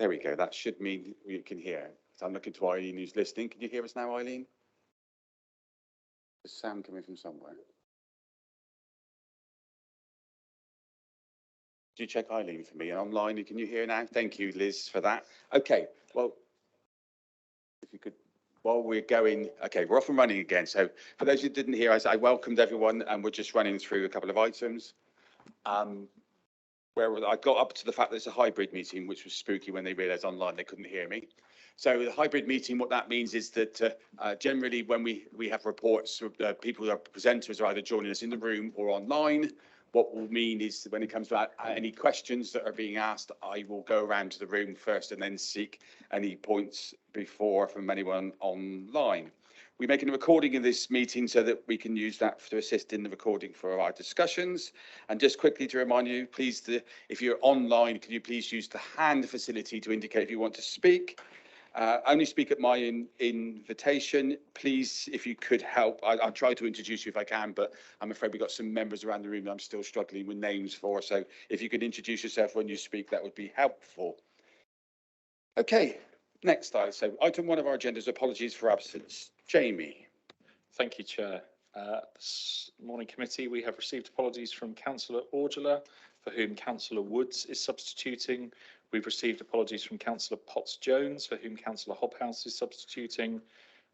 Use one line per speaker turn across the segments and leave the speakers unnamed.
There we go. That should mean you can hear. So I'm looking to Eileen who's listening. Can you hear us now, Eileen? There's sound coming from somewhere. Do you check Eileen for me? And online, can you hear now? Thank you, Liz, for that. Okay, well, if you could, while we're going, okay, we're off and running again. So for those who didn't hear, I welcomed everyone, and we're just running through a couple of items. Where I got up to the fact that it's a hybrid meeting, which was spooky when they realised online they couldn't hear me. So the hybrid meeting, what that means is that generally when we have reports, people who are presenters are either joining us in the room or online. What will mean is that when it comes to any questions that are being asked, I will go around to the room first and then seek any points before from anyone online. We're making a recording of this meeting so that we can use that to assist in the recording for our discussions. And just quickly to remind you, please, if you're online, can you please use the hand facility to indicate if you want to speak? Only speak at my invitation. Please, if you could help, I'll try to introduce you if I can, but I'm afraid we've got some members around the room that I'm still struggling with names for. So if you could introduce yourself when you speak, that would be helpful. Okay, next item. So item 1 of our agenda is apologies for absence. Jamie.
Thank you, Chair. This morning committee, we have received apologies from Councillor Audula, for whom Councillor Woods is substituting. We've received apologies from Councillor Potts-Jones, for whom Councillor Hobhouse is substituting.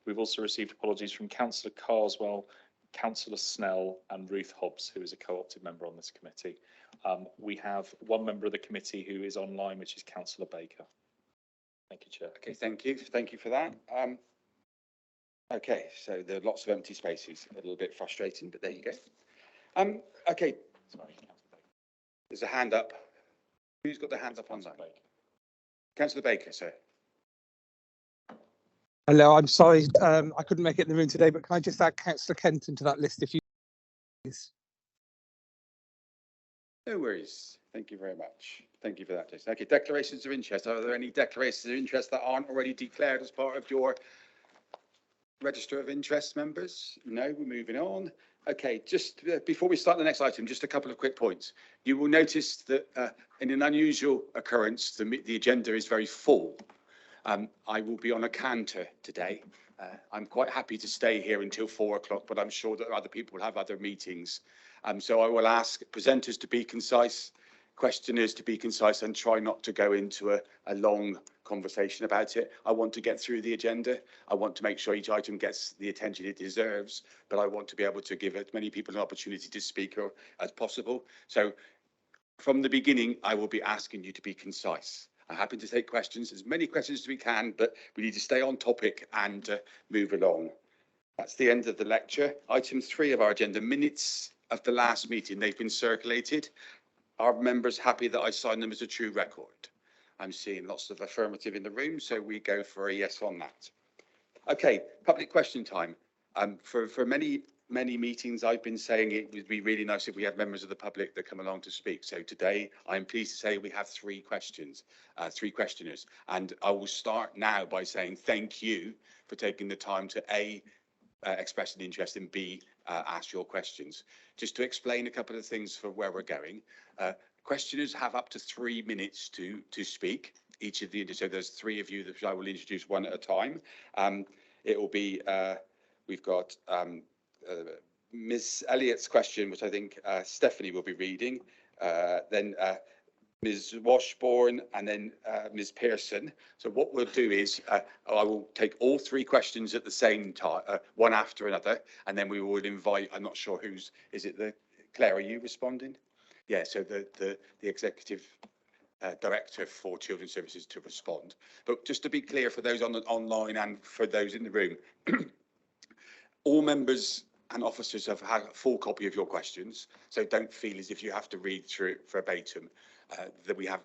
We've also received apologies from Councillor Carswell, Councillor Snell and Ruth Hobbs, who is a co-opted member on this committee. We have one member of the committee who is online, which is Councillor Baker. Thank you, Chair.
Okay, thank you. Thank you for that. Okay, so there are lots of empty spaces. A little bit frustrating, but there you go. Okay. Sorry, there's a hand up. Who's got the hand up on that? Councillor Baker, sir.
Hello, I'm sorry, I couldn't make it in the room today, but can I just add Councillor Kenton to that list if you please?
No worries. Thank you very much. Thank you for that, Jason. Okay, declarations of interest. Are there any declarations of interest that aren't already declared as part of your register of interest, members? No, we're moving on. Okay, just before we start the next item, just a couple of quick points. You will notice that in an unusual occurrence, the agenda is very full. I will be on a canter today. I'm quite happy to stay here until 4 o'clock, but I'm sure that other people will have other meetings. So I will ask presenters to be concise, questioners to be concise, and try not to go into a long conversation about it. I want to get through the agenda. I want to make sure each item gets the attention it deserves, but I want to be able to give as many people an opportunity to speak as possible. So from the beginning, I will be asking you to be concise. I'm happy to take questions, as many questions as we can, but we need to stay on topic and move along. That's the end of the lecture. Item 3 of our agenda, minutes of the last meeting. They've been circulated. Are members happy that I sign them as a true record? I'm seeing lots of affirmative in the room, so we go for a yes on that. Okay, public question time. For many meetings, I've been saying it would be really nice if we had members of the public that come along to speak. So today, I'm pleased to say we have 3 questions, 3 questioners. And I will start now by saying thank you for taking the time to A, express an interest, and B, ask your questions. Just to explain a couple of things for where we're going. Questioners have up to 3 minutes to speak. Each of the, so there's 3 of you that I will introduce one at a time. It will be, we've got Ms. Elliott's question, which I think Stephanie will be reading, then Ms. Washbourne, and then Ms. Pearson. So what we'll do is I will take all 3 questions at the same time, one after another, and then we will invite, I'm not sure who's, is it Claire, are you responding? Yeah, so the executive director for Children's Services to respond. But just to be clear for those online and for those in the room, all members and officers have had a full copy of your questions, so don't feel as if you have to read through it verbatim. That we have,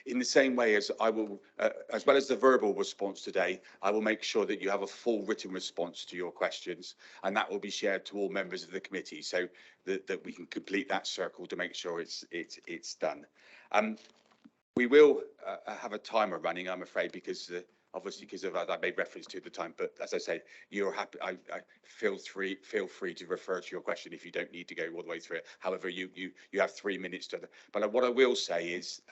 in the same way as I will, as well as the verbal response today, I will make sure that you have a full written response to your questions, and that will be shared to all members of the committee, so that we can complete that circle to make sure it's done. We will have a timer running, I'm afraid, because obviously because of that I made reference to at the time, but as I say, you're happy, I feel free to refer to your question if you don't need to go all the way through it. However, you have 3 minutes to, but what I will say is,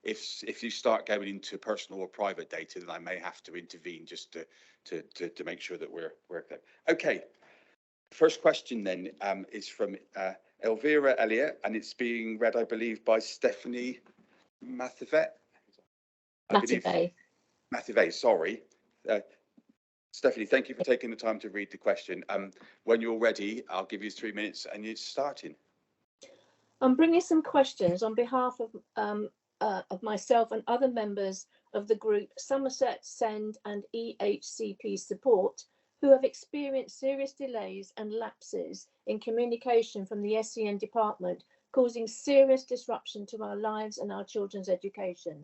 if you start going into personal or private data, then I may have to intervene just to make sure that we're clear. Okay. First question then is from Elvira Elliott, and it's being read, I believe, by Stephanie Mathivet. Mathivet, sorry. Stephanie, thank you for taking the time to read the question. When you're ready, I'll give you 3 minutes and it's starting.
I'm bringing some questions on behalf of myself and other members of the group Somerset, SEND and EHCP Support, who have experienced serious delays and lapses in communication from the SEN department, causing serious disruption to our lives and our children's education.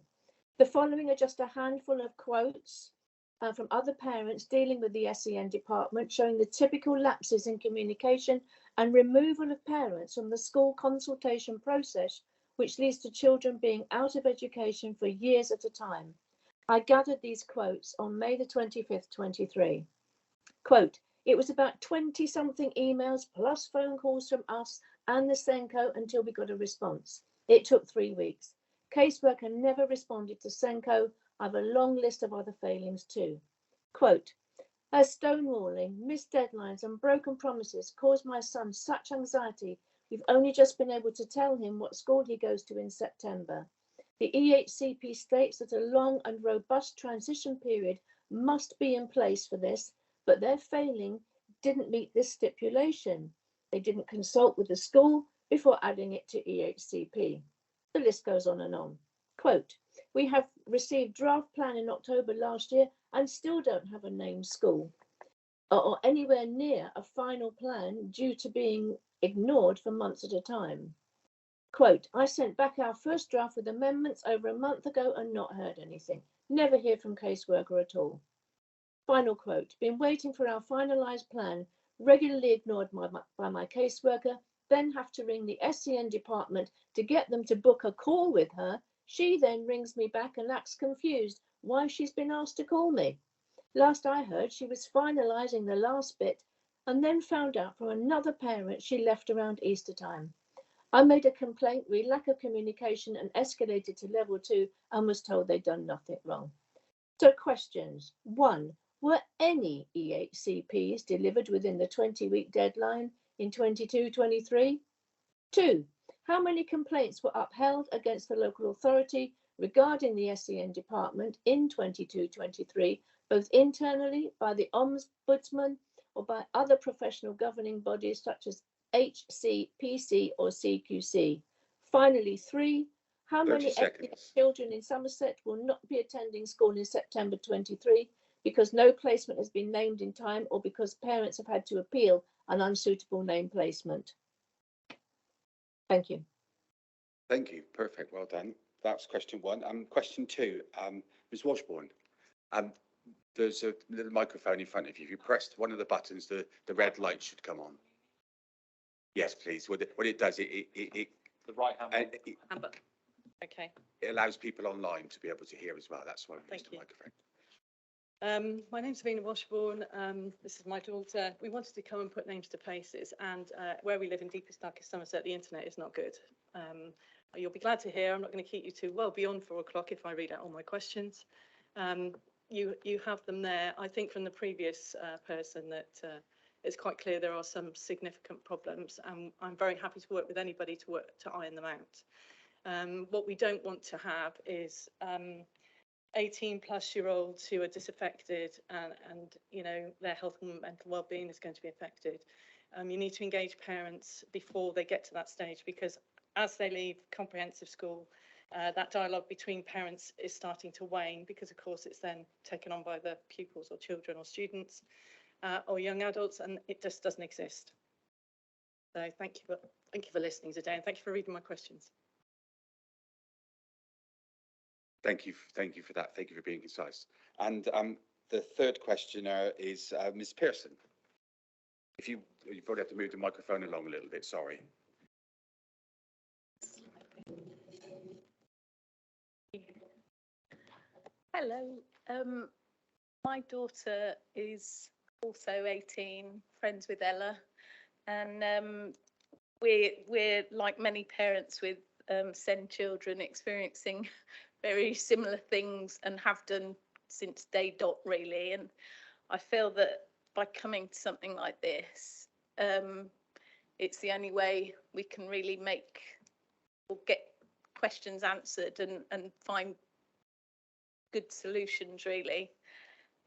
The following are just a handful of quotes from other parents dealing with the SEN department, showing the typical lapses in communication and removal of parents from the school consultation process, which leads to children being out of education for years at a time. I gathered these quotes on May the 25th, 23. Quote, it was about 20-something emails plus phone calls from us and the SENCO until we got a response. It took 3 weeks. Caseworker never responded to SENCO. I have a long list of other failings too. Quote, as stonewalling, missed deadlines and broken promises caused my son such anxiety, we've only just been able to tell him what school he goes to in September. The EHCP states that a long and robust transition period must be in place for this, but their failing didn't meet this stipulation. They didn't consult with the school before adding it to EHCP. The list goes on and on. Quote, we have received draft plan in October last year and still don't have a named school or anywhere near a final plan due to being ignored for months at a time. Quote, I sent back our first draft with amendments over a month ago and not heard anything. Never hear from caseworker at all. Final quote, been waiting for our finalised plan, regularly ignored by my caseworker, then have to ring the SEN department to get them to book a call with her. She then rings me back and acts confused why she's been asked to call me. Last I heard, she was finalising the last bit and then found out from another parent she left around Easter time. I made a complaint with lack of communication and escalated to level 2 and was told they'd done nothing wrong. So questions. 1. Were any EHCPs delivered within the 20-week deadline in 22-23? 2. How many complaints were upheld against the local authority regarding the SEN department in 22-23, both internally by the Ombudsman or by other professional governing bodies such as HCPC or CQC? Finally, 3. How many children in Somerset will not be attending school in September 23 because no placement has been named in time or because parents have had to appeal an unsuitable name placement? Thank you.
Thank you. Perfect. Well done. That's question 1. Question 2, Ms. Washbourne. There's a little microphone in front of you. If you pressed one of the buttons, the red light should come on. Yes, please. What it does, the
right hand.
Okay.
It allows people online to be able to hear as well. That's why I used the microphone.
My name's Savina Washbourne. This is my daughter. We wanted to come and put names to places, and where we live in deepest, darkest Somerset, the internet is not good. You'll be glad to hear I'm not going to keep you too well beyond 4 o'clock if I read out all my questions. You have them there. I think from the previous person that it's quite clear there are some significant problems, and I'm very happy to work with anybody to iron them out. What we don't want to have is 18-plus-year-olds who are disaffected and you know their health and mental well-being is going to be affected. You need to engage parents before they get to that stage, because as they leave comprehensive school, that dialogue between parents is starting to wane, because of course it's then taken on by the pupils or children or students or young adults, and it just doesn't exist. So thank you for listening today, and thank you for reading my questions.
Thank you for that. Thank you for being concise. And the third questioner is Ms. Pearson. If you probably have to move the microphone along a little bit. Sorry.
Hello. My daughter is also 18, friends with Ella, and we're like many parents with SEND children experiencing very similar things and have done since day dot really. And I feel that by coming to something like this, it's the only way we can really make or get questions answered and find good solutions really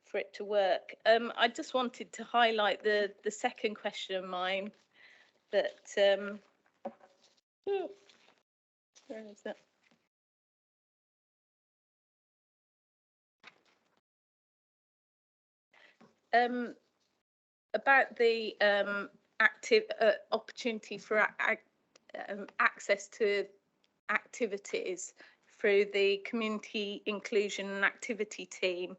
for it to work. I just wanted to highlight the second question of mine that where is it? About the active opportunity for access to activities through the community inclusion and activity team.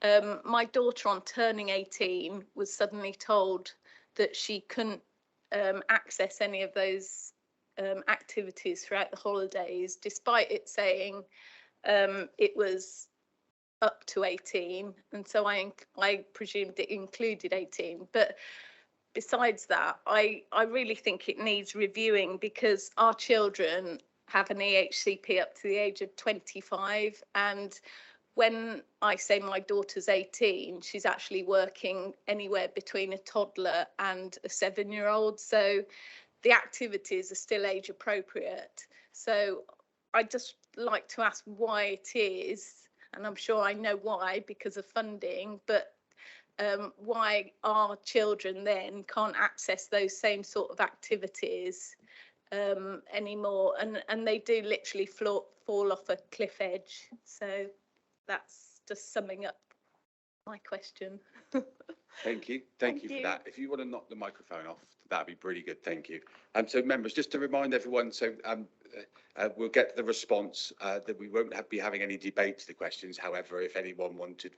My daughter, on turning 18, was suddenly told that she couldn't access any of those activities throughout the holidays, despite it saying it was up to 18. And so I presumed it included 18. But besides that, I really think it needs reviewing, because our children have an EHCP up to the age of 25, and when I say my daughter's 18, she's actually working anywhere between a toddler and a 7-year-old. So the activities are still age appropriate. So I just like to ask why it is, and I'm sure I know why, because of funding, but why our children then can't access those same sort of activities anymore, and they do literally fall off a cliff edge. So that's just summing up my question.
Thank you.
Thank
For
you.
that. If you want to knock the microphone off, that'd be pretty good. Thank you. So members, just to remind everyone, so we'll get the response that we won't be having any debate to the questions. However, if anyone wanted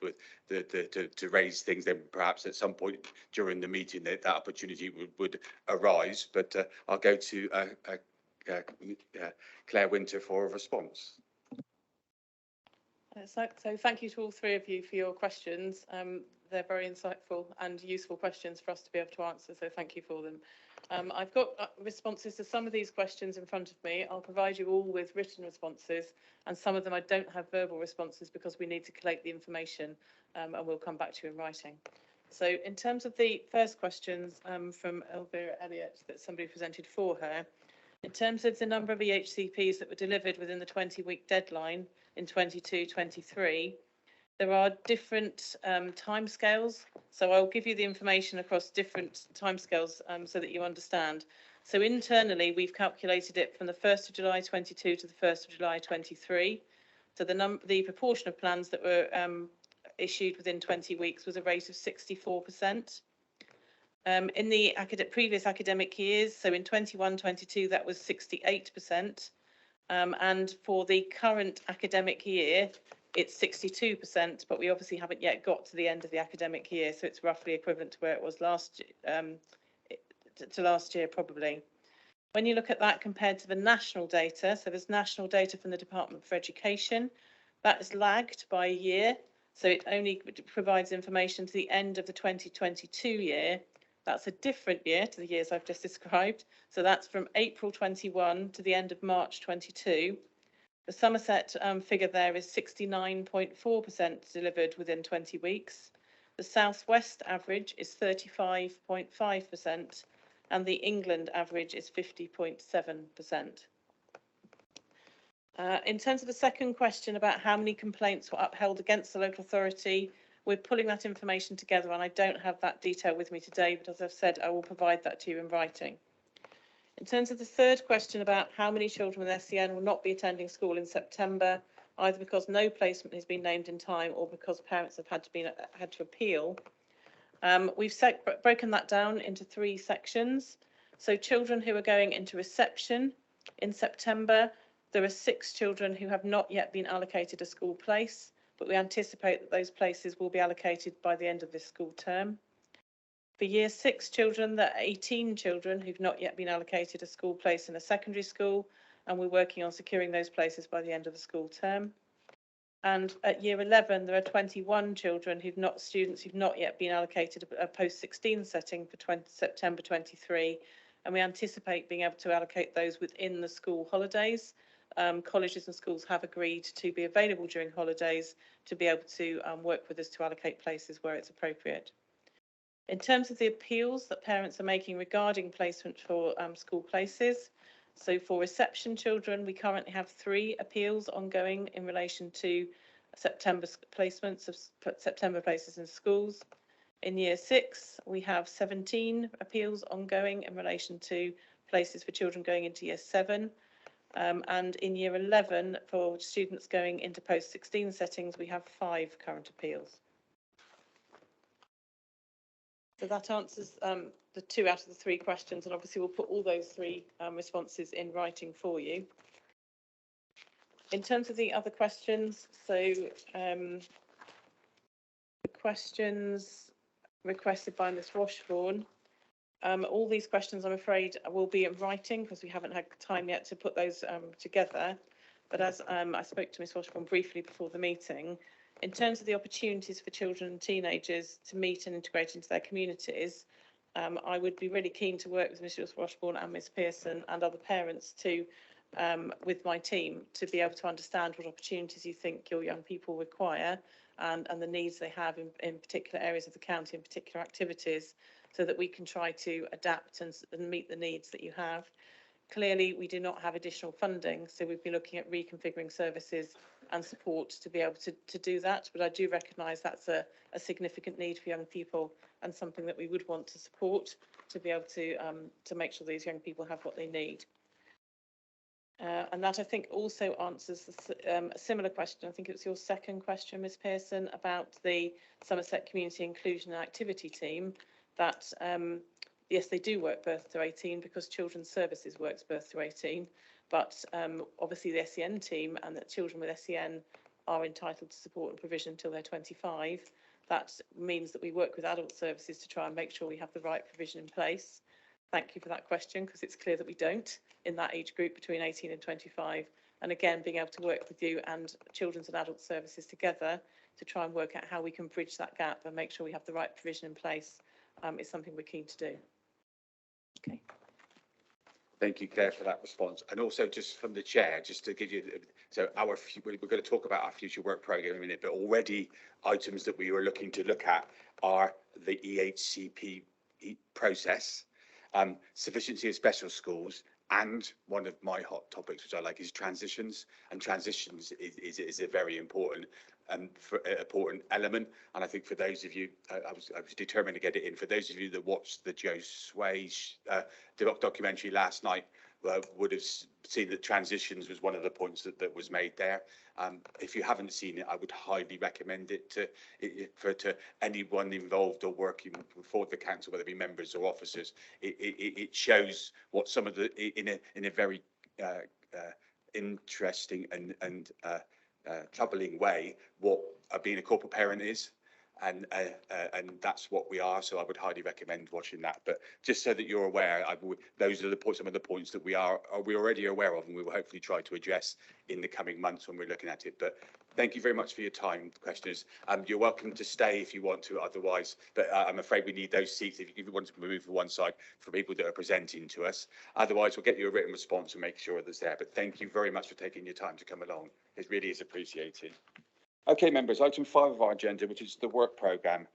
to raise things, then perhaps at some point during the meeting that opportunity would arise. But I'll go to Claire Winter for a response.
So thank you to all three of you for your questions. They're very insightful and useful questions for us to be able to answer, so thank you for them. I've got responses to some of these questions in front of me. I'll provide you all with written responses, and some of them I don't have verbal responses because we need to collate the information, and we'll come back to you in writing. So in terms of the first questions from Elvira Elliott that somebody presented for her, in terms of the number of EHCPs that were delivered within the 20-week deadline in 22-23, there are different timescales. So I'll give you the information across different timescales so that you understand. So internally, we've calculated it from the 1st of July 22 to the 1st of July 23. So the proportion of plans that were issued within 20 weeks was a rate of 64%. In the previous academic years, so in 21-22, that was 68%. And for the current academic year, it's 62%, but we obviously haven't yet got to the end of the academic year, so it's roughly equivalent to where it was last year, probably. When you look at that compared to the national data, so there's national data from the Department for Education, that is lagged by a year, so it only provides information to the end of the 2022 year. That's a different year to the years I've just described. So that's from April 21 to the end of March 22. The Somerset figure there is 69.4% delivered within 20 weeks. The South West average is 35.5%, and the England average is 50.7%. In terms of the second question about how many complaints were upheld against the local authority, we're pulling that information together, and I don't have that detail with me today, but as I've said, I will provide that to you in writing. In terms of the third question about how many children with SEN will not be attending school in September, either because no placement has been named in time or because parents have had to appeal, we've broken that down into 3 sections. So children who are going into reception in September, there are 6 children who have not yet been allocated a school place, but we anticipate that those places will be allocated by the end of this school term. For year 6 children, there are 18 children who've not yet been allocated a school place in a secondary school, and we're working on securing those places by the end of the school term. And at year 11, there are 21 children students who've not yet been allocated a post-16 setting for September 23. And we anticipate being able to allocate those within the school holidays. Colleges and schools have agreed to be available during holidays to be able to work with us to allocate places where it's appropriate. In terms of the appeals that parents are making regarding placement for school places, so for reception children, we currently have 3 appeals ongoing in relation to September placements of September places in schools. In year 6, we have 17 appeals ongoing in relation to places for children going into year 7. And in year 11, for students going into post-16 settings, we have 5 current appeals. So that answers the 2 out of the 3 questions, and obviously we'll put all those 3 responses in writing for you. In terms of the other questions, so the questions requested by Ms Washbourne, all these questions I'm afraid will be in writing because we haven't had time yet to put those together. But as I spoke to Ms Washbourne briefly before the meeting, in terms of the opportunities for children and teenagers to meet and integrate into their communities, I would be really keen to work with Mrs Washbourne and Ms Pearson and other parents to, with my team, to be able to understand what opportunities you think your young people require and the needs they have in particular areas of the county and particular activities, so that we can try to adapt and meet the needs that you have. Clearly, we do not have additional funding, so we'd be looking at reconfiguring services and support to be able to do that. But I do recognise that's a significant need for young people and something that we would want to support to be able to make sure these young people have what they need. And that, I think, also answers a similar question. I think it was your second question, Ms Pearson, about the Somerset Community Inclusion and Activity Team, that yes, they do work birth to 18 because Children's Services works birth to 18, but obviously the SEN team and that children with SEN are entitled to support and provision until they're 25. That means that we work with adult services to try and make sure we have the right provision in place. Thank you for that question, because it's clear that we don't in that age group between 18 and 25. And again, being able to work with you and Children's and Adult Services together to try and work out how we can bridge that gap and make sure we have the right provision in place is something we're keen to do. Okay.
Thank you, Claire, for that response. And also, just from the chair, just to give you, so we're going to talk about our future work programme in a minute, but already items that we were looking to look at are the EHCP process, sufficiency of special schools, and one of my hot topics, which I like, is transitions. And transitions is a very important important element. And I think for those of you, I was determined to get it in. For those of you that watched the Joe Sway documentary last night, would have seen that transitions was one of the points that was made there. If you haven't seen it, I would highly recommend it to anyone involved or working for the council, whether it be members or officers. It shows what some of the in a very interesting and troubling way what being a corporate parent is. And that's what we are. So I would highly recommend watching that. But just so that you're aware, those are some of the points that we're already aware of, and we will hopefully try to address in the coming months when we're looking at it. But thank you very much for your time, questioners. You're welcome to stay if you want to, otherwise. But I'm afraid we need those seats if you want to move to one side for people that are presenting to us. Otherwise, we'll get you a written response and make sure that's there. But thank you very much for taking your time to come along. It really is appreciated. Okay, members, item 5 of our agenda, which is the work programme.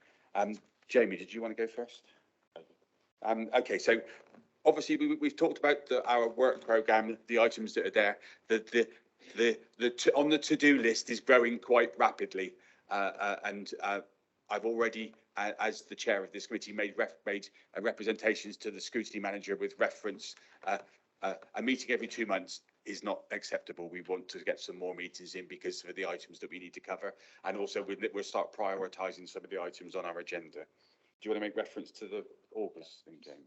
Jamie, did you want to go first? Okay, so obviously we've talked about our work programme, the items that are there. On the to-do list is growing quite rapidly, and I've already, as the chair of this committee, made representations to the scrutiny manager with reference. A meeting every 2 months is not acceptable. We want to get some more meetings in because for the items that we need to cover, and also we'll start prioritising some of the items on our agenda. Do you want to make reference to the August thing, Jamie?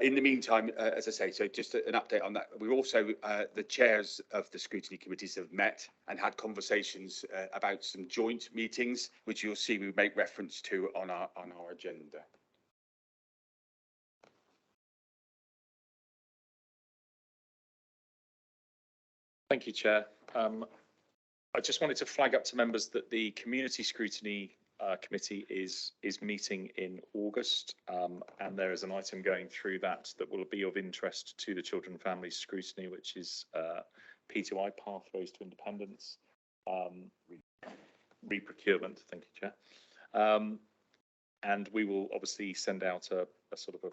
In the meantime, as I say, so just an update on that. We're also, the chairs of the scrutiny committees have met and had conversations about some joint meetings, which you'll see we make reference to on our agenda.
Thank you, Chair. I just wanted to flag up to members that the Community Scrutiny Committee is meeting in August, and there is an item going through that will be of interest to the Children and Families Scrutiny, which is P2I, Pathways to Independence, re-procurement. Thank you, Chair. And we will obviously send out a sort of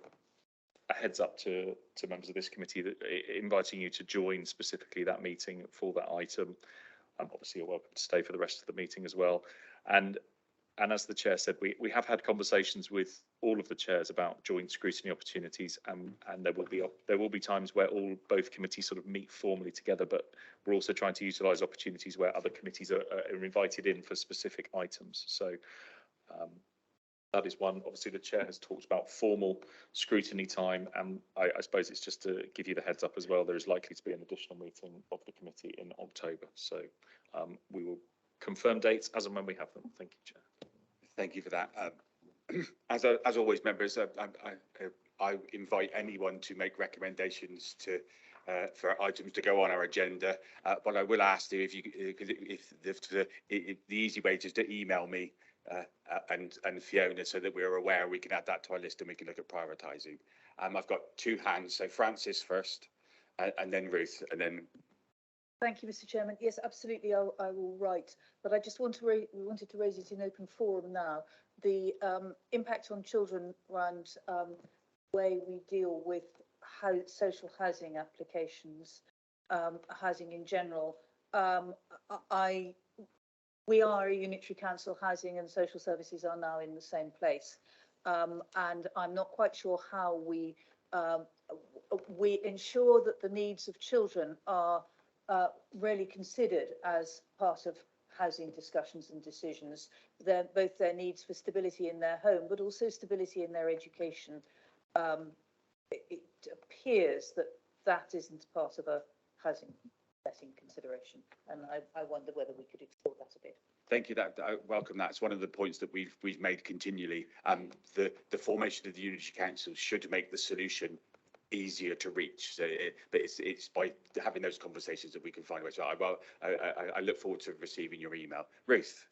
a heads up to members of this committee that inviting you to join specifically that meeting for that item. Obviously, you're welcome to stay for the rest of the meeting as well. And as the chair said, we have had conversations with all of the chairs about joint scrutiny opportunities, and there will be times where both committees sort of meet formally together, but we're also trying to utilise opportunities where other committees are invited in for specific items. So that is one. Obviously, the chair has talked about formal scrutiny time, and I suppose it's just to give you the heads up as well. There is likely to be an additional meeting of the committee in October, so we will confirm dates as and when we have them. Thank you, Chair.
Thank you for that. As always, members, I invite anyone to make recommendations for items to go on our agenda. But I will ask you if the easy way is to email me and Fiona, so that we're aware, we can add that to our list and we can look at prioritising. I've got two hands, so Francis first, and then Ruth, and then.
Thank you, Mr. Chairman. Yes, absolutely, I will write, but I just wanted to raise it in open forum now. The impact on children around the way we deal with social housing applications, housing in general. We are a unitary council. Housing and social services are now in the same place, and I'm not quite sure how we ensure that the needs of children are really considered as part of housing discussions and decisions. Both their needs for stability in their home, but also stability in their education. It appears that isn't part of a housing setting consideration, and I wonder whether we could explore that a bit.
Thank you. I welcome that. It's one of the points that we've made continually. The formation of the unitary council should make the solution easier to reach. So, but it's by having those conversations that we can find ways. So I look forward to receiving your email. Ruth.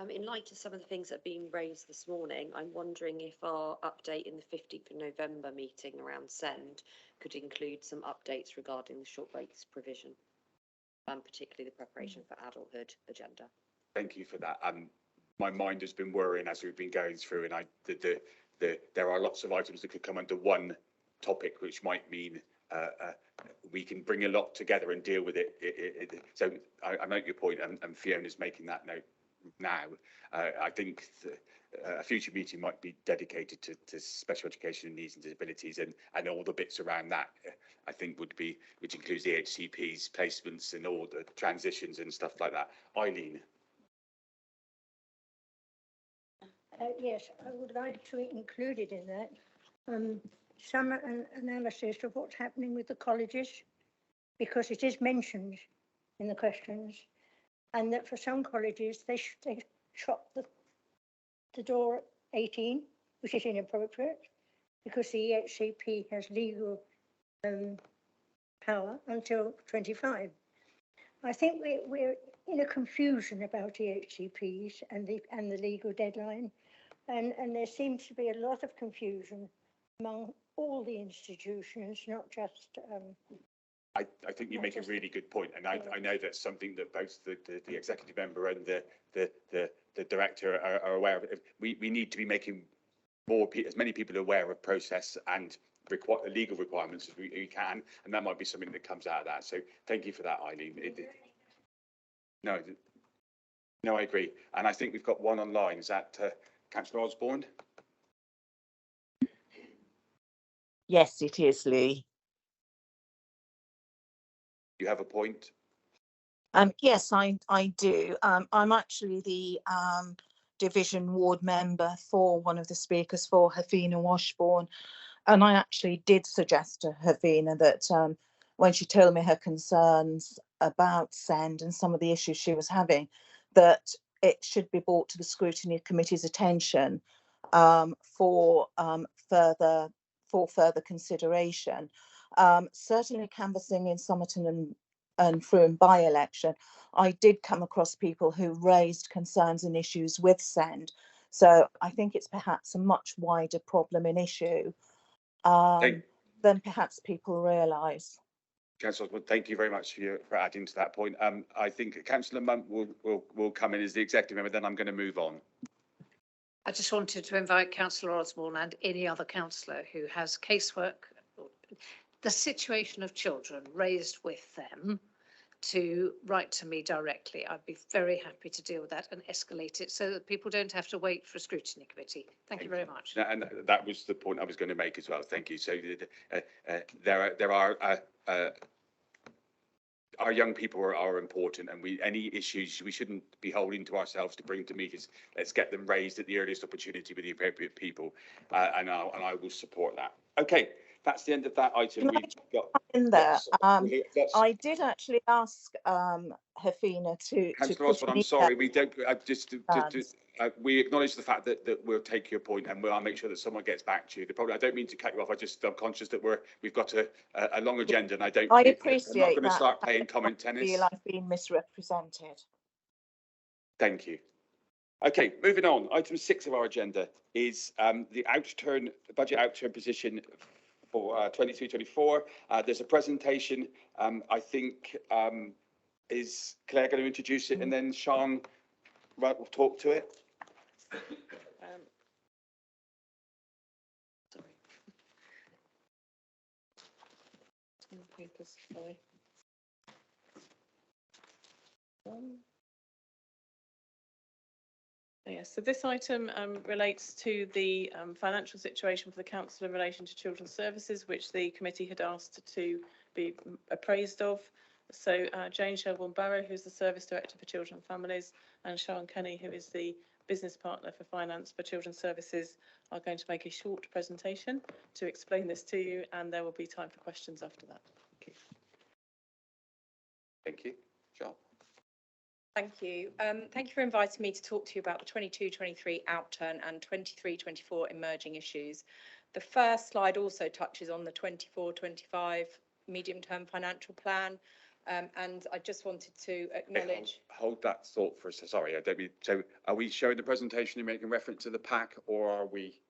In light of some of the things that have been raised this morning, I'm wondering if our update in the 15th of November meeting around SEND could include some updates regarding the short breaks provision, particularly the preparation for adulthood agenda.
Thank you for that. My mind has been worrying as we've been going through, and there are lots of items that could come under one topic, which might mean we can bring a lot together and deal with it. So I note your point, and Fiona's making that note now. I think a future meeting might be dedicated to special education needs and disabilities, and all the bits around that, I think would be, which includes the HCPs, placements and all the transitions and stuff like that. Eileen.
Yes, I would like to include it in that. Some analysis of what's happening with the colleges, because it is mentioned in the questions, and that for some colleges they shop the door at 18, which is inappropriate, because the EHCP has legal power until 25. I think we're in a confusion about EHCPs and the legal deadline, and there seems to be a lot of confusion among all the institutions, not just.
I think you make a really good point, and I know that's something that both the executive member and the director are aware of. We need to be making as many people aware of process and legal requirements as we can, and that might be something that comes out of that. So thank you for that, Eileen. No, I agree, and I think we've got one online. Is that Councillor Osborne?
Yes, it is, Lee.
You have a point?
Yes, I do. I'm actually the division ward member for one of the speakers for Havina Washbourne, and I actually did suggest to Havina that when she told me her concerns about SEND and some of the issues she was having, that it should be brought to the Scrutiny Committee's attention for further consideration. Certainly canvassing in Somerton and Frome by-election, I did come across people who raised concerns and issues with SEND. So I think it's perhaps a much wider problem and issue than perhaps people realise.
Councillor Osborne, thank you very much for adding to that point. I think Councillor Munt will come in as the executive member, then I'm going to move on.
I just wanted to invite Councillor Osborne and any other councillor who has casework, the situation of children raised with them, to write to me directly. I'd be very happy to deal with that and escalate it so that people don't have to wait for a scrutiny committee. Thank you very much.
And that was the point I was going to make as well. Thank you. So there are our young people are important, and any issues we shouldn't be holding to ourselves to bring to meetings. Let's get them raised at the earliest opportunity with the appropriate people, and I will support that. Okay, that's the end of that item. We've got
in there. I did actually ask Hafina to.
Councillor Osborne, I'm sorry, we don't. We acknowledge the fact that we'll take your point, and I'll make sure that someone gets back to you. I don't mean to cut you off. I'm conscious that we've got a long agenda, and I appreciate I'm not going to start playing comment tennis.
I feel I've been misrepresented.
Thank you. Okay, moving on. Item 6 of our agenda is the budget outturn position for 23-24. There's a presentation. I think is Claire going to introduce it, and then Sean will talk to it.
Sorry. Yes, so this item relates to the financial situation for the council in relation to children's services, which the committee had asked to be appraised of. So Jane Shelbourne-Barrow, who's the Service Director for Children and Families, and Sharon Kenny, who is the Business Partner for Finance for Children's Services, are going to make a short presentation to explain this to you, and there will be time for questions after that.
Thank you. Sean.
Thank you. Thank you for inviting me to talk to you about the 22-23 outturn and 23-24 emerging issues. The first slide also touches on the 24-25 medium-term financial plan, and I just wanted to acknowledge.
Hold that thought for a second. Sorry, I don't mean. So, are we showing the presentation and making reference to the pack, or are we?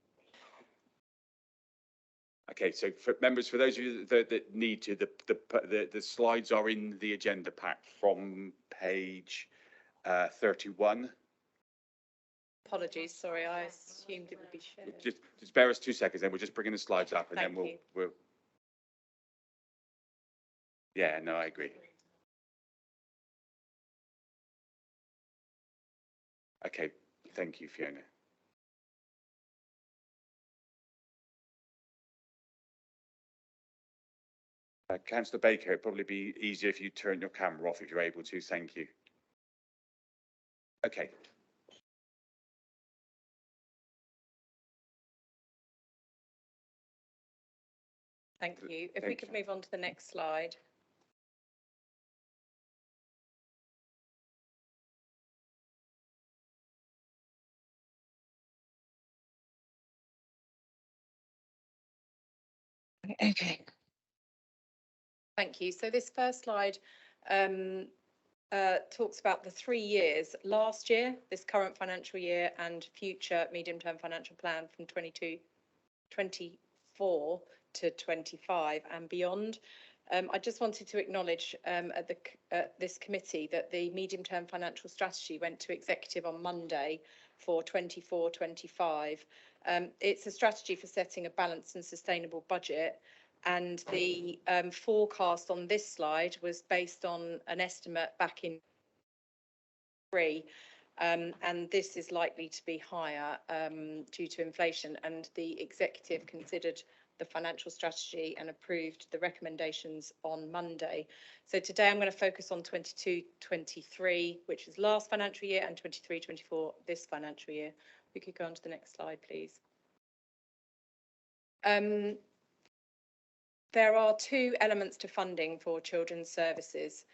Okay, so for members, for those of you that need to, the slides are in the agenda pack from page 31.
Apologies, sorry, I assumed it would be shared.
Just bear us 2 seconds, then we're just bringing the slides up, and then we'll. Yeah, no, I agree. Okay, thank you, Fiona. Councillor Baker, it'd probably be easier if you turn your camera off if you're able to. Thank you. Okay.
Thank you. If we could move on to the next slide. Okay. Thank you. So this first slide talks about the 3 years, last year, this current financial year, and future medium-term financial plan from 24 to 25 and beyond. I just wanted to acknowledge at this committee that the medium-term financial strategy went to executive on Monday for 24-25. It's a strategy for setting a balanced and sustainable budget. And the forecast on this slide was based on an estimate back in and this is likely to be higher due to inflation. And the executive considered the financial strategy and approved the recommendations on Monday. So today I'm going to focus on 22-23, which is last financial year, and 23-24 this financial year. We could go on to the next slide, please. There are 2 elements to funding for children's services.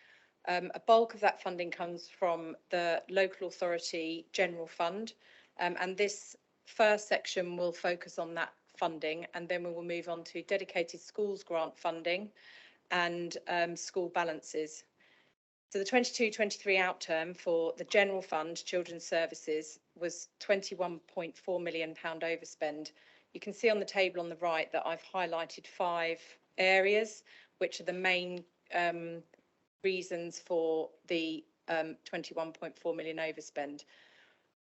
A bulk of that funding comes from the local authority general fund, and this first section will focus on that funding, and then we will move on to dedicated schools grant funding and school balances. So the 22-23 outturn for the general fund children's services was £21.4 million overspend. You can see on the table on the right that I've highlighted 5 areas which are the main reasons for the 21.4 million overspend.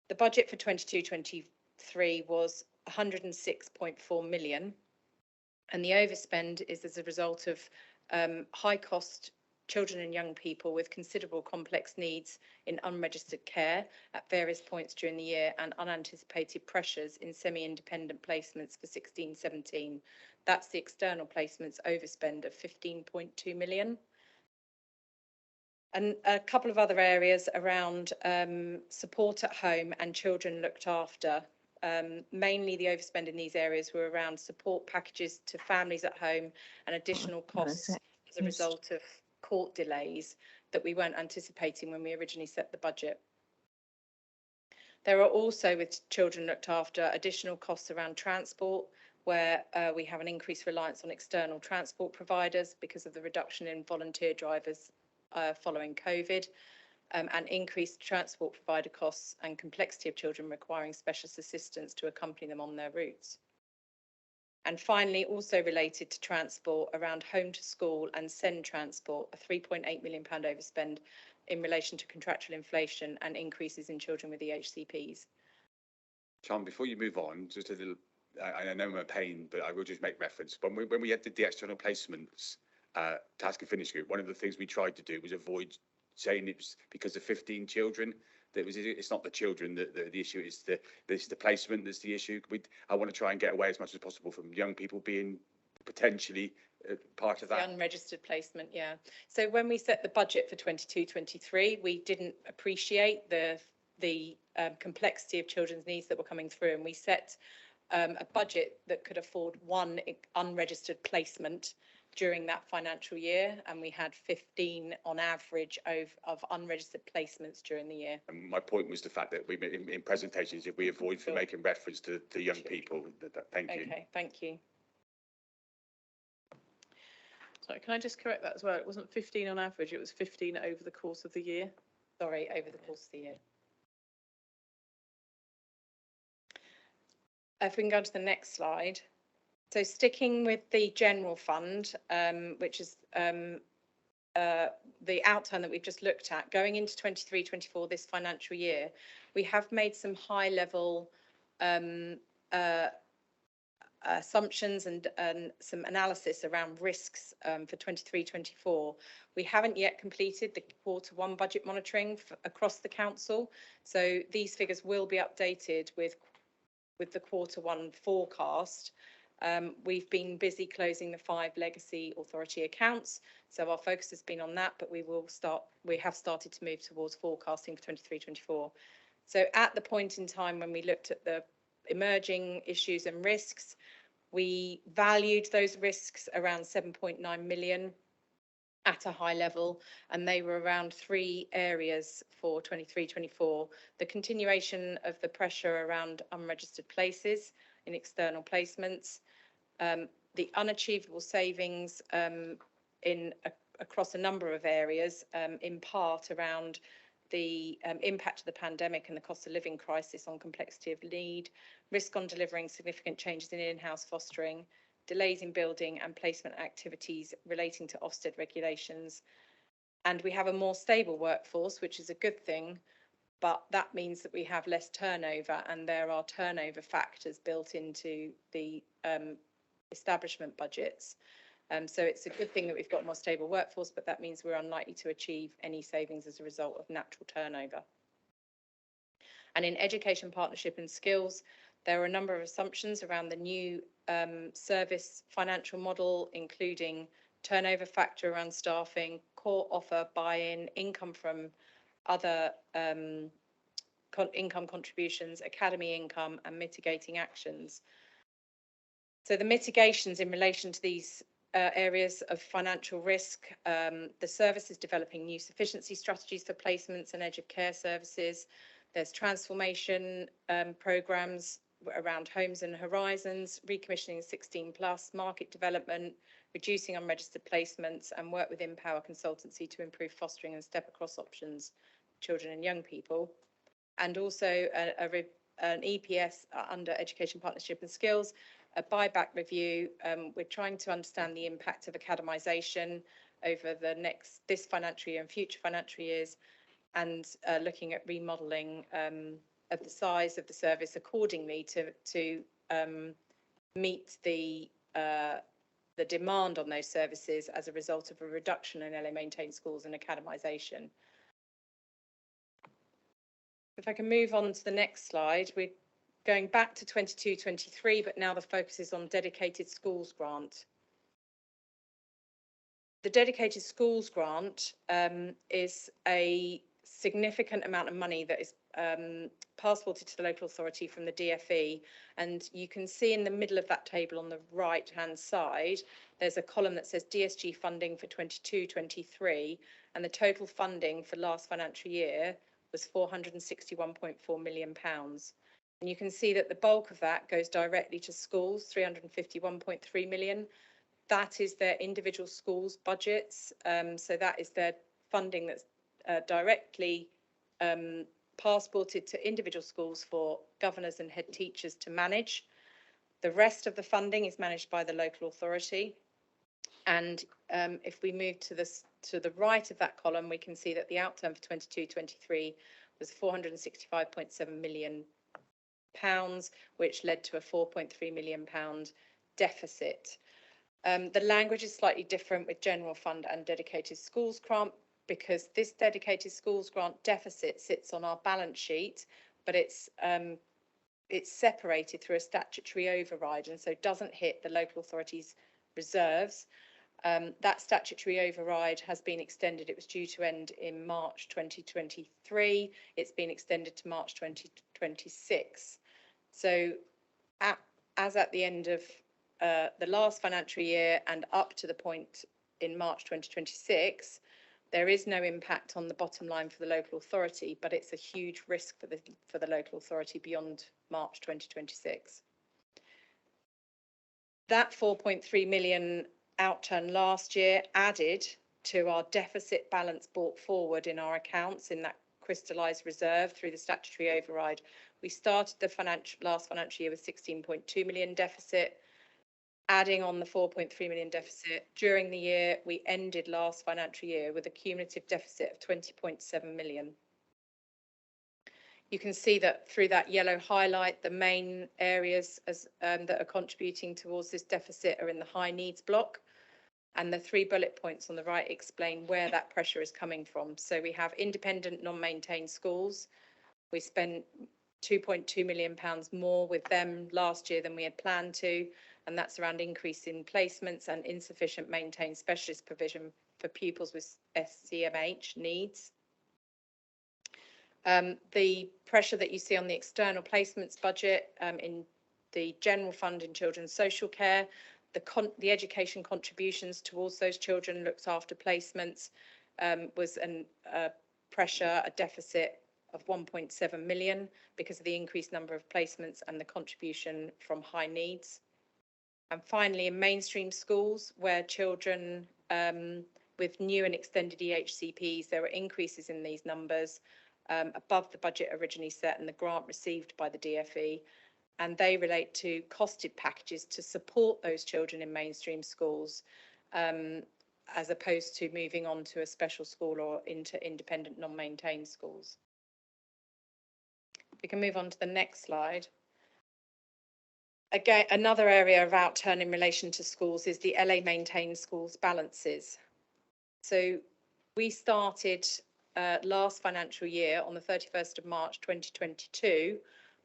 The budget for 22-23 was 106.4 million, and the overspend is as a result of high cost children and young people with considerable complex needs in unregistered care at various points during the year, and unanticipated pressures in semi-independent placements for 16-17. That's the external placements overspend of 15.2 million. And a couple of other areas around support at home and children looked after. Mainly the overspend in these areas were around support packages to families at home and additional costs as a result of court delays that we weren't anticipating when we originally set the budget. There are also, with children looked after, additional costs around transport, where we have an increased reliance on external transport providers because of the reduction in volunteer drivers following COVID, and increased transport provider costs and complexity of children requiring specialist assistance to accompany them on their routes. And finally, also related to transport, around home to school and send transport, a £3.8 million overspend in relation to contractual inflation and increases in children with EHCPs.
Sean, before you move on, just a little, I know I'm a pain, but I will just make reference. When we did the external placements task and finish group, one of the things we tried to do was avoid saying it was because of 15 children. It's not the children that the issue is, the placement that's the issue. I want to try and get away as much as possible from young people being potentially part of that.
The unregistered placement, yeah. So when we set the budget for 22-23, we didn't appreciate the complexity of children's needs that were coming through, and we set a budget that could afford one unregistered placement during that financial year, and we had 15 on average of unregistered placements during the year.
And my point was the fact that we, in presentations, if we avoid from making reference to young people, thank you.
Okay, thank you.
Sorry, can I just correct that as well? It wasn't 15 on average, it was 15 over the course of the year.
Sorry, over the course of the year. If we can go to the next slide. So sticking with the general fund, which is the outturn that we've just looked at, going into 23-24 this financial year, we have made some high level assumptions and some analysis around risks for 23-24. We haven't yet completed the Q1 budget monitoring across the council, so these figures will be updated with the Q1 forecast. We've been busy closing the 5 legacy authority accounts, so our focus has been on that, but we have started to move towards forecasting for 23-24. So at the point in time when we looked at the emerging issues and risks, we valued those risks around 7.9 million at a high level, and they were around 3 areas for 23-24. The continuation of the pressure around unregistered places in external placements, the unachievable savings across a number of areas, in part around the impact of the pandemic and the cost of living crisis on complexity of need, risk on delivering significant changes in in-house fostering, delays in building and placement activities relating to Ofsted regulations. And we have a more stable workforce, which is a good thing, but that means that we have less turnover, and there are turnover factors built into the establishment budgets. So it's a good thing that we've got a more stable workforce, but that means we're unlikely to achieve any savings as a result of natural turnover. And in education, partnership and skills, there are a number of assumptions around the new service financial model, including turnover factor around staffing, core offer buy-in, income from other income contributions, academy income and mitigating actions. So the mitigations in relation to these areas of financial risk, the service is developing new sufficiency strategies for placements and edge of care services. There's transformation programmes around homes and horizons, recommissioning 16+, market development, reducing unregistered placements, and work with Empower Consultancy to improve fostering and step across options for children and young people. And also an EPS under Education, Partnership and Skills, a buyback review. We're trying to understand the impact of academisation over this financial year and future financial years, and looking at remodelling of the size of the service accordingly to meet the demand on those services as a result of a reduction in LA maintained schools and academisation. If I can move on to the next slide, we're going back to 22-23, but now the focus is on dedicated schools grant. The dedicated schools grant is a significant amount of money that is passported to the local authority from the DFE, and you can see in the middle of that table on the right hand side there's a column that says DSG funding for 22-23, and the total funding for last financial year was £461.4 million. And you can see that the bulk of that goes directly to schools, 351.3 million. That is their individual schools budgets, so that is their funding that's directly passported to individual schools for governors and head teachers to manage. The rest of the funding is managed by the local authority. And if we move to the right of that column, we can see that the outturn for 22-23 was £465.7 million, which led to a £4.3 million deficit. The language is slightly different with general fund and dedicated schools grant, because this dedicated schools grant deficit sits on our balance sheet, but it's separated through a statutory override, and so doesn't hit the local authority's reserves. That statutory override has been extended. It was due to end in March 2023. It's been extended to March 2026. So as at the end of the last financial year and up to the point in March 2026, there is no impact on the bottom line for the local authority, but it's a huge risk for the local authority beyond March 2026. That 4.3 million outturn last year added to our deficit balance brought forward in our accounts in that crystallised reserve through the statutory override. We started the last financial year with 16.2 million deficit. Adding on the 4.3 million deficit during the year, we ended last financial year with a cumulative deficit of 20.7 million. You can see that through that yellow highlight, the main areas that are contributing towards this deficit are in the high needs block, and the 3 bullet points on the right explain where that pressure is coming from. So we have independent non-maintained schools. We spent £2.2 million more with them last year than we had planned to, and that's around increase in placements and insufficient maintained specialist provision for pupils with SCMH needs. The pressure that you see on the external placements budget in the general fund in children's social care, the education contributions towards those children looked after placements was a pressure, a deficit of 1.7 million because of the increased number of placements and the contribution from high needs. And finally, in mainstream schools, where children with new and extended EHCPs, there were increases in these numbers above the budget originally set and the grant received by the DFE. And they relate to costed packages to support those children in mainstream schools, as opposed to moving on to a special school or into independent non-maintained schools. We can move on to the next slide. Again, another area of outturn in relation to schools is the LA maintained schools balances. So we started last financial year on the 31st of March 2022,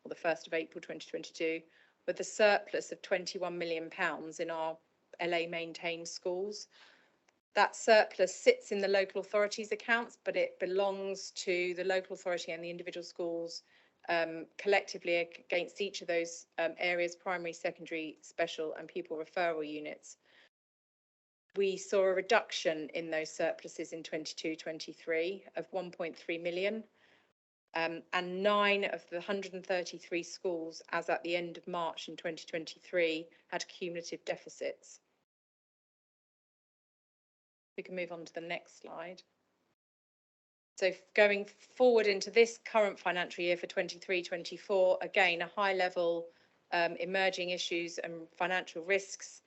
or the 1st of April 2022, with a surplus of £21 million in our LA maintained schools. That surplus sits in the local authorities' accounts, but it belongs to the local authority and the individual schools collectively against each of those areas: primary, secondary, special and pupil referral units. We saw a reduction in those surpluses in 22-23 of 1.3 million. And 9 of the 133 schools as at the end of March in 2023 had cumulative deficits. We can move on to the next slide. So going forward into this current financial year for 23-24, again, a high level emerging issues and financial risks.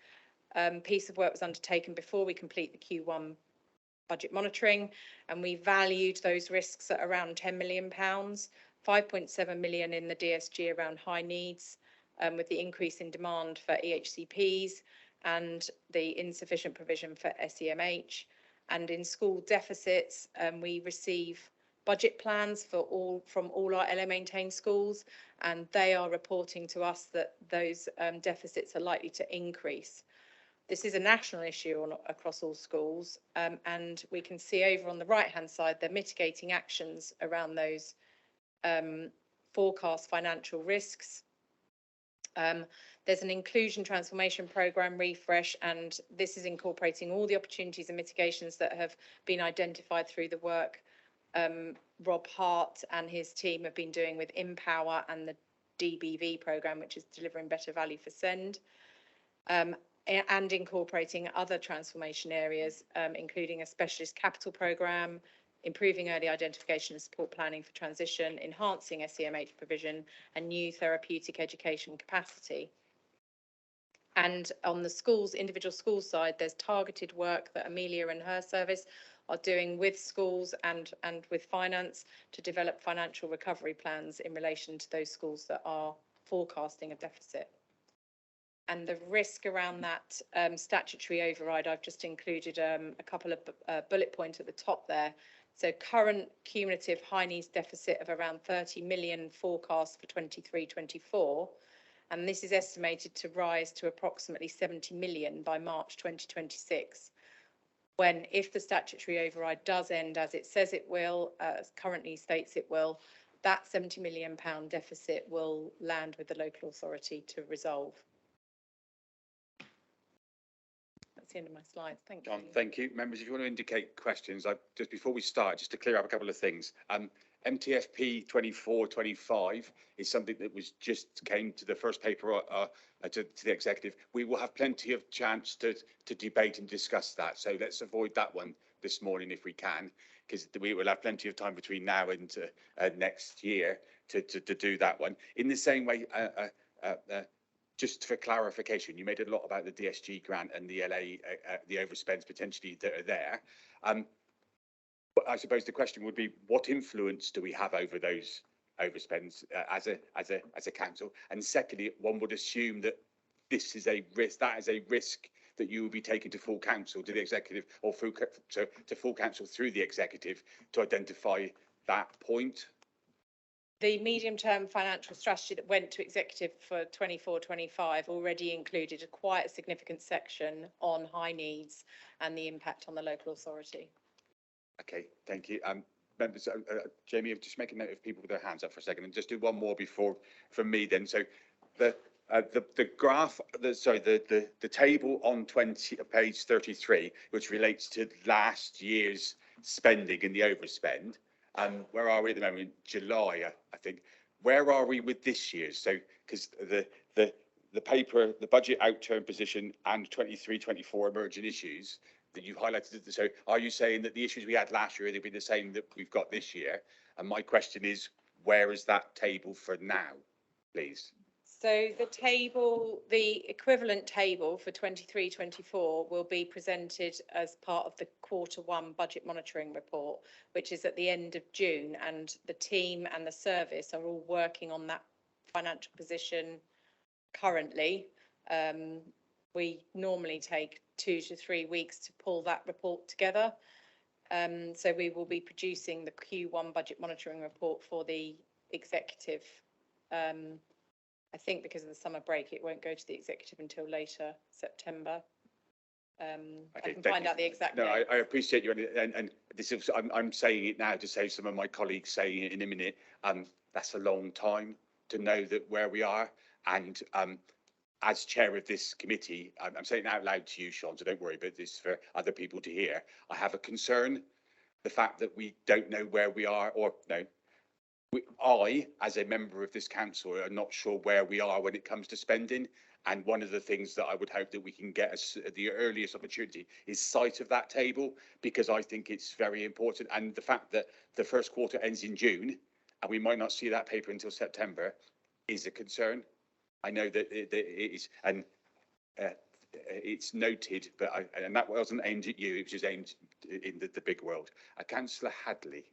Piece of work was undertaken before we complete the Q1 budget monitoring, and we valued those risks at around £10 million, 5.7 million in the DSG around high needs, with the increase in demand for EHCPs and the insufficient provision for SEMH. And in school deficits, we receive budget plans from all our LA maintained schools, and they are reporting to us that those deficits are likely to increase. This is a national issue across all schools, and we can see over on the right-hand side the mitigating actions around those forecast financial risks. There's an inclusion transformation programme refresh, and this is incorporating all the opportunities and mitigations that have been identified through the work Rob Hart and his team have been doing with Empower and the DBV programme, which is delivering better value for SEND. And incorporating other transformation areas, including a specialist capital programme, improving early identification and support planning for transition, enhancing SEMH provision, and new therapeutic education capacity. And on the schools, individual school side, there's targeted work that Amelia and her service are doing with schools and with finance to develop financial recovery plans in relation to those schools that are forecasting a deficit. And the risk around that statutory override, I've just included a couple of bullet points at the top there. So current cumulative high needs deficit of around 30 million forecast for 23-24. And this is estimated to rise to approximately 70 million by March 2026. When, if the statutory override does end as it says it will, as currently states it will, that £70 million deficit will land with the local authority to resolve. That's the end of my slides. Thank you.
John, thank you. Members, if you want to indicate questions, just before we start, just to clear up a couple of things. MTFP 24-25 is something that was just came to the first paper to the executive. We will have plenty of chance to debate and discuss that. So let's avoid that one this morning if we can, because we will have plenty of time between now and next year to do that one. In the same way, just for clarification, you made a lot about the DSG grant and the LA, the overspends potentially that are there. But I suppose the question would be, what influence do we have over those overspends as a council? And secondly, one would assume that this is a risk, that is a risk that you will be taking to full council, to the executive, or through to full council through the executive to identify that point.
The medium-term financial strategy that went to executive for 24-25 already included quite a significant section on high needs and the impact on the local authority. Okay, thank you. Members, Jamie, just make a note of people with their hands up for a second, and just do one more before from me then. So the graph, the table on page 33, which relates to last year's spending and the overspend. Where are we at the moment? July, I think. Where are we with this year? So, because the paper, the budget outturn position and 23-24 emerging issues that you've highlighted. So, are you saying that the issues we had last year, they've been the same that we've got this year? And my question is, where is that table for now, please? So the table, the equivalent table for 23-24 will be presented as part of the Q1 budget monitoring report, which is at the end of June, and the team and the service are all working on that financial position currently. We normally take 2 to 3 weeks to pull that report together. So we will be producing the Q1 budget monitoring report for the executive. I think because of the summer break, it won't go to the executive until later September. I can find out the exact date. I appreciate you, and this is I'm saying it now to save some of my colleagues saying it in a minute. That's a long time to know that where we are, and as chair of this committee, I'm saying it out loud to you, Sean, so don't worry, but this is for other people to hear. I have a concern, the fact that we don't know where we are, or no.
I, as a member of this council, are not sure where we are when it comes to spending. And one of the things that I would hope that we can get as the earliest opportunity is sight of that table, because I think it's very important. And the fact that the first quarter ends in June and we might not see that paper until September is a concern. I know that it is, and it's noted, but and that wasn't aimed at you, it was just aimed in the big world. Councillor Hadley.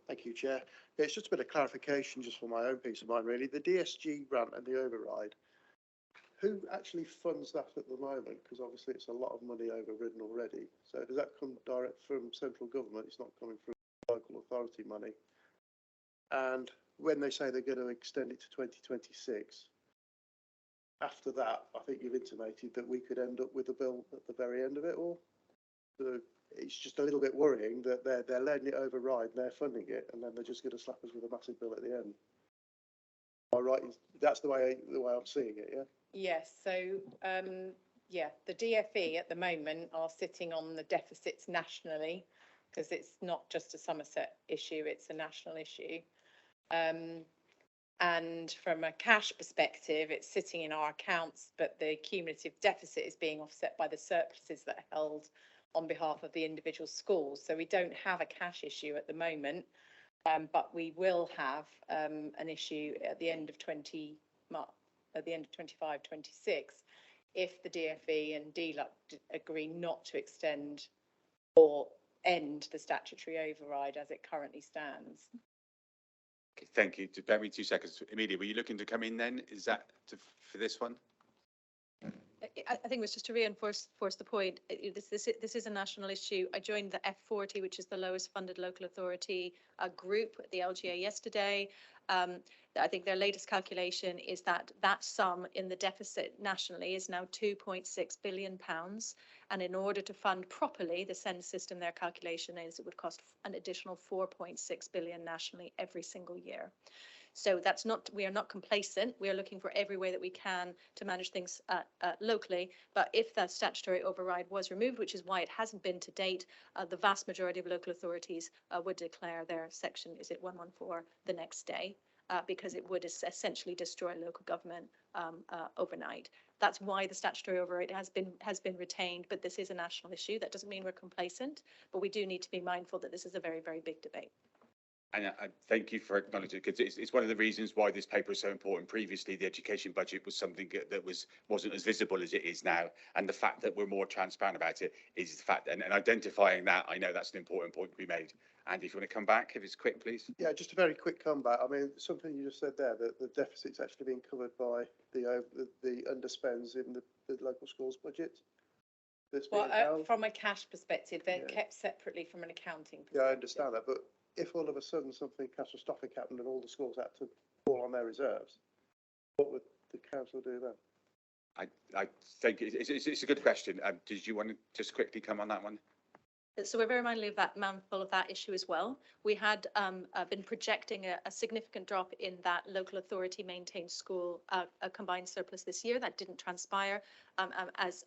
Thank you, Chair. Yeah, it's just a bit of clarification just for my own peace of mind, really. The DSG grant and the override, who actually funds that at the moment? Because obviously it's a lot of money overridden already. So does that come direct from central government? It's not coming from local authority money. And when they say they're going to extend it to 2026, after that, I think you've intimated that we could end up with a bill at the very end of it all. So it's just a little bit worrying that they're letting it override and they're funding it, and then they're just going to slap us with a massive bill at the end. Am I right? That's the way I'm seeing it. Yeah.
Yes. So yeah, the DfE at the moment are sitting on the deficits nationally, because it's not just a Somerset issue; it's a national issue. And from a cash perspective, it's sitting in our accounts, but the cumulative deficit is being offset by the surpluses that are held on behalf of the individual schools. So we don't have a cash issue at the moment, but we will have an issue at the end of 25, 26, if the DfE and DLUC agree not to extend or end the statutory override as it currently stands.
Okay, thank you. Bear me 2 seconds. Emilia, were you looking to come in then? Is that for this one?
I think it was just to reinforce the point. This is a national issue. I joined the F40, which is the lowest funded local authority group at the LGA yesterday. I think their latest calculation is that sum in the deficit nationally is now £2.6 billion. And in order to fund properly the SEND system, their calculation is it would cost an additional 4.6 billion nationally every single year. So that's not, we are not complacent. We are looking for every way that we can to manage things locally. But if that statutory override was removed, which is why it hasn't been to date, the vast majority of local authorities would declare their section, is it 114, the next day, because it would essentially destroy local government overnight. That's why the statutory override has been retained. But this is a national issue. That doesn't mean we're complacent, but we do need to be mindful that this is a very, very big debate.
And thank you for acknowledging it, because it's one of the reasons why this paper is so important. Previously, the education budget was something that wasn't as visible as it is now, and the fact that we're more transparent about it is the fact. And identifying that, I know that's an important point to be made. Andy, if you want to come back, if it's quick, please.
Yeah, just a very quick comeback. I mean, something you just said there, that the deficit's actually being covered by the underspends in the local schools budget.
Well, from a cash perspective, they're kept separately from an accounting perspective.
Yeah, I understand that, but if all of a sudden something catastrophic happened and all the schools had to fall on their reserves, what would the council do then?
I think it's a good question. Did you want to just quickly come on that one?
So we're very mindful of that issue as well. We had been projecting a significant drop in that local authority maintained school combined surplus this year. That didn't transpire. As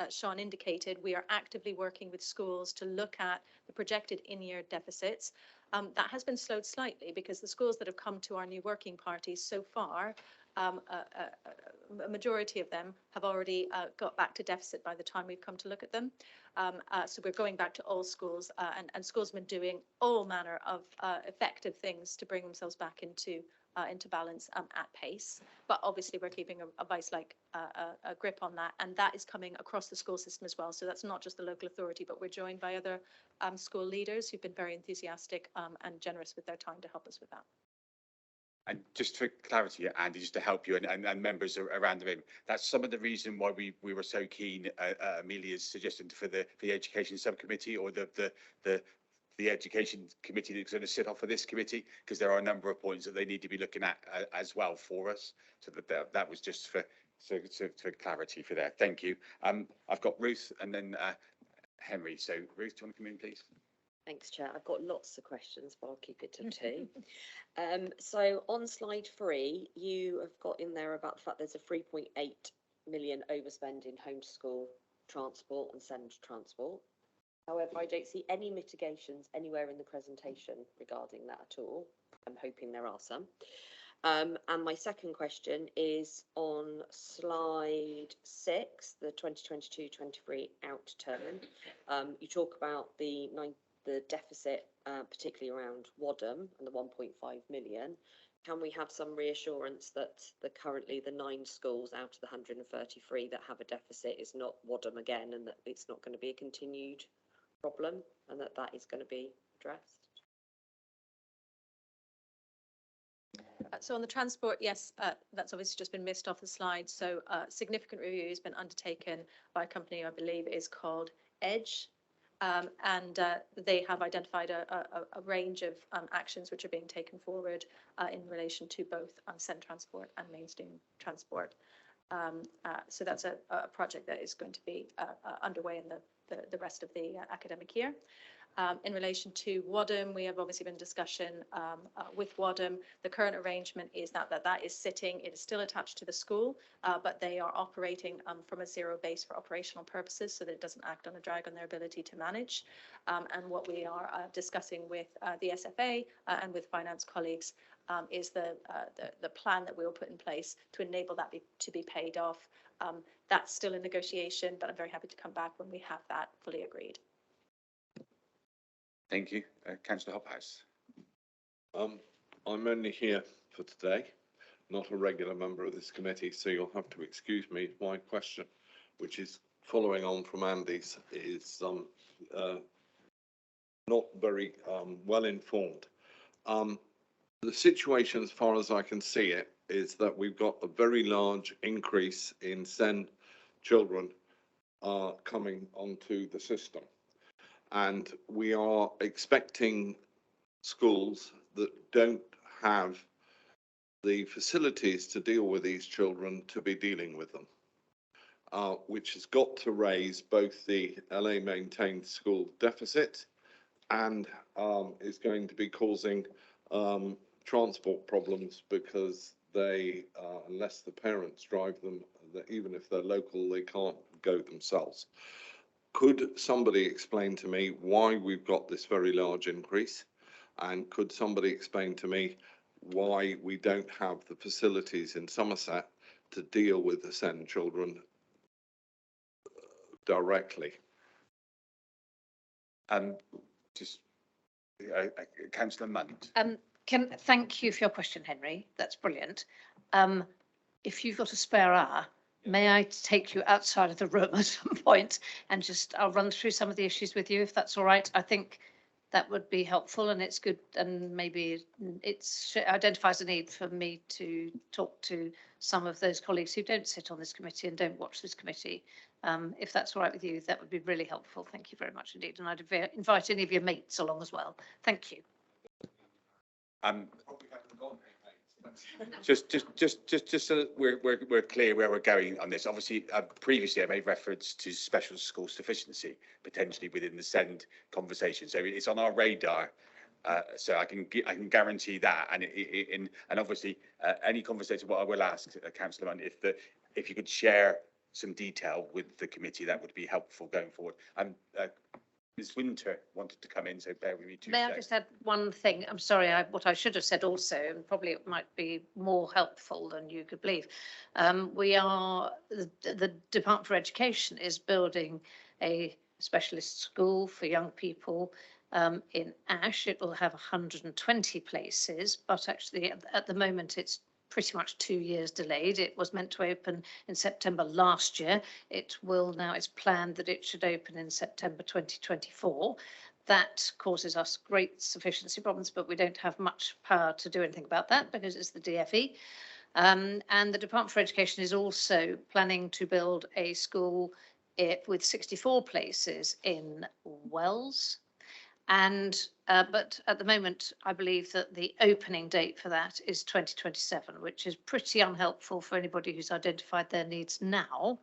Sean indicated, we are actively working with schools to look at the projected in-year deficits. That has been slowed slightly because the schools that have come to our new working parties so far, a majority of them have already got back to deficit by the time we've come to look at them. So we're going back to all schools, and schools have been doing all manner of effective things to bring themselves back into balance at pace. But obviously we're keeping a vice-like grip on that, and that is coming across the school system as well. So that's not just the local authority, but we're joined by other school leaders who've been very enthusiastic and generous with their time to help us with that.
And just for clarity, Andy, just to help you and members around the room, that's some of the reason why we were so keen. Amelia's suggestion for the education subcommittee, or the education committee that's going to sit off of this committee, because there are a number of points that they need to be looking at as well for us. So that was just for clarity for there. Thank you. I've got Ruth and then Henry. So Ruth, do you want to come in, please?
Thanks, Chair. I've got lots of questions, but I'll keep it to 2. So on slide 3, you have got in there about the fact there's a 3.8 million overspend in home to school transport and SEND transport. However, I don't see any mitigations anywhere in the presentation regarding that at all. I'm hoping there are some. And my second question is on slide 6, the 2022-23 out term. You talk about the deficit, particularly around Wadham and the 1.5 million. Can we have some reassurance that currently the 9 schools out of the 133 that have a deficit is not Wadham again, and that it's not going to be a continued problem, and that is going to be addressed?
So on the transport, yes, that's obviously just been missed off the slide. So significant review has been undertaken by a company, I believe is called Edge. And they have identified a range of actions which are being taken forward in relation to both SEND transport and mainstream transport. So that's a project that is going to be underway in the rest of the academic year. In relation to Wadham, we have obviously been in discussion with Wadham. The current arrangement is that is sitting, it is still attached to the school, but they are operating from a zero base for operational purposes, so that it doesn't act on a drag on their ability to manage. And what we are discussing with the SFA and with finance colleagues is the plan that we will put in place to enable that to be paid off. That's still in negotiation, but I'm very happy to come back when we have that fully agreed.
Thank you. Councillor Hophouse.
I'm only here for today, not a regular member of this committee, so you'll have to excuse me. My question, which is following on from Andy's, is not very well informed. The situation, as far as I can see it, is that we've got a very large increase in SEND children coming onto the system. And we are expecting schools that don't have the facilities to deal with these children to be dealing with them, which has got to raise both the LA maintained school deficit and is going to be causing transport problems, because they, unless the parents drive them, even if they're local, they can't go themselves. Could somebody explain to me why we've got this very large increase? And could somebody explain to me why we don't have the facilities in Somerset to deal with the SEND children directly?
Councillor Munt.
Thank you for your question, Henry. That's brilliant. If you've got a spare hour, may I take you outside of the room at some point and I'll run through some of the issues with you, if that's all right. I think that would be helpful, and it's good, and maybe it identifies a need for me to talk to some of those colleagues who don't sit on this committee and don't watch this committee. If that's all right with you, that would be really helpful. Thank you very much indeed. And I'd invite any of your mates along as well. Thank you.
Just so that we're clear where we're going on this. Obviously, previously I made reference to special school sufficiency potentially within the SEND conversation, so it's on our radar. So I can guarantee that, and obviously any conversation. What I will ask Councillor Munn, if you could share some detail with the committee, that would be helpful going forward. Ms. Winter wanted to come in, so bear with me 2 seconds.
May I just add one thing? I'm sorry, what I should have said also, and probably it might be more helpful than you could believe. The Department for Education is building a specialist school for young people in Ash. It will have 120 places, but actually at the moment it's pretty much 2 years delayed. It was meant to open in September last year. It's planned that it should open in September 2024. That causes us great sufficiency problems, but we don't have much power to do anything about that because it's the DFE. And the Department for Education is also planning to build a school with 64 places in Wells. But at the moment, I believe that the opening date for that is 2027, which is pretty unhelpful for anybody who's identified their needs now,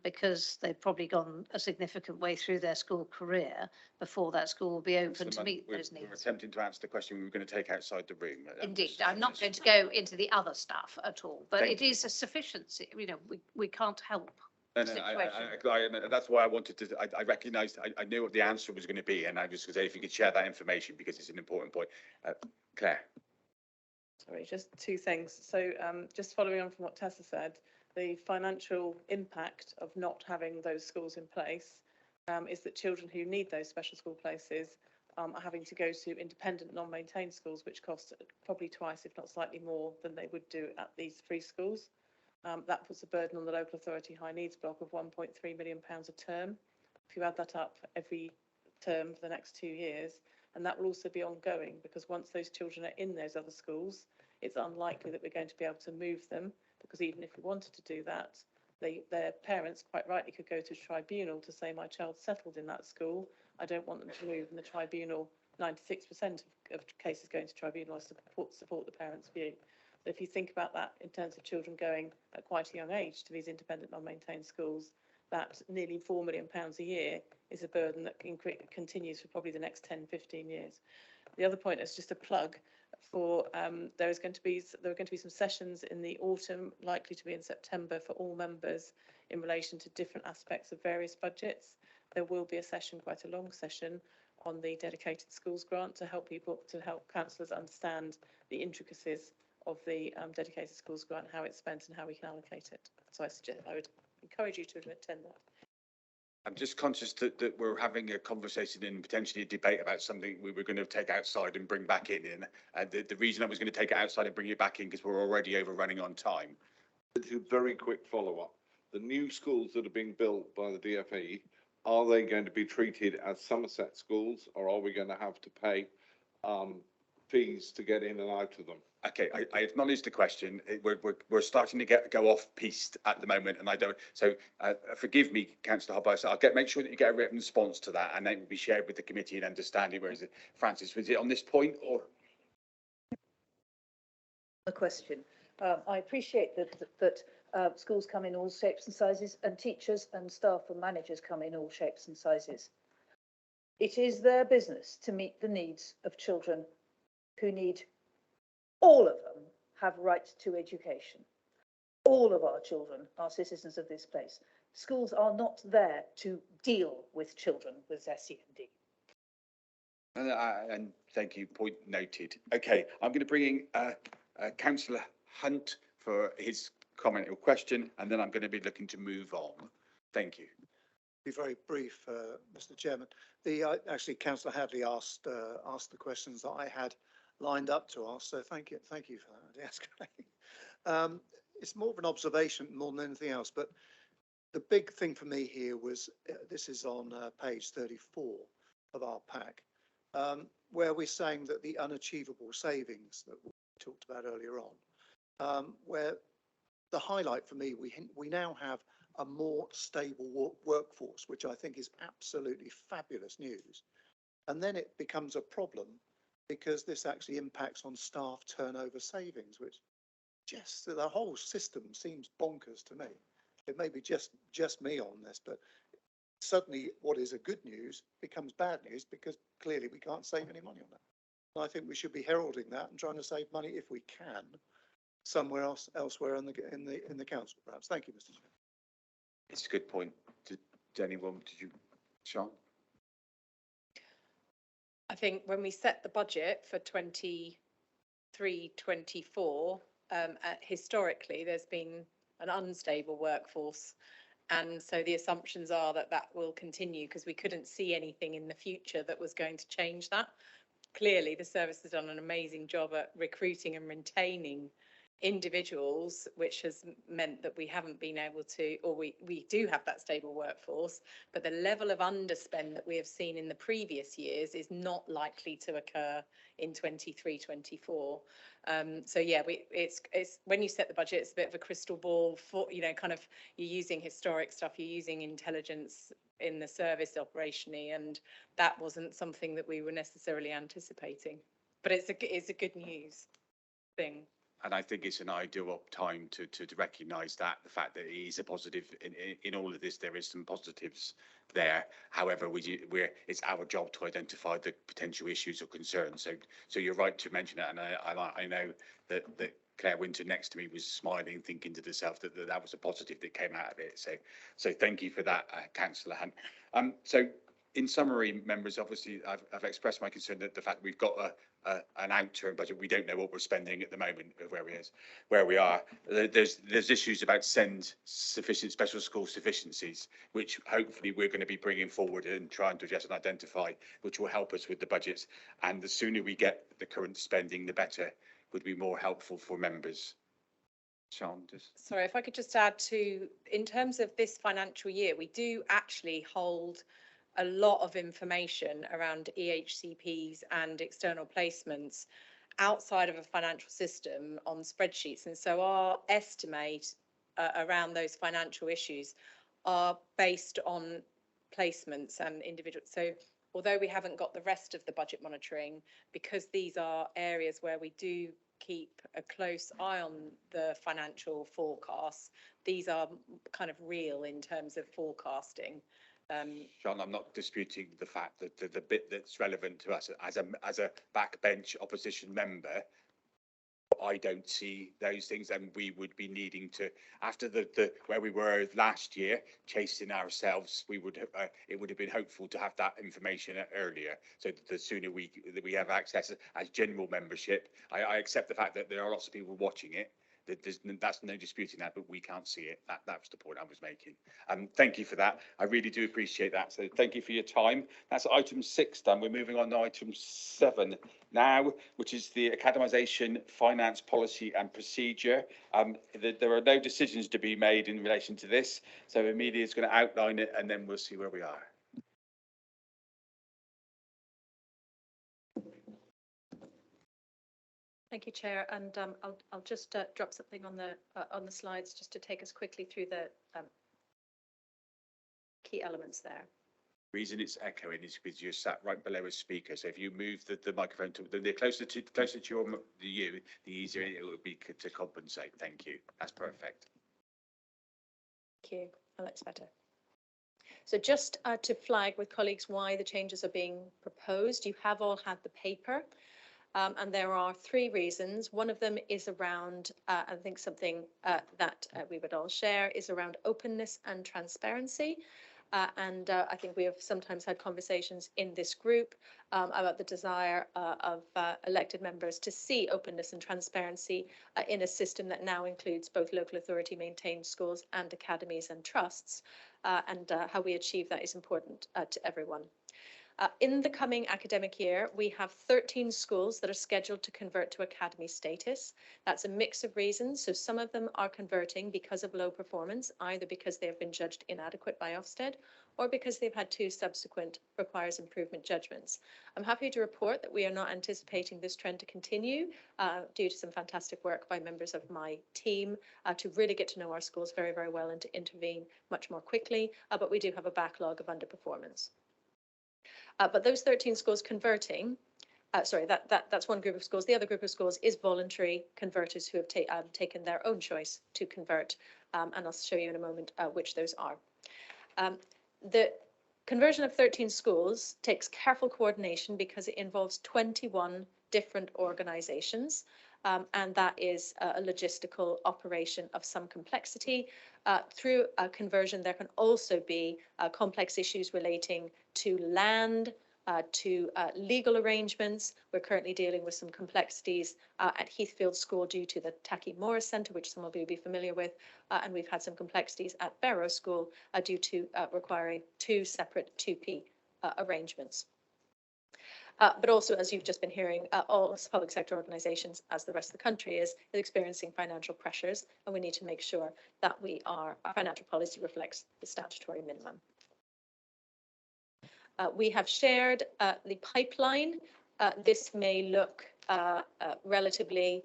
because they've probably gone a significant way through their school career before that school will be open to meet those needs.
We're attempting to answer the question we were going to take outside the room.
Indeed, I'm not going to go into the other stuff at all, but it is a sufficiency. We can't help
And
situation.
that's why I wanted to, I recognised, I knew what the answer was going to be, and I was going to say if you could share that information because it's an important point. Claire.
Sorry, just two things. So just following on from what Tessa said, the financial impact of not having those schools in place is that children who need those special school places are having to go to independent non-maintained schools, which cost probably twice, if not slightly more, than they would do at these free schools. That puts a burden on the local authority high needs block of £1.3 million a term. If you add that up every term for the next 2 years, and that will also be ongoing because once those children are in those other schools, it's unlikely that we're going to be able to move them, because even if we wanted to do that, their parents quite rightly could go to a tribunal to say my child's settled in that school, I don't want them to move, and the tribunal, 96% of cases going to tribunal, I support the parents' view. So if you think about that in terms of children going at quite a young age to these independent non-maintained schools, that nearly £4 million a year is a burden that continues for probably the next 10, 15 years. The other point is just a plug for there are going to be some sessions in the autumn, likely to be in September, for all members in relation to different aspects of various budgets. There will be a session, quite a long session, on the dedicated schools grant to help councillors understand the intricacies of the dedicated schools grant, how it's spent and how we can allocate it. So I would encourage you to attend that.
I'm just conscious that we're having a conversation and potentially a debate about something we were going to take outside and bring back in. And the reason I was going to take it outside and bring it back in because we're already overrunning on time.
A very quick follow-up. The new schools that are being built by the DFE, are they going to be treated as Somerset schools, or are we going to have to pay fees to get in and out of them?
Okay, I acknowledge the question. We're starting to go off piste at the moment, and I don't. So forgive me, Councillor Hobart. I'll make sure that you get a written response to that, and then it will be shared with the committee and understanding. Where is it, Francis? Was it on this point or?
The question. I appreciate that schools come in all shapes and sizes, and teachers and staff and managers come in all shapes and sizes. It is their business to meet the needs of children who need. All of them have right to education. All of our children are citizens of this place. Schools are not there to deal with children with SEND.
And thank you, point noted. Okay, I'm going to bring in Councillor Hunt for his comment or question, and then I'm going to be looking to move on. Thank you.
Be very brief, Mr. Chairman. Actually, Councillor Hadley asked the questions that I had lined up to ask, so thank you for that. That's great. It's more of an observation more than anything else, but the big thing for me here was this is on page 34 of our pack, where we're saying that the unachievable savings that we talked about earlier on, where the highlight for me, we now have a more stable workforce, which I think is absolutely fabulous news. And then it becomes a problem because this actually impacts on staff turnover savings, which just the whole system seems bonkers to me. It may be just me on this, but suddenly what is a good news becomes bad news because clearly we can't save any money on that. And I think we should be heralding that and trying to save money if we can somewhere elsewhere in the council, perhaps. Thank you, Mr. Chairman.
It's a good point. Did you, Sean?
I think when we set the budget for 23-24, historically there's been an unstable workforce, and so the assumptions are that that will continue because we couldn't see anything in the future that was going to change that. Clearly the service has done an amazing job at recruiting and retaining individuals, which has meant that we haven't been able to, or we do have that stable workforce, but the level of underspend that we have seen in the previous years is not likely to occur in 23-24. So yeah, it's when you set the budget, it's a bit of a crystal ball for, kind of, you're using historic stuff, you're using intelligence in the service operationally, and that wasn't something that we were necessarily anticipating, but it's a good news thing.
And I think it's an ideal time to recognise that the fact that it is a positive in all of this. There is some positives there. However, it's our job to identify the potential issues or concerns. So you're right to mention that, and I know that Claire Winter next to me was smiling, thinking to herself that was a positive that came out of it. So thank you for that, Councillor Hunt. So in summary, members, obviously I've expressed my concern that the fact that we've got an out-term budget, we don't know what we're spending at the moment of where we are. There's issues about sufficient special school sufficiencies, which hopefully we're going to be bringing forward and trying to address and identify, which will help us with the budgets. And the sooner we get the current spending, the better, would be more helpful for members. Sean, just.
Sorry, if I could just add to, in terms of this financial year, we do actually hold a lot of information around EHCPs and external placements outside of a financial system on spreadsheets. And so our estimate around those financial issues are based on placements and individuals. So although we haven't got the rest of the budget monitoring, because these are areas where we do keep a close eye on the financial forecasts, these are kind of real in terms of forecasting.
Sean, I'm not disputing the fact that the bit that's relevant to us as a backbench opposition member, I don't see those things, and we would be needing to, after the where we were last year, chasing ourselves. We would it would have been hopeful to have that information earlier. So the sooner we have access as general membership, I accept the fact that there are lots of people watching it. That's no disputing that, but we can't see it. That was the point I was making. Thank you for that. I really do appreciate that. So thank you for your time. That's item 6 done. We're moving on to item 7 now, which is the academisation finance policy and procedure. There are no decisions to be made in relation to this. So Amelia is going to outline it, and then we'll see where we are.
Thank you, Chair, and I'll just drop something on the slides just to take us quickly through the key elements there.
The reason it's echoing is because you're sat right below a speaker. So if you move the microphone to the closer to you, the easier it will be to compensate. Thank you. That's perfect.
Thank you. Oh, that's better. So just to flag with colleagues why the changes are being proposed, you have all had the paper. And there are 3 reasons. One of them is around, I think something that we would all share is around openness and transparency. And I think we have sometimes had conversations in this group about the desire of elected members to see openness and transparency in a system that now includes both local authority maintained schools and academies and trusts, and how we achieve that is important to everyone. In the coming academic year, we have 13 schools that are scheduled to convert to academy status. That's a mix of reasons. So some of them are converting because of low performance, either because they have been judged inadequate by Ofsted or because they've had 2 subsequent requires improvement judgments. I'm happy to report that we are not anticipating this trend to continue due to some fantastic work by members of my team to really get to know our schools very, very well and to intervene much more quickly. But we do have a backlog of underperformance. But those 13 schools converting, that's one group of schools. The other group of schools is voluntary converters who have taken their own choice to convert. And I'll show you in a moment which those are. The conversion of 13 schools takes careful coordination because it involves 21 different organisations. And that is a logistical operation of some complexity. Through a conversion, there can also be complex issues relating to land, to legal arrangements. We're currently dealing with some complexities at Heathfield School due to the Taki Morris Centre, which some of you will be familiar with, and we've had some complexities at Barrow School due to requiring 2 separate 2P arrangements. But also, as you've just been hearing, all public sector organisations, as the rest of the country is experiencing financial pressures, and we need to make sure that our financial policy reflects the statutory minimum. We have shared the pipeline. This may look relatively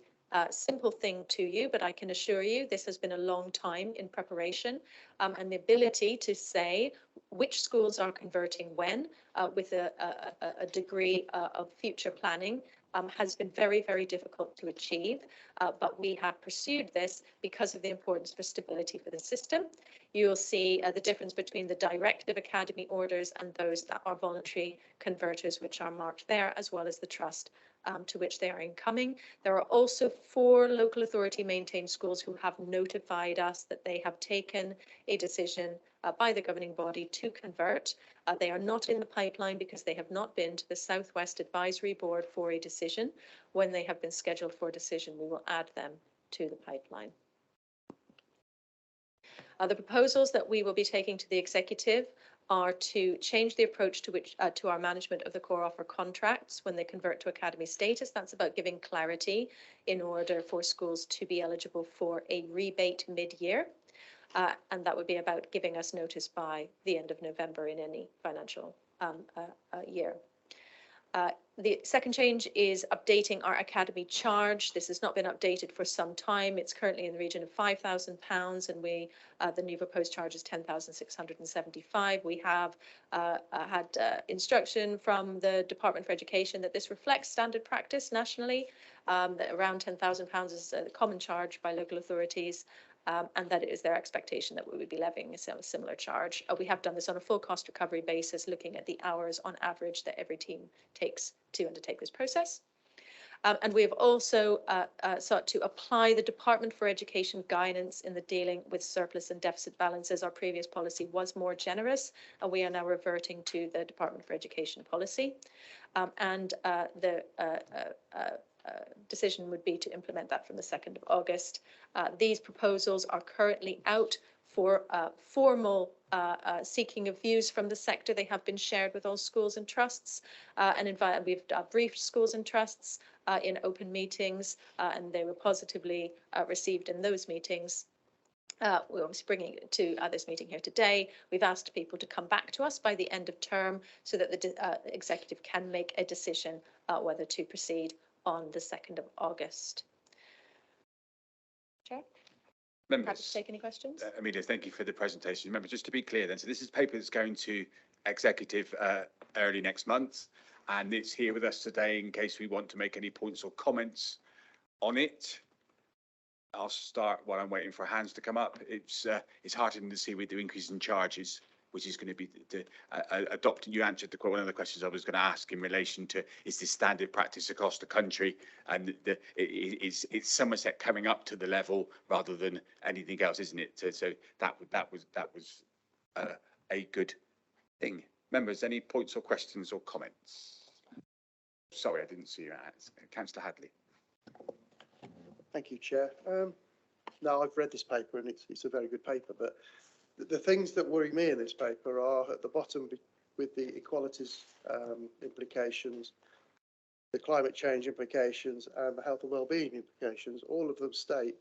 simple thing to you, but I can assure you this has been a long time in preparation, and the ability to say which schools are converting when with a degree of future planning has been very, very difficult to achieve, but we have pursued this because of the importance for stability for the system. You'll see the difference between the directive academy orders and those that are voluntary converters, which are marked there, as well as the trust
to which they are incoming. There are also 4 local authority maintained schools who have notified us that they have taken a decision by the governing body to convert. They are not in the pipeline because they have not been to the South West Advisory Board for a decision. When they have been scheduled for a decision, we will add them to the pipeline. The proposals that we will be taking to the executive are to change the approach to our management of the core offer contracts when they convert to academy status. That's about giving clarity in order for schools to be eligible for a rebate mid-year. And that would be about giving us notice by the end of November in any financial year. The second change is updating our academy charge. This has not been updated for some time. It's currently in the region of £5,000, and the new proposed charge is £10,675. We have had instruction from the Department for Education that this reflects standard practice nationally, that around £10,000 is a common charge by local authorities. And that it is their expectation that we would be levying a similar charge. We have done this on a full cost recovery basis, looking at the hours on average that every team takes to undertake this process. And we have also sought to apply the Department for Education guidance in the dealing with surplus and deficit balances. Our previous policy was more generous, and we are now reverting to the Department for Education policy. The decision would be to implement that from the 2nd of August. These proposals are currently out for formal seeking of views from the sector. They have been shared with all schools and trusts, and we've briefed schools and trusts in open meetings, and they were positively received in those meetings. We're obviously bringing it to this meeting here today. We've asked people to come back to us by the end of term so that the executive can make a decision whether to proceed on the 2nd of August. Chair?
Members,
Happy to take any questions?
Amelia, thank you for the presentation. Remember, just to be clear then, so this is paper that's going to executive early next month, and it's here with us today in case we want to make any points or comments on it. I'll start while I'm waiting for hands to come up. It's heartening to see with the increase in charges, which is going to be adopting. You answered one of the questions I was going to ask in relation to, is this standard practice across the country, and it's Somerset coming up to the level rather than anything else, isn't it? So that was a good thing. Members, any points or questions or comments? Sorry, I didn't see your hands. Councillor Hadley.
Thank you, Chair. No, I've read this paper and it's a very good paper, but the things that worry me in this paper are at the bottom with the equalities implications, the climate change implications and the health and wellbeing implications. All of them state,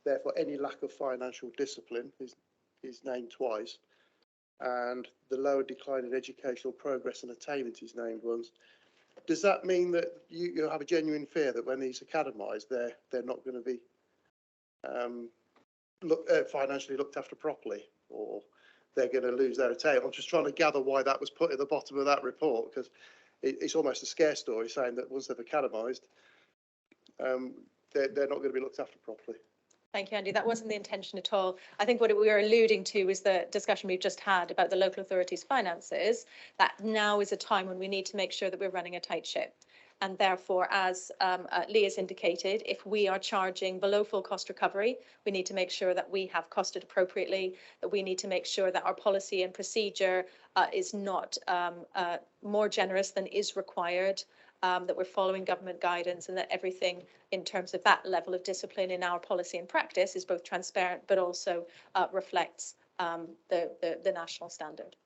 therefore, any lack of financial discipline is named twice, and the lower decline in educational progress and attainment is named once. Does that mean that you have a genuine fear that when these academised, they're not going to be financially looked after properly, or they're going to lose their attainment? I'm just trying to gather why that was put at the bottom of that report, because it's almost a scare story saying that once they've academised, they're not going to be looked after properly.
Thank you, Andy. That wasn't the intention at all. I think what we were alluding to is the discussion we've just had about the local authorities' finances, that now is a time when we need to make sure that we're running a tight ship. And therefore, as Lee has indicated, if we are charging below full cost recovery, we need to make sure that we have costed appropriately, that we need to make sure that our policy and procedure is not more generous than is required, that we're following government guidance, and that everything in terms of that level of discipline in our policy and practice is both transparent but also reflects the national standard.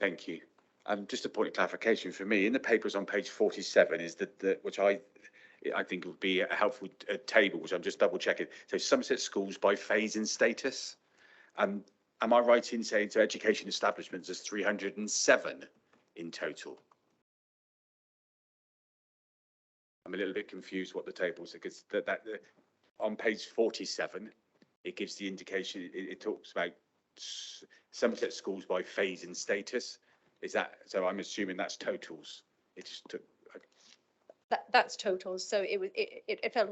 Thank you. Just a point of clarification for me, in the papers on page 47 is that which I think would be a helpful table, which I'm just double checking. So Somerset schools by phase in status. Am I right in saying so education establishments is 307 in total? I'm a little bit confused what the table is, because on page 47 it gives the indication, it talks about Somerset schools by phase in status. Is that so? I'm assuming that's totals. It just took.
That's totals. So it felt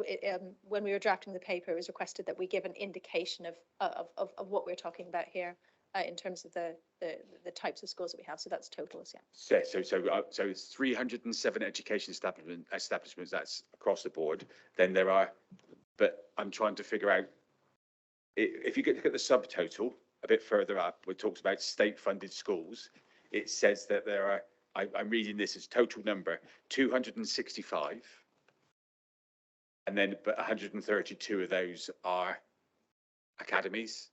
when we were drafting the paper, it was requested that we give an indication of what we're talking about here.
in terms of the types of schools that we have. So that's totals, yeah.
So it's 307 education establishments, that's across the board. Then there are, but I'm trying to figure out, if you look at the subtotal a bit further up, where it talks about state-funded schools, it says that there are, I'm reading this as total number, 265. And then, but 132 of those are academies.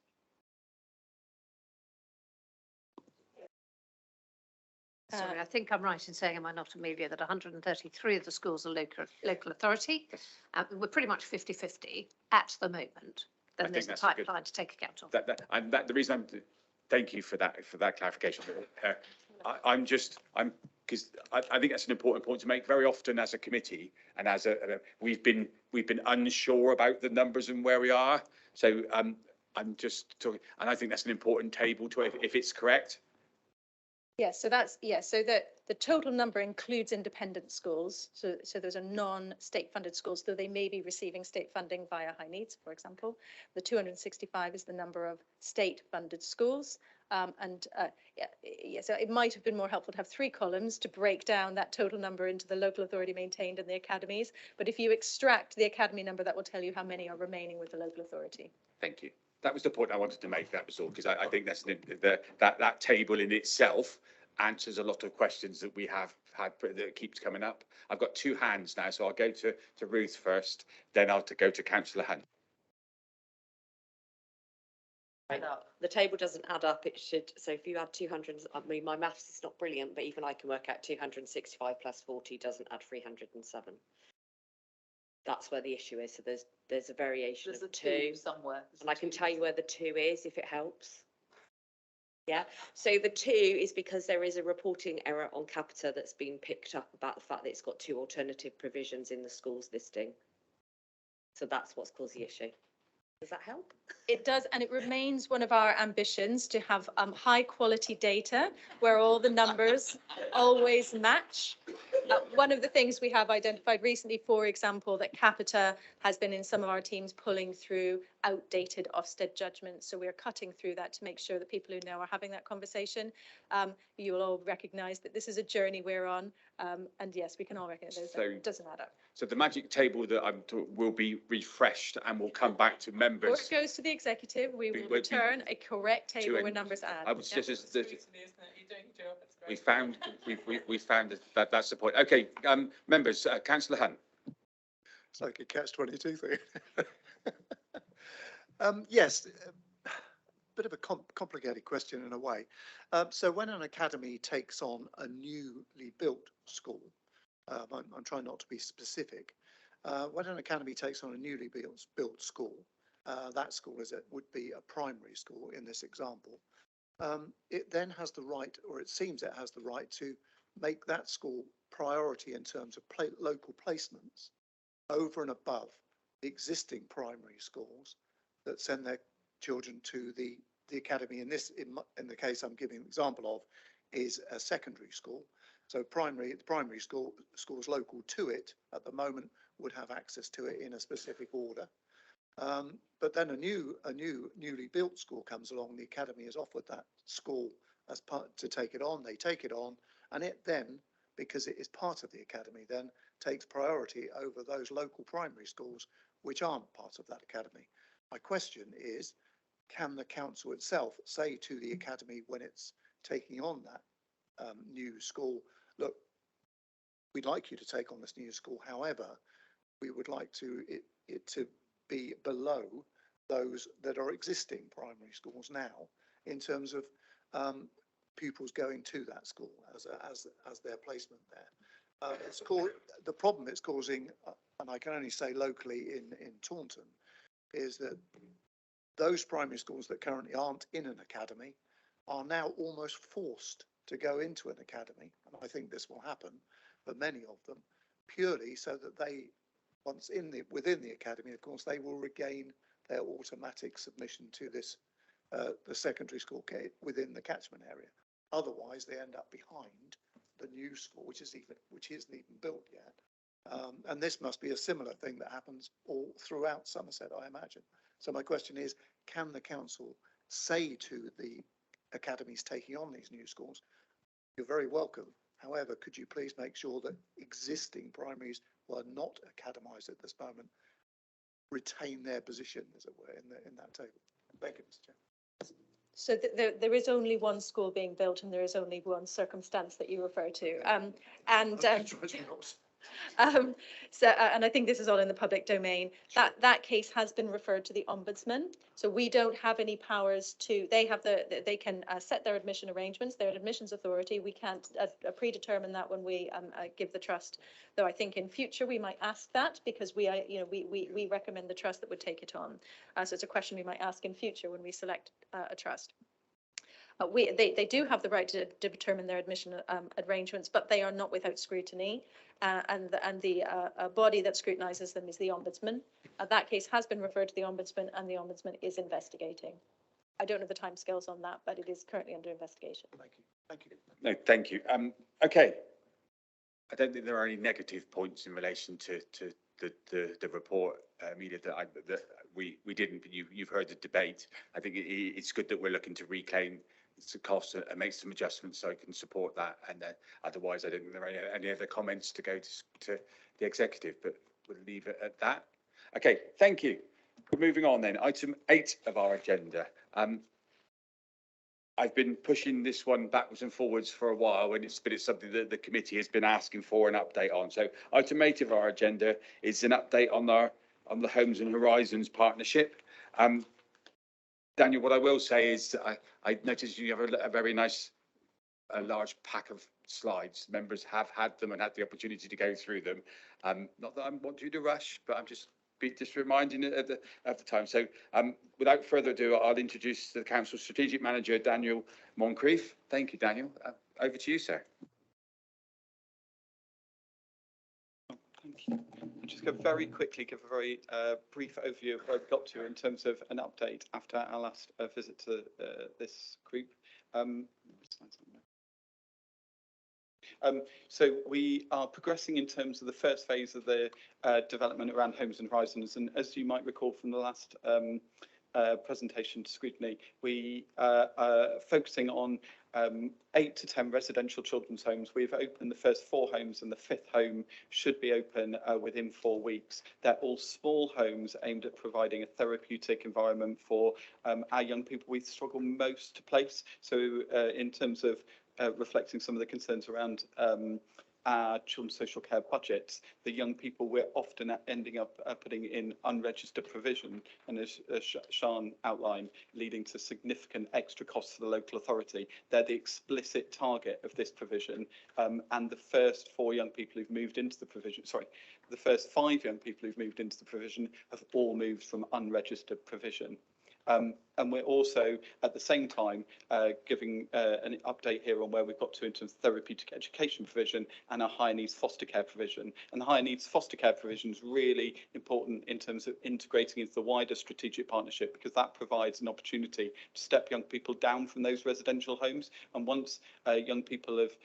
Sorry, I think I'm right in saying, am I not, Amelia, that 133 of the schools are local authority? We're pretty much 50-50 at the moment. Then there's the pipeline to take account of.
The reason thank you for that clarification. Because I think that's an important point to make. Very often as a committee and as we've been unsure about the numbers and where we are. So I'm just talking, and I think that's an important table to, if it's correct.
Yes, so that's, so the total number includes independent schools. So those are non-state funded schools, though they may be receiving state funding via high needs, for example. The 265 is the number of state funded schools. So it might have been more helpful to have 3 columns to break down that total number into the local authority maintained and the academies. But if you extract the academy number, that will tell you how many are remaining with the local authority.
Thank you. That was the point I wanted to make. That was all, because I think that's that table in itself answers a lot of questions that we have had that keeps coming up. I've got 2 hands now, so I'll go to Ruth first, then I'll go to Councillor Hunt.
The table doesn't add up. It should. So if you add 200, I mean, my maths is not brilliant, but even I can work out 265 plus 40 doesn't add 307. That's where the issue is. So there's a variation of 2
somewhere,
and I can tell you where the 2 is if it helps. Yeah. So the 2 is because there is a reporting error on Capita that's been picked up about the fact that it's got 2 alternative provisions in the schools listing. So that's what's caused the issue. Does that help?
It does, and it remains one of our ambitions to have high quality data where all the numbers always match. One of the things we have identified recently, for example, that Capita has been in some of our teams pulling through outdated Ofsted judgments. So we're cutting through that to make sure that people who know are having that conversation. You will all recognise that this is a journey we're on. And yes, we can all recognise that it doesn't add up.
So the magic table that will be refreshed and will come back to members.
Before it goes to the executive, we will return a correct table where numbers add.
I was just we found that that's the point. Okay, members, Councillor Hunt.
It's like a catch-22 thing. Yes, bit of a complicated question in a way. So when an academy takes on a newly built school, I'm trying not to be specific. When an academy takes on a newly built school, that school would be a primary school in this example. It then has the right, or it seems it has the right, to make that school priority in terms of local placements over and above the existing primary schools that send their children to the academy. In the case I'm giving an example of, is a secondary school. So the primary schools local to it at the moment would have access to it in a specific order. But then a newly built school comes along. The academy has offered that school as part to take it on. They take it on, and it then, because it is part of the academy, then takes priority over those local primary schools which aren't part of that academy. My question is, can the council itself say to the academy when it's taking on that new school, look, we'd like you to take on this new school, however, we would like it to be below those that are existing primary schools now in terms of pupils going to that school as their placement there. The problem it's causing, and I can only say locally in Taunton, is that those primary schools that currently aren't in an academy are now almost forced to go into an academy, and I think this will happen for many of them, purely so that they, once within the academy, of course, they will regain their automatic submission to this the secondary school within the catchment area. Otherwise, they end up behind the new school, which isn't even built yet. And this must be a similar thing that happens all throughout Somerset, I imagine. So my question is, can the council say to the academies taking on these new schools. You're very welcome. However, could you please make sure that existing primaries who are not academised at this moment retain their position, as it were, in that table? Thank you, Mr. Chair.
So there is only one school being built, and there is only one circumstance that you refer to. And I think this is all in the public domain. Sure. That case has been referred to the Ombudsman. So we don't have any powers to. They have they can set their admission arrangements. They're an admissions authority. We can't predetermine that when we give the trust. Though I think in future we might ask that, because we recommend the trust that would take it on. So it's a question we might ask in future when we select a trust. They do have the right to determine their admission arrangements, but they are not without scrutiny. And the body that scrutinises them is the Ombudsman. That case has been referred to the Ombudsman, and the Ombudsman is investigating. I don't know the timescales on that, but it is currently under investigation.
Thank you. Thank you.
No, thank you. Okay. I don't think there are any negative points in relation to the report, Amelia, that we didn't, but you've heard the debate. I think it's good that we're looking to reclaim some costs and make some adjustments, so I can support that. And otherwise, I don't think there are any other comments to go to the executive, but we'll leave it at that. Okay, thank you. We're moving on then. Item 8 of our agenda. I've been pushing this one backwards and forwards for a while, and it's something that the committee has been asking for an update on. So item 8 of our agenda is an update on the Homes and Horizons partnership. Daniel, what I will say is I noticed you have a very nice, large pack of slides. Members have had them and had the opportunity to go through them. Not that I want you to rush, but I'm just reminding it at the time. So without further ado, I'll introduce the Council Strategic Manager, Daniel Moncrief. Thank you, Daniel. Over to you, sir.
Thank you. I'm just going to very quickly give a very brief overview of where we got to in terms of an update after our last visit to this group. So we are progressing in terms of the first phase of the development around Homes and Horizons. And as you might recall from the last presentation to Scrutiny, we are focusing on 8 to 10 residential children's homes. We've opened the first 4 homes, and the 5th home should be open within 4 weeks. They're all small homes aimed at providing a therapeutic environment for our young people we struggle most to place. So in terms of reflecting some of the concerns around our children's social care budgets, the young people we're often ending up putting in unregistered provision, and as Sian outlined, leading to significant extra costs for the local authority. They're the explicit target of this provision, and the first 4 young people who've moved into the provision, the first 5 young people who've moved into the provision have all moved from unregistered provision. And we're also, at the same time, giving an update here on where we've got to in terms of therapeutic education provision and our higher needs foster care provision. And the higher needs foster care provision is really important in terms of integrating into the wider strategic partnership, because that provides an opportunity to step young people down from those residential homes. And once young people have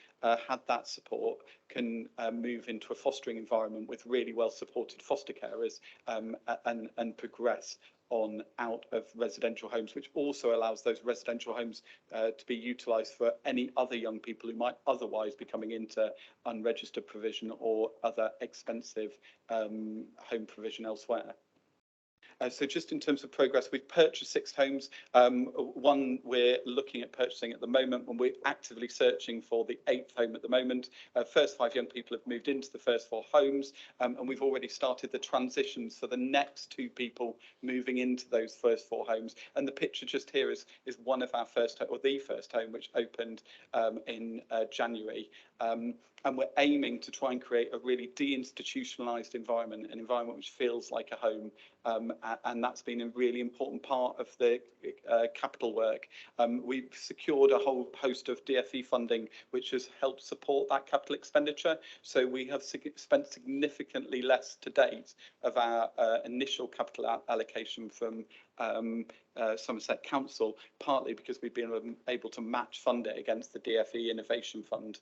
had that support, can move into a fostering environment with really well supported foster carers and progress on out of residential homes, which also allows those residential homes to be utilised for any other young people who might otherwise be coming into unregistered provision or other expensive home provision elsewhere. So just in terms of progress, we've purchased 6 homes. One we're looking at purchasing at the moment, and we're actively searching for the 8th home at the moment. First 5 young people have moved into the first 4 homes, and we've already started the transitions for the next 2 people moving into those first 4 homes. And the picture just here is one of our first, or the first home, which opened in January. And we're aiming to try and create a really deinstitutionalised environment, an environment which feels like a home. And that's been a really important part of the capital work. We've secured a whole host of DFE funding, which has helped support that capital expenditure. So we have spent significantly less to date of our initial capital allocation from Somerset Council, partly because we've been able to match fund it against the DFE Innovation Fund.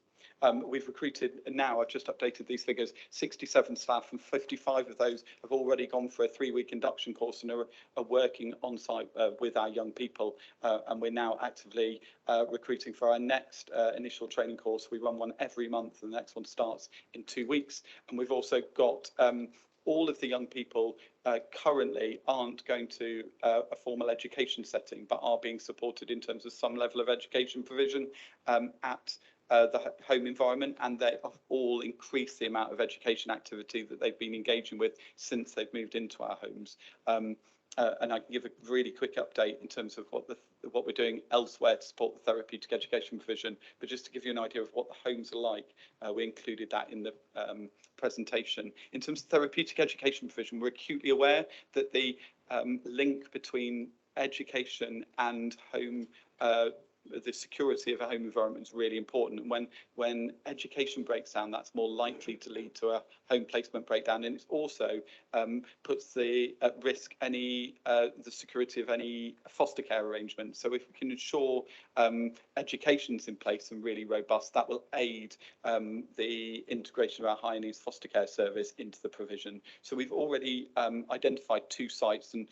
We've recruited now, I've just updated these figures, 67 staff, and 55 of those have already gone for a 3-week induction course and are working on site with our young people. And we're now actively recruiting for our next initial training course. We run one every month, and the next one starts in 2 weeks. And we've also got all of the young people currently aren't going to a formal education setting, but are being supported in terms of some level of education provision at the home environment, and they have all increased the amount of education activity that they've been engaging with since they've moved into our homes. And I can give a really quick update in terms of what we're doing elsewhere to support the therapeutic education provision. But just to give you an idea of what the homes are like, we included that in the presentation. In terms of therapeutic education provision, we're acutely aware that the link between education and home the security of a home environment is really important. And when education breaks down, that's more likely to lead to a home placement breakdown, and it also puts at risk the security of any foster care arrangement. So if we can ensure education's in place and really robust, that will aid the integration of our high needs foster care service into the provision. So we've already identified 2 sites and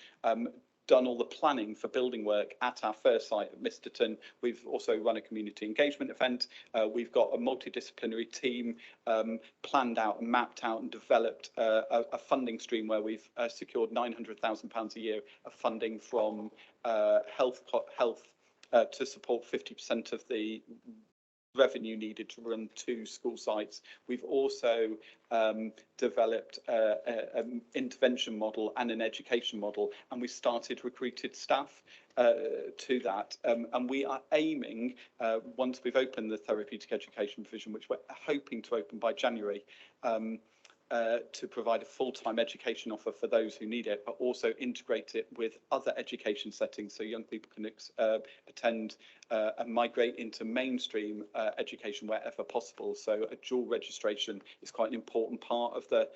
done all the planning for building work at our first site at Misterton. We've also run a community engagement event. We've got a multidisciplinary team planned out and mapped out and developed a funding stream where we've secured £900,000 a year of funding from health to support 50% of the revenue needed to run 2 school sites. We've also developed an intervention model and an education model, and we started recruited staff to that. And we are aiming, once we've opened the therapeutic education provision, which we're hoping to open by January, to provide a full-time education offer for those who need it, but also integrate it with other education settings so young people can attend and migrate into mainstream education wherever possible. So a dual registration is quite an important part of the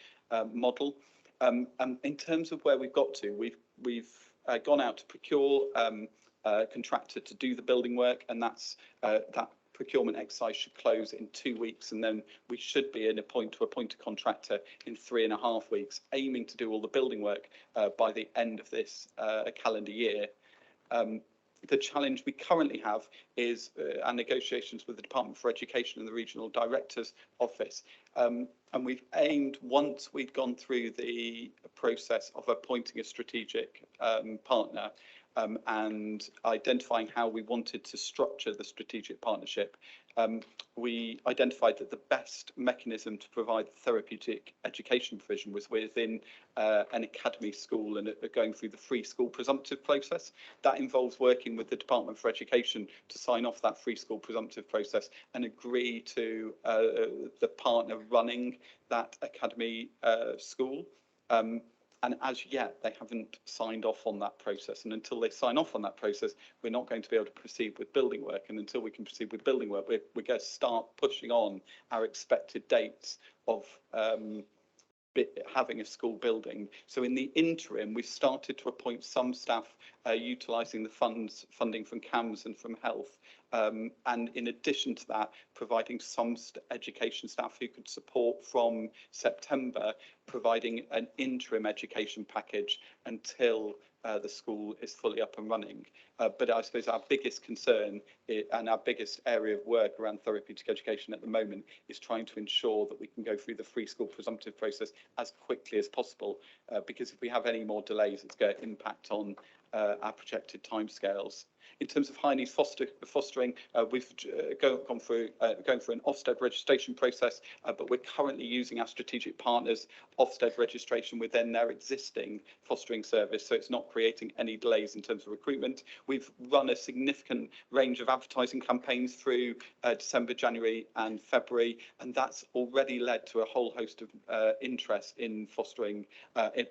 model. And in terms of where we've got to, we've gone out to procure a contractor to do the building work, and that procurement exercise should close in 2 weeks, and then we should be in a point to appoint a contractor in 3.5 weeks, aiming to do all the building work by the end of this calendar year. The challenge we currently have is our negotiations with the Department for Education and the Regional Director's Office. And we've aimed, once we'd gone through the process of appointing a strategic partner, and identifying how we wanted to structure the strategic partnership, we identified that the best mechanism to provide therapeutic education provision was within an academy school and going through the free school presumptive process. That involves working with the Department for Education to sign off that free school presumptive process and agree to the partner running that academy school. And as yet, they haven't signed off on that process. And until they sign off on that process, we're not going to be able to proceed with building work. And until we can proceed with building work, we're going to start pushing on our expected dates of having a school building. So in the interim, we've started to appoint some staff utilising the funding from CAMS and from health. And in addition to that, providing some education staff who could support from September, providing an interim education package until the school is fully up and running. But I suppose our biggest concern and our biggest area of work around therapeutic education at the moment is trying to ensure that we can go through the free school presumptive process as quickly as possible, because if we have any more delays, it's going to impact on our projected timescales. In terms of high needs fostering, we've going through an Ofsted registration process, but we're currently using our strategic partners' Ofsted registration within their existing fostering service, so it's not creating any delays in terms of recruitment. We've run a significant range of advertising campaigns through December, January and February, and that's already led to a whole host of interest in fostering,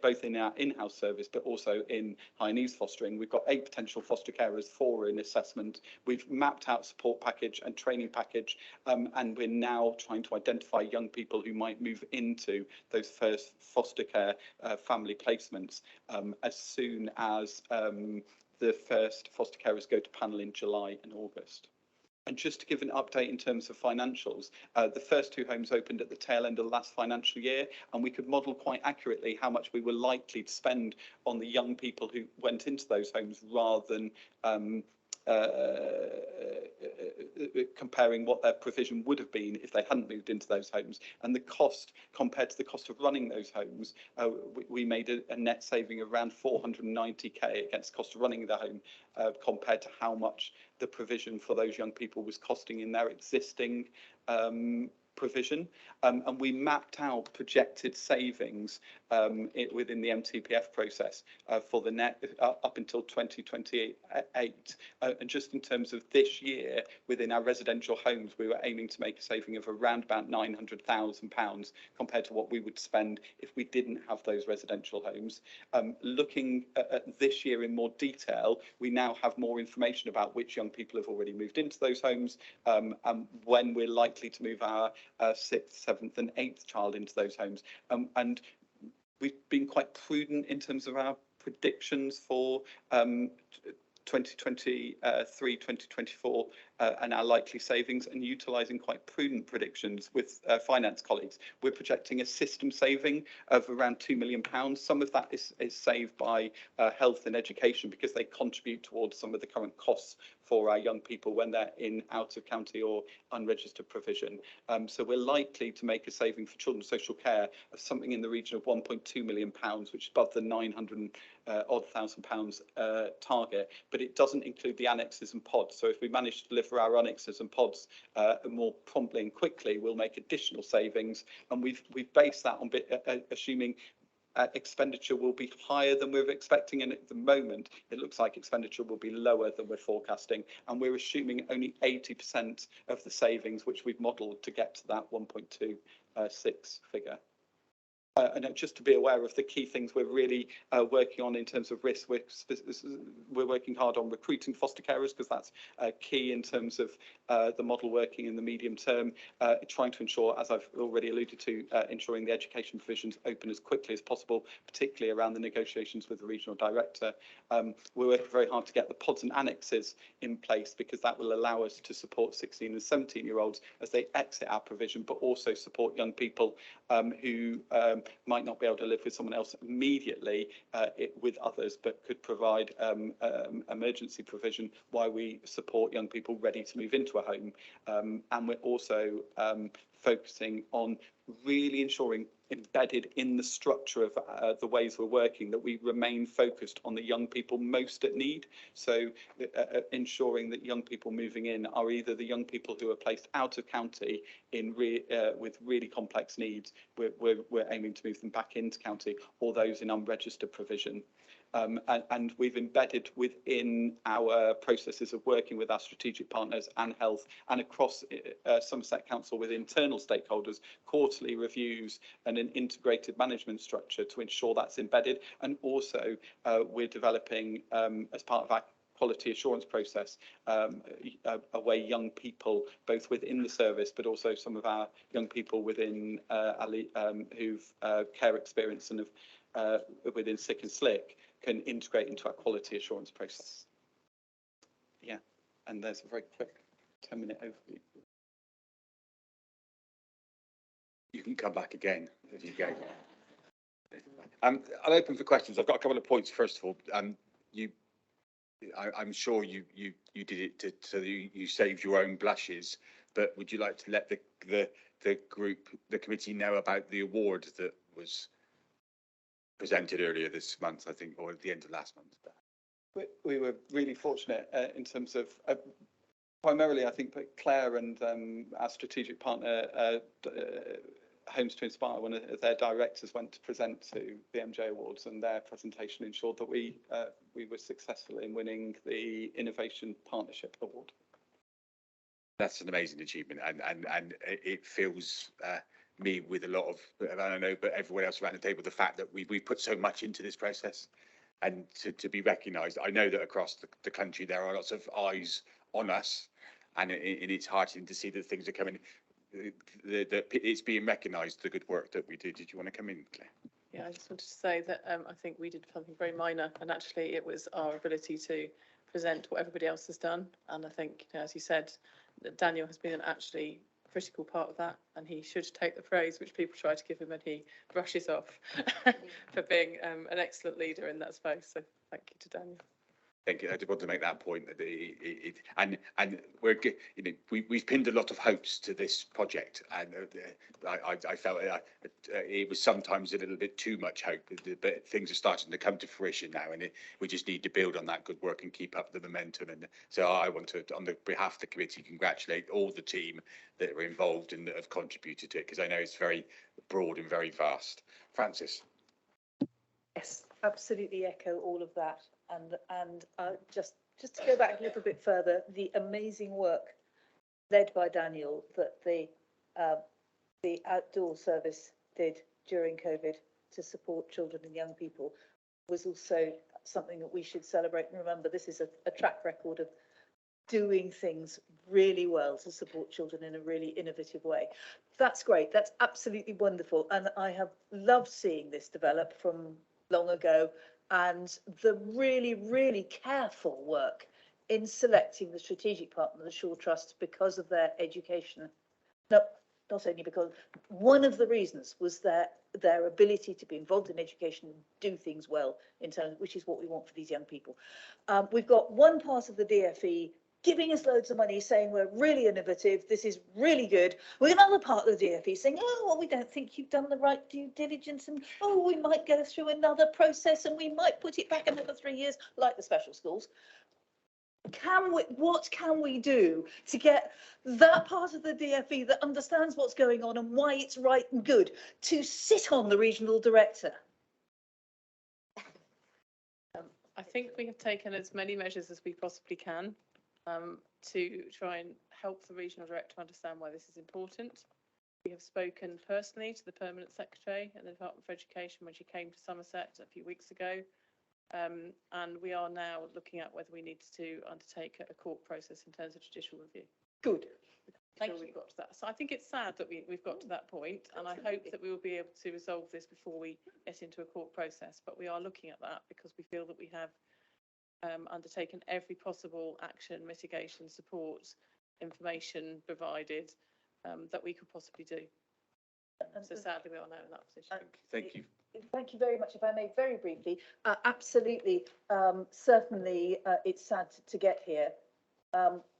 both in our in-house service, but also in high needs fostering. We've got 8 potential foster carers, 4 in assessment. We've mapped out support package and training package, and we're now trying to identify young people who might move into those first foster care family placements as soon as the first foster carers go to panel in July and August. And just to give an update in terms of financials, the first 2 homes opened at the tail end of the last financial year, and we could model quite accurately how much we were likely to spend on the young people who went into those homes, rather than comparing what their provision would have been if they hadn't moved into those homes. And the cost, compared to the cost of running those homes, we made a net saving of around 490k against the cost of running the home, compared to how much the provision for those young people was costing in their existing provision. And we mapped out projected savings within the MTPF process for the net up until 2028. And just in terms of this year, within our residential homes, we were aiming to make a saving of around about £900,000 compared to what we would spend if we didn't have those residential homes. Looking at this year in more detail, we now have more information about which young people have already moved into those homes, and when we're likely to move our 6th, 7th and 8th child into those homes. And we've been quite prudent in terms of our predictions for 2023, 2024 and our likely savings, and utilising quite prudent predictions with finance colleagues. We're projecting a system saving of around £2 million. Some of that is saved by health and education, because they contribute towards some of the current costs for our young people when they're in out of county or unregistered provision. So we're likely to make a saving for children's social care of something in the region of £1.2 million, which is above the £900,000 target, but it doesn't include the annexes and pods. So if we manage to deliver our annexes and pods more promptly and quickly, we'll make additional savings. And we've based that on assuming expenditure will be higher than we're expecting, and at the moment it looks like expenditure will be lower than we're forecasting, and we're assuming only 80% of the savings which we've modelled to get to that 1.26 figure. And just to be aware of the key things we're really working on in terms of risk, we're working hard on recruiting foster carers, because that's key in terms of the model working in the medium term, trying to ensure, as I've already alluded to, ensuring the education provisions open as quickly as possible, particularly around the negotiations with the regional director. We're working very hard to get the pods and annexes in place, because that will allow us to support 16 and 17-year-olds as they exit our provision, but also support young people who might not be able to live with someone else immediately with others, but could provide emergency provision while we support young people ready to move into a home. And we're also focusing on really ensuring, embedded in the structure of the ways we're working, that we remain focused on the young people most at need. So ensuring that young people moving in are either the young people who are placed out of county with really complex needs, we're aiming to move them back into county, or those in unregistered provision. And we've embedded within our processes of working with our strategic partners and health, and across Somerset Council with internal stakeholders, quarterly reviews and an integrated management structure to ensure that's embedded. And also we're developing, as part of our quality assurance process, a way young people, both within the service, but also some of our young people within who've care experience and have within Sick and Slick, can integrate into our quality assurance process. Yeah, and there's a very quick 10-minute overview.
You can come back again if you go. I'll open for questions. I've got a couple of points. First of all, I'm sure you did it so that you saved your own blushes, but would you like to let the committee know about the award that was presented earlier this month, I think, or at the end of last month?
We were really fortunate in terms of primarily, I think, that Claire and our strategic partner, Homes to Inspire, one of their directors, went to present to the MJ Awards, and their presentation ensured that we were successful in winning the Innovation Partnership Award.
That's an amazing achievement, and it fills me with a lot of, I don't know, but everyone else around the table, the fact that we put so much into this process, and to be recognised. I know that across the country there are lots of eyes on us, and it's heartening to see that things are coming, that it's being recognised, the good work that we do. Did you want to come in, Claire?
Yeah, I just wanted to say that I think we did something very minor, and actually it was our ability to present what everybody else has done. And I think, as you said, Daniel has been an actually critical part of that, and he should take the praise which people try to give him and he brushes off for being an excellent leader in that space. So thank you to Daniel.
Thank you. I just want to make that point that and we've pinned a lot of hopes to this project, and I felt it was sometimes a little bit too much hope, but things are starting to come to fruition now, and we just need to build on that good work and keep up the momentum. And so I want to, on the behalf of the committee, congratulate all the team that were involved and that have contributed to it, because I know it's very broad and very vast. Francis.
Yes, absolutely echo all of that. And just to go back a little bit further, the amazing work led by Daniel that the outdoor service did during COVID to support children and young people was also something that we should celebrate and remember. This is a track record of doing things really well to support children in a really innovative way. That's great. That's absolutely wonderful. And I have loved seeing this develop from long ago, and the really, really careful work in selecting the strategic partner of the Shaw Trust because of their education. No, not only because one of the reasons was their ability to be involved in education and do things well in terms, which is what we want for these young people. We've got one part of the DFE giving us loads of money, saying we're really innovative, this is really good. With another part of the DFE saying, oh, well, we don't think you've done the right due diligence, and oh, we might go through another process and we might put it back another 3 years, like the special schools. What can we do to get that part of the DFE that understands what's going on and why it's right and good to sit on the regional director?
I think we have taken as many measures as we possibly can to try and help the regional director understand why this is important. We have spoken personally to the permanent secretary at the Department for Education when she came to Somerset a few weeks ago, and we are now looking at whether we need to undertake a court process in terms of judicial review.
Good.
Thank you. We got to that. So I think it's sad that we've got to that point, and I hope that we will be able to resolve this before we get into a court process. But we are looking at that because we feel that we have undertaken every possible action, mitigation, support, information provided that we could possibly do. So sadly, we are now in that position.
Thank you.
Thank you very much. If I may, very briefly, absolutely, certainly, it's sad to get here.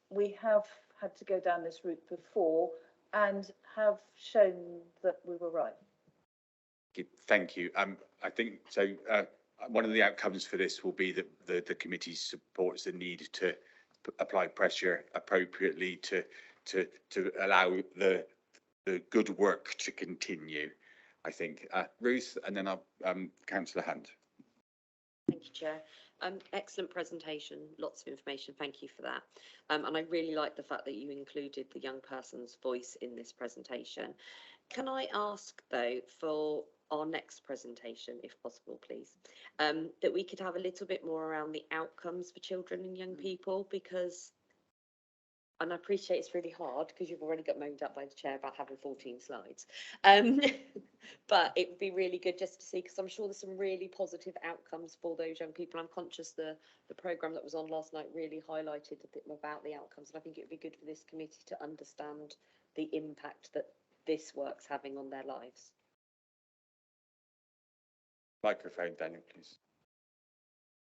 We have had to go down this route before and have shown that we were right.
Thank you. I think so. One of the outcomes for this will be that the committee supports the need to apply pressure appropriately to allow the good work to continue. I think Ruth, and then Councillor Hunt.
Thank you, Chair. Excellent presentation, lots of information. Thank you for that. And I really like the fact that you included the young person's voice in this presentation. Can I ask, though, for our next presentation, if possible, please, that we could have a little bit more around the outcomes for children and young people, because, and I appreciate it's really hard because you've already got moaned at by the chair about having 14 slides, but it would be really good just to see, because I'm sure there's some really positive outcomes for those young people. I'm conscious the programme that was on last night really highlighted a bit more about the outcomes, and I think it would be good for this committee to understand the impact that this work's having on their lives.
Microphone, Daniel, please.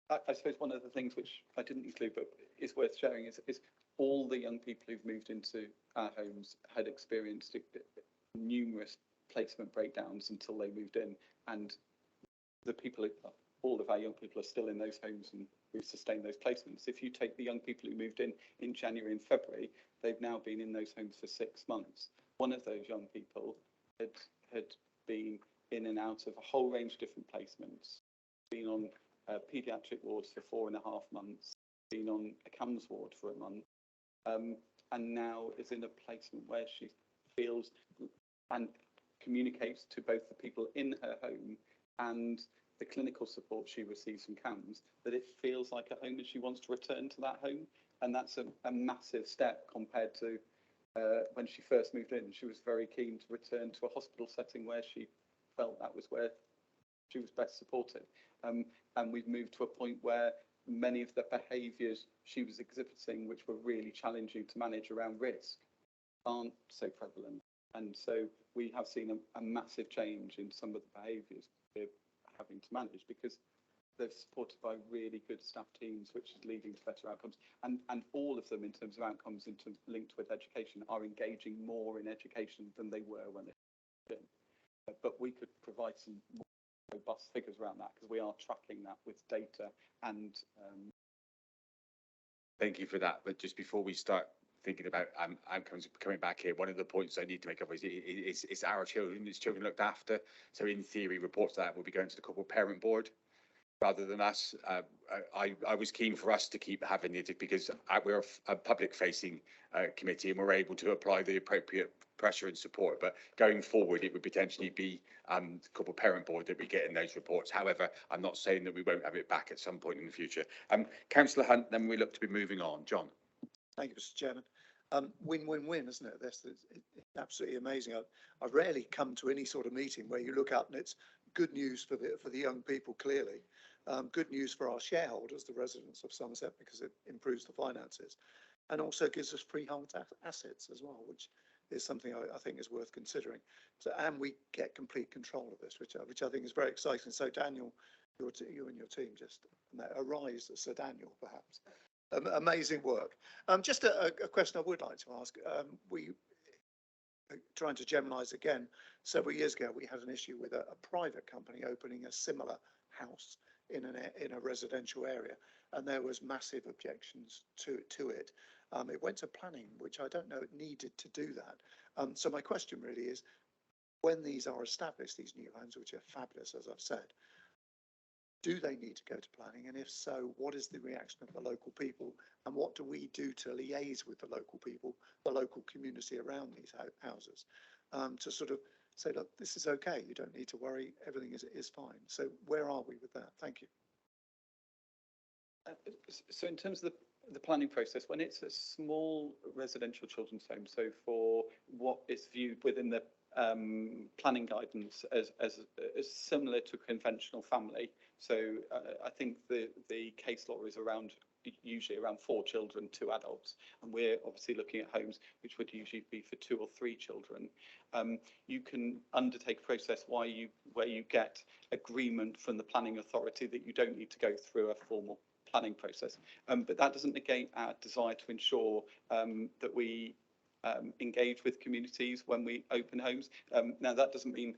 I suppose one of the things which I didn't include but is worth sharing is all the young people who've moved into our homes had experienced numerous placement breakdowns until they moved in, and the people, all of our young people are still in those homes and we've sustained those placements. If you take the young people who moved in January and February, they've now been in those homes for 6 months. One of those young people had been in and out of a whole range of different placements, been on paediatric wards for 4.5 months, been on a CAMS ward for a month, and now is in a placement where she feels and communicates to both the people in her home and the clinical support she receives from CAMS that it feels like a home and she wants to return to that home. And that's a massive step compared to when she first moved in. She was very keen to return to a hospital setting where she felt that was where she was best supported. And we've moved to a point where many of the behaviours she was exhibiting, which were really challenging to manage around risk, aren't so prevalent. And so we have seen a massive change in some of the behaviours we're having to manage, because they're supported by really good staff teams, which is leading to better outcomes. And all of them, in terms of outcomes linked with education, are engaging more in education than they were when they were in. But we could provide some more robust figures around that, because we are tracking that with data and
Thank you for that. But just before we start thinking about outcomes coming back here, one of the points I need to make up is our children, it's children looked after. So in theory, reports like that will be going to the couple parent board rather than us. I was keen for us to keep having it, because we're a public facing committee and we're able to apply the appropriate pressure and support. But going forward, it would potentially be the couple parent board that we get in those reports. However, I'm not saying that we won't have it back at some point in the future. Councillor Hunt, then we look to be moving on. John.
Thank you, Mr. Chairman. Win-win-win, isn't it? It's absolutely amazing. I rarely come to any sort of meeting where you look up and it's good news for the young people, clearly. Good news for our shareholders, the residents of Somerset, because it improves the finances, and also gives us freehold assets as well, which is something I think is worth considering. So, and we get complete control of this, which I think is very exciting. So, Daniel, you and your team just arise, Sir Daniel, perhaps. Amazing work. Just a question I would like to ask. We trying to generalise again. Several years ago, we had an issue with a private company opening a similar house in a residential area, and there was massive objections to it. It went to planning, which I don't know it needed to do that. So my question really is, when these are established, these new homes, which are fabulous, as I've said, do they need to go to planning? And if so, what is the reaction of the local people? And what do we do to liaise with the local people, the local community around these houses, to sort of say, look, this is okay. You don't need to worry. Everything is fine. So where are we with that? Thank you.
So in terms of the planning process, when it's a small residential children's home, so for what is viewed within the planning guidance as similar to a conventional family. So I think the case law is usually around 4 children, 2 adults, and we're obviously looking at homes which would usually be for 2 or 3 children. You can undertake a process where you get agreement from the planning authority that you don't need to go through a formal planning process, but that doesn't negate our desire to ensure that we engage with communities when we open homes. Now that doesn't mean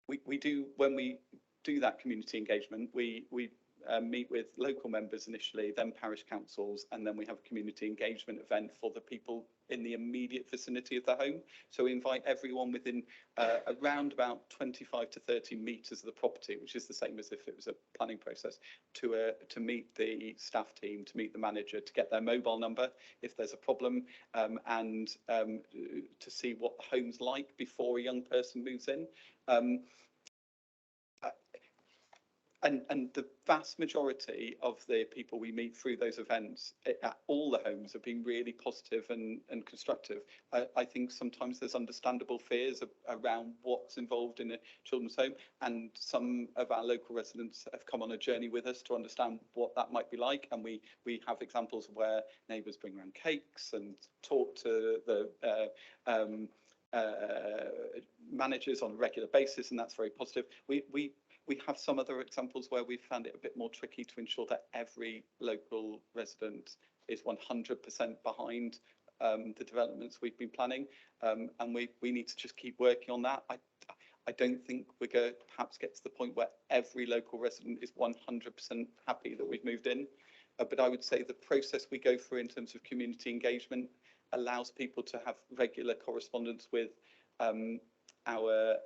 we do, when we do that community engagement, we meet with local members initially, then parish councils, and then we have a community engagement event for the people in the immediate vicinity of the home. So we invite everyone within around about 25 to 30 metres of the property, which is the same as if it was a planning process, to meet the staff team, to meet the manager, to get their mobile number if there's a problem, and to see what the home's like before a young person moves in. And the vast majority of the people we meet through those events at all the homes have been really positive and constructive. I think sometimes there's understandable fears around what's involved in a children's home, and some of our local residents have come on a journey with us to understand what that might be like. And we have examples where neighbours bring around cakes and talk to the managers on a regular basis, and that's very positive. We have some other examples where we've found it a bit more tricky to ensure that every local resident is 100% behind the developments we've been planning, and we need to just keep working on that. I don't think we're going to perhaps get to the point where every local resident is 100% happy that we've moved in, but I would say the process we go through in terms of community engagement allows people to have regular correspondence with our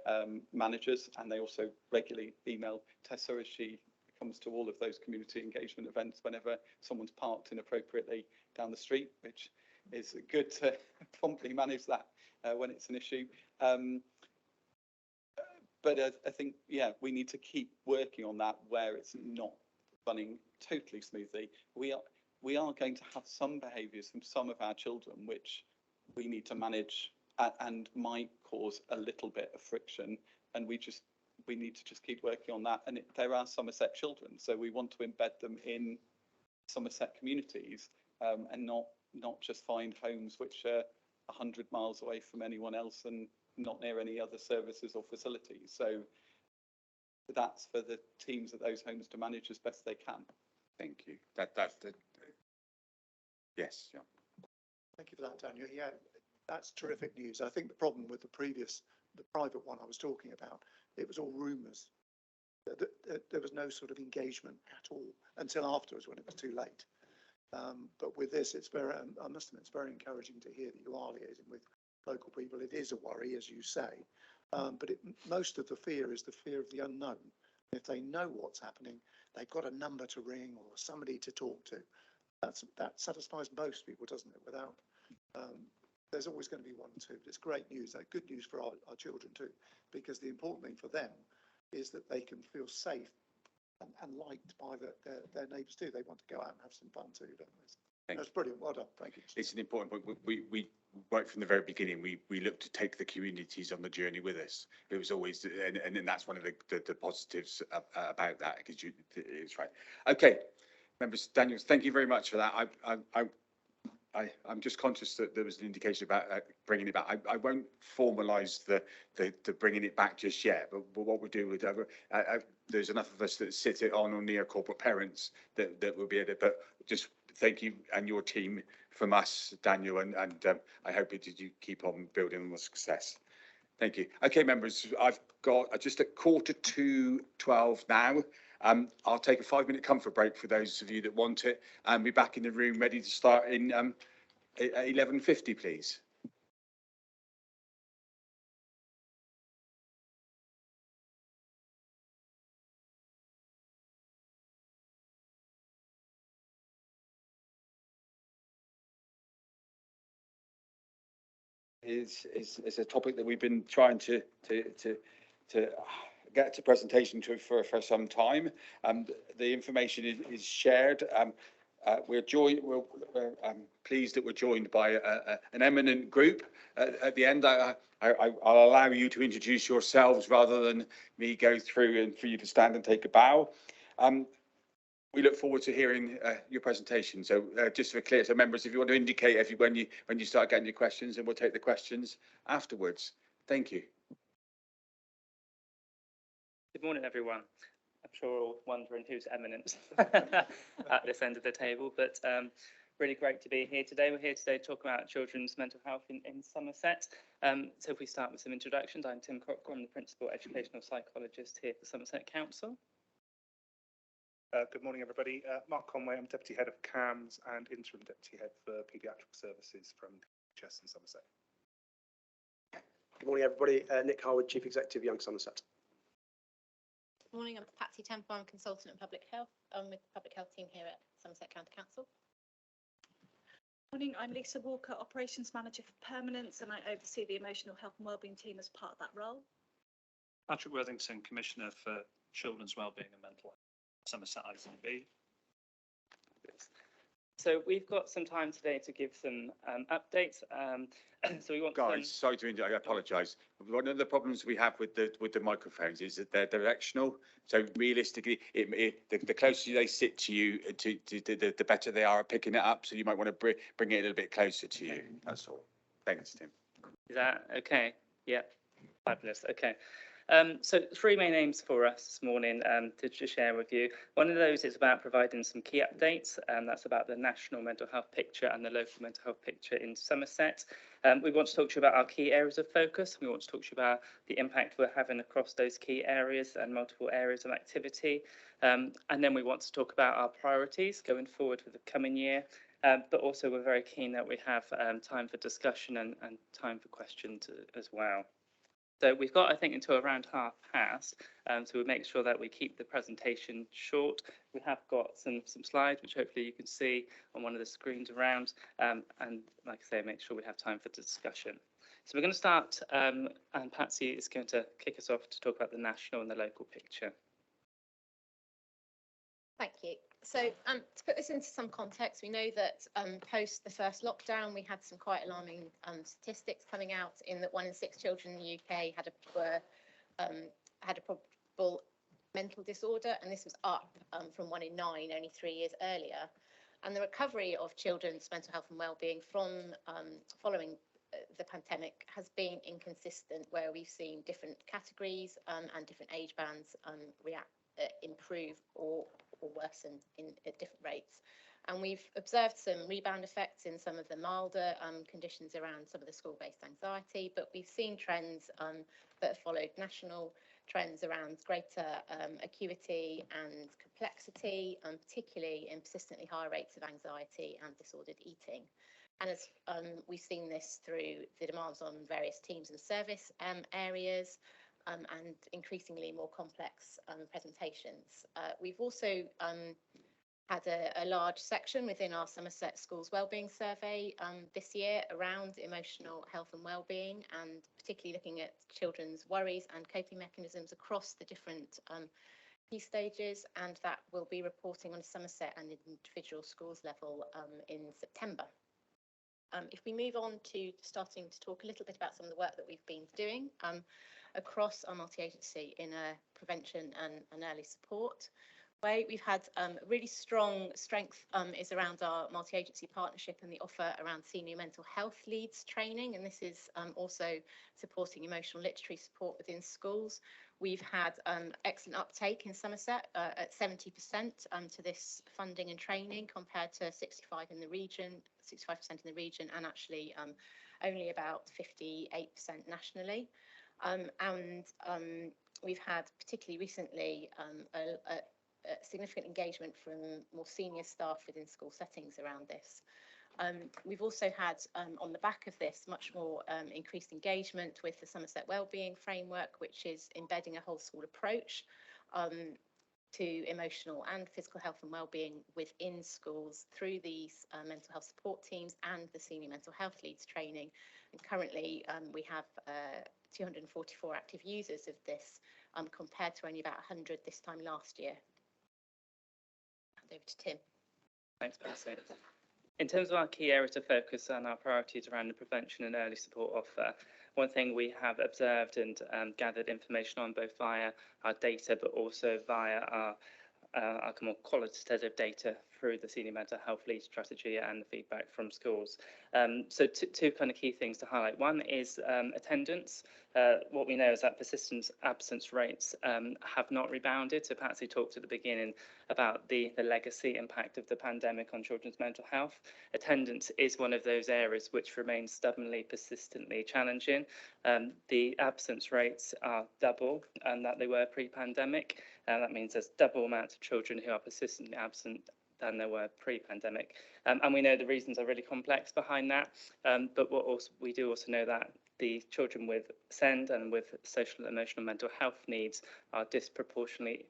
managers, and they also regularly email Tessa as she comes to all of those community engagement events whenever someone's parked inappropriately down the street, which is good to promptly manage that when it's an issue. But I think, yeah, we need to keep working on that where it's not running totally smoothly. We are going to have some behaviours from some of our children which we need to manage and might cause a little bit of friction, and we need to just keep working on that. And there are Somerset children, so we want to embed them in Somerset communities, and not just find homes which are 100 miles away from anyone else and not near any other services or facilities. So that's for the teams at those homes to manage as best they can.
Thank you. That's the, yes, yeah.
Thank you for that, Daniel. Yeah, that's terrific news. I think the problem with the private one I was talking about, it was all rumours. There was no sort of engagement at all until afterwards when it was too late. But with this, it's very, I must admit, it's very encouraging to hear that you are liaising with local people. It is a worry, as you say, but most of the fear is the fear of the unknown. If they know what's happening, they've got a number to ring or somebody to talk to. That satisfies most people, doesn't it? Without, there's always going to be one or two. But it's great news. Good news for our children too, because the important thing for them is that they can feel safe and liked by their neighbours too. They want to go out and have some fun too, don't they? That's brilliant. Well done. Thank you.
It's an important point. We right from the very beginning, we look to take the communities on the journey with us. It was always, and that's one of the positives about that, because it's right. Okay, members, Daniel, thank you very much for that. I'm just conscious that there was an indication about bringing it back. I won't formalise the bringing it back just yet, but what we'll do with there's enough of us that sit it on or near corporate parents that will be able to, but just thank you and your team from us, Daniel, and I hope you keep on building on the success. Thank you. Okay, members, I've got just at 11:45 now. I'll take a 5-minute comfort break for those of you that want it, and be back in the room ready to start in 11:50, please. Is a topic that we've been trying to get to presentation to for some time. The information is shared. We're pleased that we're joined by an eminent group. At the end, I'll allow you to introduce yourselves rather than me go through and for you to stand and take a bow. We look forward to hearing your presentation. So just for clear, so members, if you want to indicate when you start getting your questions, and we'll take the questions afterwards. Thank you.
Good morning, everyone. I'm sure we're all wondering who's eminent at this end of the table, but really great to be here today. We're here today to talk about children's mental health in Somerset. So if we start with some introductions, I'm Tim Cockram, I'm the Principal Educational Psychologist here for Somerset Council.
Good morning, everybody. Mark Conway, I'm Deputy Head of CAMS and Interim Deputy Head for Paediatric Services from NHS in Somerset.
Good morning, everybody. Nick Harwood, Chief Executive, Young Somerset.
Good morning, I'm Patsy Temple, I'm Consultant in Public Health. I'm with the Public Health team here at Somerset County Council.
Morning, I'm Lisa Walker, Operations Manager for Permanence, and I oversee the Emotional Health and Wellbeing team as part of that role.
Patrick Worthington, Commissioner for Children's Wellbeing and Mental Health, Somerset ICB.
So we've got some time today to give some updates. So we want
guys, sorry to interrupt, I apologise. One of the problems we have with the microphones is that they're directional. So realistically, the closer they sit to you, the better they are at picking it up. So you might want to bring it a little bit closer to you. That's all. Thanks, Tim.
Is that okay? Yeah, fabulous. Okay. So 3 main aims for us this morning to share with you. One of those is about providing some key updates, and that's about the national mental health picture and the local mental health picture in Somerset. We want to talk to you about our key areas of focus. We want to talk to you about the impact we're having across those key areas and multiple areas of activity. And then we want to talk about our priorities going forward for the coming year. But also we're very keen that we have time for discussion and time for questions as well. So we've got, I think, until around 5:30, so we'll make sure that we keep the presentation short. We have got some slides, which hopefully you can see on one of the screens around, and like I say, make sure we have time for discussion. So we're going to start, and Patsy is going to kick us off to talk about the national and the local picture.
Thank you. So to put this into some context, we know that post the first lockdown, we had some quite alarming statistics coming out in that 1 in 6 children in the UK had a probable mental disorder, and this was up from 1 in 9 only 3 years earlier. And the recovery of children's mental health and wellbeing from following the pandemic has been inconsistent, where we've seen different categories and different age bands improve or worsen at different rates. And we've observed some rebound effects in some of the milder conditions around some of the school-based anxiety, but we've seen trends that have followed national trends around greater acuity and complexity, particularly in persistently high rates of anxiety and disordered eating. And as we've seen this through the demands on various teams and service areas, and increasingly more complex presentations. We've also had a large section within our Somerset Schools Wellbeing Survey this year around emotional health and wellbeing, and particularly looking at children's worries and coping mechanisms across the different key stages, and that will be reporting on a Somerset and individual schools level in September. If we move on to starting to talk a little bit about some of the work that we've been doing across our multi-agency in prevention and early support way, we've had really strong strength is around our multi-agency partnership and the offer around senior mental health leads training, and this is also supporting emotional literacy support within schools. We've had excellent uptake in Somerset at 70% to this funding and training, compared to 65% in the region, and actually only about 58% nationally. We've had, particularly recently, a significant engagement from more senior staff within school settings around this. We've also had, on the back of this, much more increased engagement with the Somerset Wellbeing Framework, which is embedding a whole school approach to emotional and physical health and wellbeing within schools through these mental health support teams and the senior mental health leads training. And currently we have 244 active users of this, compared to only about 100 this time last year. Hand over to Tim.
Thanks, Percy. In terms of our key areas of focus and our priorities around the prevention and early support offer, one thing we have observed and gathered information on, both via our data but also via our more qualitative data through the senior mental health lead strategy and the feedback from schools. So two kind of key things to highlight. One is attendance. What we know is that persistent absence rates have not rebounded. So Patsy talked at the beginning about the legacy impact of the pandemic on children's mental health. Attendance is one of those areas which remains stubbornly, persistently challenging. The absence rates are double that they were pre-pandemic. That means there's double amount of children who are persistently absent than there were pre-pandemic. And we know the reasons are really complex behind that. But we do also know that the children with SEND and with social, emotional, mental health needs are disproportionately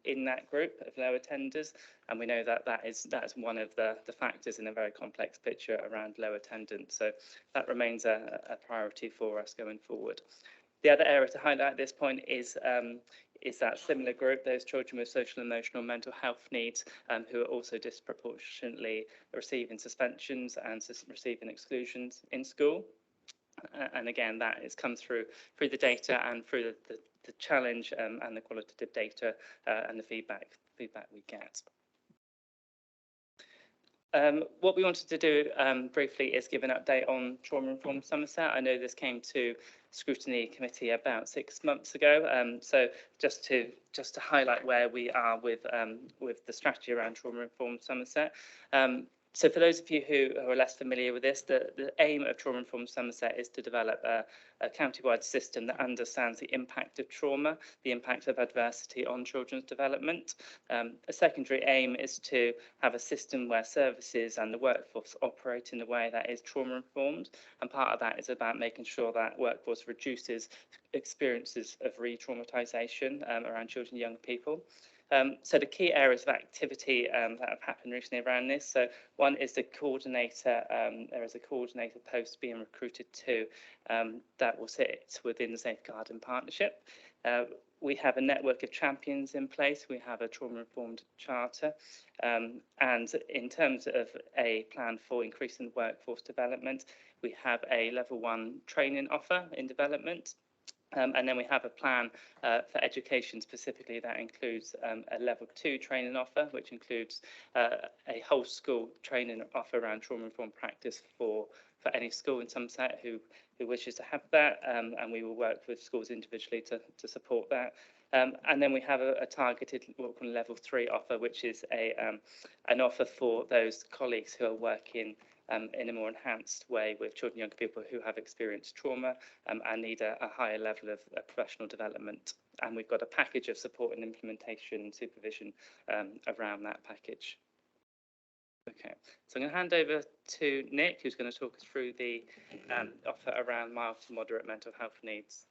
in that group of low attenders. And we know that that's one of the factors in a very complex picture around low attendance. So that remains a priority for us going forward. The other area to highlight at this point is that similar group, those children with social, emotional, mental health needs, who are also disproportionately receiving suspensions and receiving exclusions in school. And again, that has come through the data and through the challenge and the qualitative data and the feedback we get. What we wanted to do briefly is give an update on trauma-informed Somerset. I know this came to Scrutiny Committee about 6 months ago. So just to highlight where we are with the strategy around trauma-informed Somerset. So for those of you who are less familiar with this, the aim of Trauma-Informed Somerset is to develop a county-wide system that understands the impact of trauma, the impact of adversity on children's development. A secondary aim is to have a system where services and the workforce operate in a way that is trauma-informed, and part of that is about making sure that workforce reduces experiences of re-traumatisation around children and young people. So the key areas of activity that have happened recently around this. So one is the coordinator. There is a coordinator post being recruited to that will sit within the Safeguarding Partnership. We have a network of champions in place. We have a trauma-informed charter. And in terms of a plan for increasing the workforce development, we have a level 1 training offer in development. And then we have a plan for education specifically that includes a level 2 training offer, which includes a whole school training offer around trauma-informed practice for any school in Somerset who wishes to have that, and we will work with schools individually to support that. And then we have a targeted what we call level 3 offer, which is an offer for those colleagues who are working in a more enhanced way with children and young people who have experienced trauma and need a higher level of professional development. And we've got a package of support and implementation and supervision around that package. Okay, so I'm going to hand over to Nick, who's going to talk us through the offer around mild to moderate mental health needs.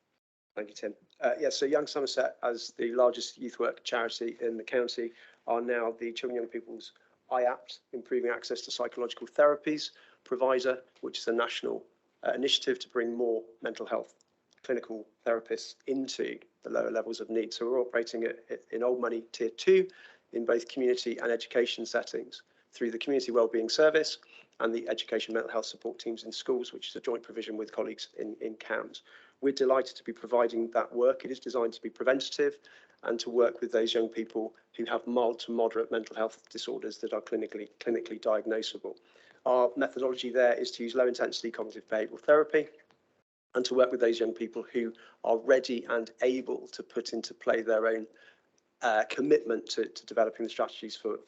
Thank you, Tim. Yeah, so Young Somerset, as the largest youth work charity in the county, are now the Children and Young People's IAPT, Improving Access to Psychological Therapies provider, which is a national initiative to bring more mental health clinical therapists into the lower levels of need. So we're operating in old money tier 2 in both community and education settings through the Community Wellbeing Service and the Education Mental Health Support Teams in schools, which is a joint provision with colleagues in CAMS. We're delighted to be providing that work. It is designed to be preventative and to work with those young people who have mild to moderate mental health disorders that are clinically diagnosable. Our methodology there is to use low intensity cognitive behavioural therapy and to work with those young people who are ready and able to put into play their own commitment to developing the strategies for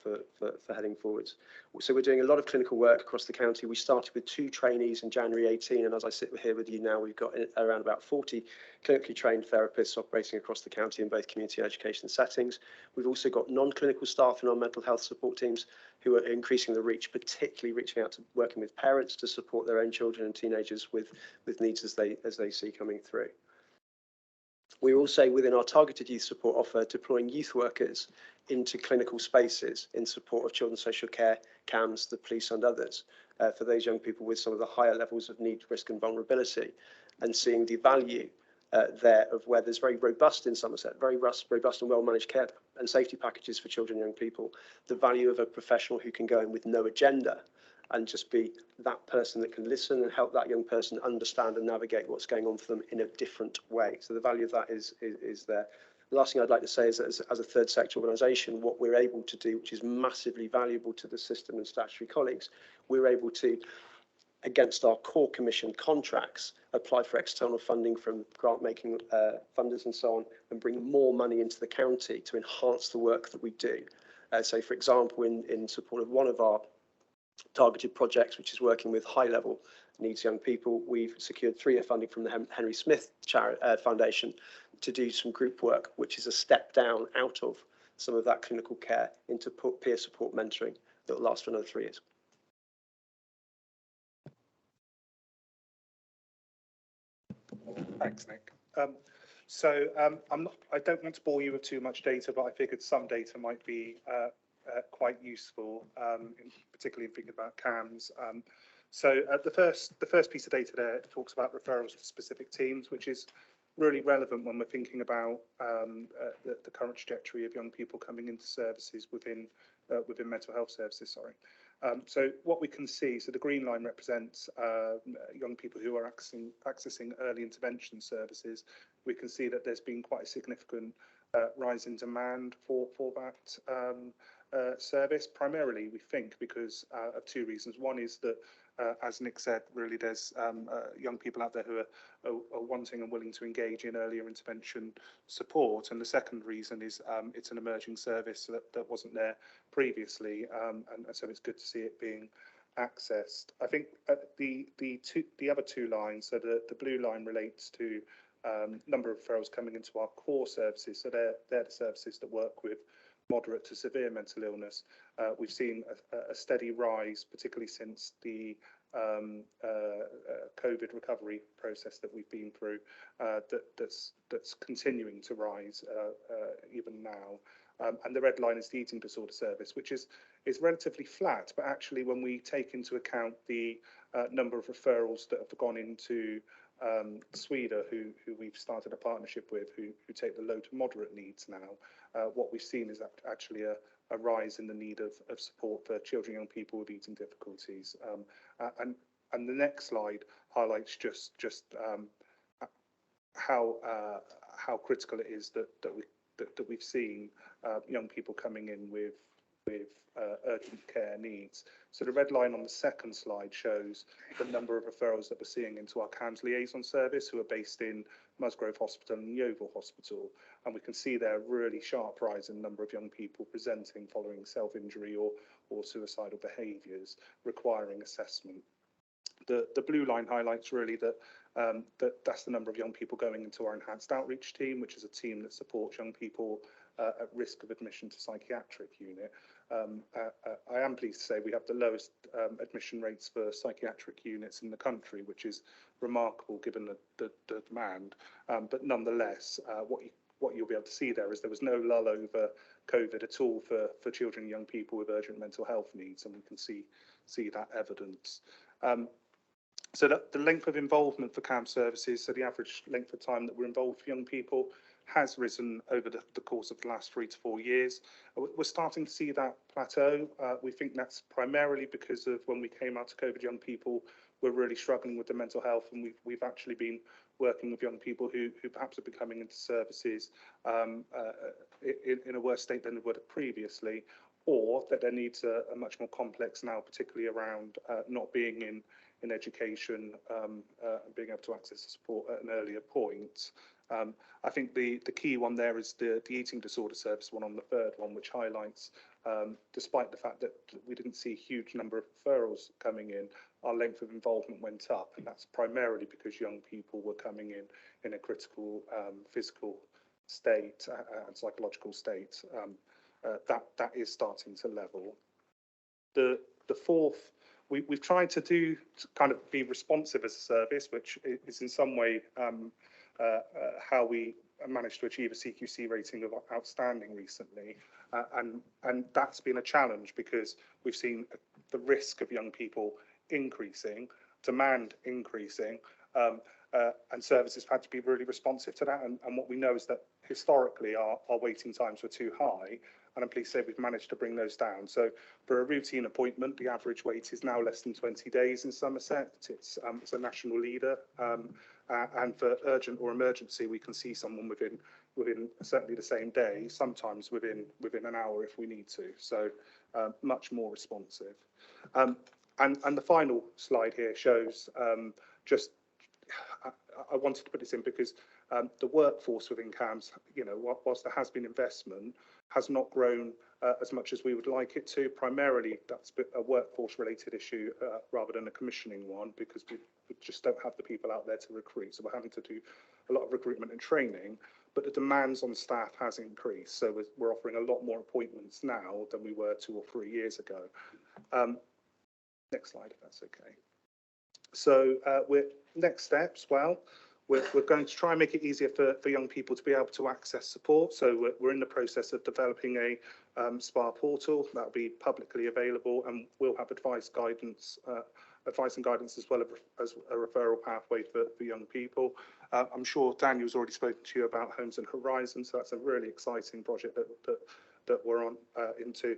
heading forwards. So we're doing a lot of clinical work across the county. We started with 2 trainees in January 18, and as I sit here with you now, we've got around about 40 clinically trained therapists operating across the county in both community and education settings. We've also got non-clinical staff in our mental health support teams who are increasing the reach, particularly reaching out to working with parents to support their own children and teenagers with needs as they see coming through. We also, within our targeted youth support offer, deploying youth workers into clinical spaces in support of children's social care, CAMS, the police and others, for those young people with some of the higher levels of need, risk and vulnerability, and seeing the value there of where there's very robust in Somerset, very robust and well-managed care and safety packages for children and young people, the value of a professional who can go in with no agenda and just be that person that can listen and help that young person understand and navigate what's going on for them in a different way. So the value of that is there. The last thing I'd like to say is that as a third sector organisation, what we're able to do, which is massively valuable to the system and statutory colleagues, we're able to, against our core commission contracts, apply for external funding from grant-making funders and so on, and bring more money into the county to enhance the work that we do. So, for example, in support of one of our targeted projects, which is working with high-level needs young people, we've secured 3-year funding from the Henry Smith Foundation to do some group work, which is a step down out of some of that clinical care into peer support mentoring that will last for another 3 years.
Thanks, Nick. I don't want to bore you with too much data, but I figured some data might be quite useful, particularly in thinking about CAMS. The first piece of data there talks about referrals to specific teams, which is really relevant when we're thinking about the current trajectory of young people coming into services within mental health services. So what we can see, so the green line represents young people who are accessing early intervention services. We can see that there's been quite a significant rise in demand for that service, primarily, we think, because of 2 reasons. One is that, as Nick said, really there's young people out there who are wanting and willing to engage in earlier intervention support. And the second reason is it's an emerging service that wasn't there previously, and so it's good to see it being accessed. I think the other 2 lines, so the blue line relates to number of referrals coming into our core services. So they're the services that work with moderate to severe mental illness. We've seen a steady rise, particularly since the COVID recovery process that we've been through, that's continuing to rise even now. And the red line is the eating disorder service, which is relatively flat, but actually when we take into account the number of referrals that have gone into Sweden, who we've started a partnership with, who take the low to moderate needs now, what we've seen is actually a rise in the need of support for children and young people with eating difficulties. And the next slide highlights just how critical it is that we've seen young people coming in with urgent care needs. So the red line on the second slide shows the number of referrals that we're seeing into our CAMHS liaison service, who are based in Musgrove Hospital and Yeovil Hospital. And we can see there a really sharp rise in the number of young people presenting following self-injury or suicidal behaviours requiring assessment. The blue line highlights really that's the number of young people going into our enhanced outreach team, which is a team that supports young people at risk of admission to psychiatric unit. I am pleased to say we have the lowest admission rates for psychiatric units in the country, which is remarkable given the demand. But nonetheless, what you'll be able to see there is there was no lull over COVID at all for children and young people with urgent mental health needs, and we can see that evidence. So that the length of involvement for CAMHS services, so the average length of time that we're involved for young people, has risen over the course of the last 3 to 4 years. We're starting to see that plateau. We think that's primarily because of when we came out to COVID, young people were really struggling with their mental health, and we've actually been working with young people who perhaps are becoming into services in a worse state than they would have previously, or that their needs are much more complex now, particularly around not being in education, being able to access support at an earlier point. I think the key one there is the eating disorder service one on the third one, which highlights, despite the fact that we didn't see a huge number of referrals coming in, our length of involvement went up, and that's primarily because young people were coming in a critical physical state and psychological state. That is starting to level. The fourth, we've tried to kind of be responsive as a service, which is in some way how we managed to achieve a CQC rating of outstanding recently. And that's been a challenge because we've seen the risk of young people increasing, demand increasing, and services have had to be really responsive to that. And what we know is that historically our waiting times were too high, and I'm pleased to say we've managed to bring those down. So for a routine appointment, the average wait is now less than 20 days in Somerset. It's a national leader. And for urgent or emergency, we can see someone within certainly the same day, sometimes within an hour if we need to. So much more responsive. And the final slide here shows just, I wanted to put this in because the workforce within CAMHS, whilst there has been investment, has not grown as much as we would like it to. Primarily, that's a workforce-related issue rather than a commissioning one, because we just don't have the people out there to recruit. So we're having to do a lot of recruitment and training, but the demands on staff has increased. So we're offering a lot more appointments now than we were 2 or 3 years ago. Next slide, if that's okay. So next steps, we're going to try and make it easier for young people to be able to access support. So we're in the process of developing a SPA portal that will be publicly available, and we'll have advice and guidance as well as a referral pathway for young people. I'm sure Daniel's already spoken to you about Homes and Horizons, so that's a really exciting project that we're on into,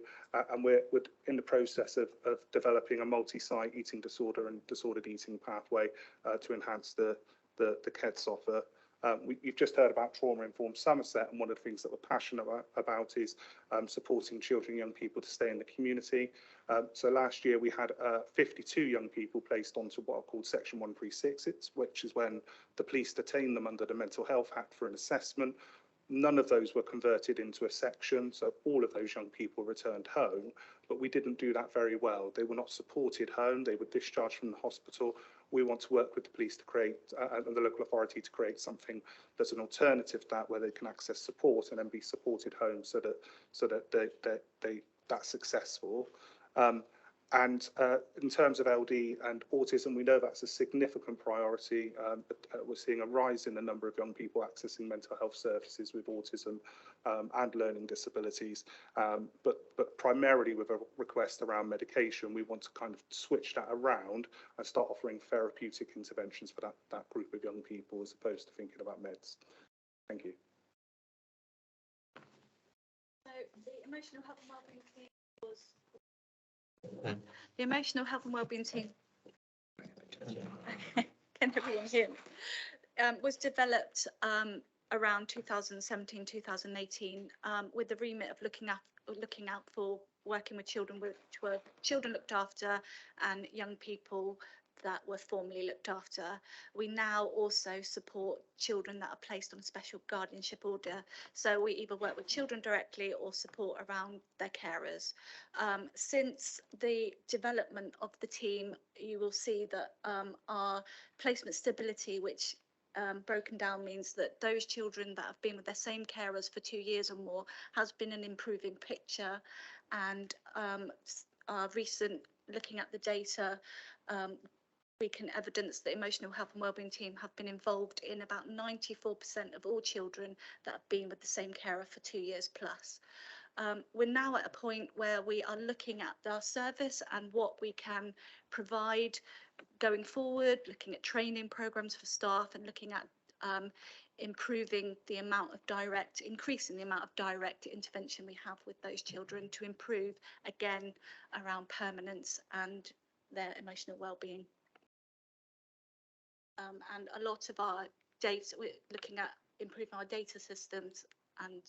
and we're in the process of developing a multi-site eating disorder and disordered eating pathway to enhance the KEDS offer. You've just heard about trauma-informed Somerset, and one of the things that we're passionate about is supporting children and young people to stay in the community. So last year we had 52 young people placed onto what are called Section 136, which is when the police detain them under the Mental Health Act for an assessment. None of those were converted into a section, so all of those young people returned home, but we didn't do that very well. They were not supported home, they were discharged from the hospital. We want to work with the police to create, and the local authority to create something that's an alternative to that, where they can access support and then be supported home so that that's successful. And in terms of LD and autism, we know that's a significant priority. We're seeing a rise in the number of young people accessing mental health services with autism and learning disabilities, but primarily with a request around medication. We want to kind of switch that around and start offering therapeutic interventions for that group of young people as opposed to thinking about meds. Thank you.
So the emotional health and wellbeing team was the emotional health and wellbeing team. Can everyone hear me? was developed around 2017, 2018, with the remit of looking out for working with children which were children looked after and young people that were formerly looked after. We now also support children that are placed on a special guardianship order. So we either work with children directly or support around their carers. Since the development of the team, you will see that our placement stability, which broken down means that those children that have been with their same carers for 2 years or more has been an improving picture. And our recent looking at the data, we can evidence the emotional health and wellbeing team have been involved in about 94% of all children that have been with the same carer for 2 years plus. We're now at a point where we are looking at our service and what we can provide going forward, looking at training programs for staff and looking at increasing the amount of direct intervention we have with those children to improve, again, around permanence and their emotional well-being. And a lot of our data, we're looking at improving our data systems, and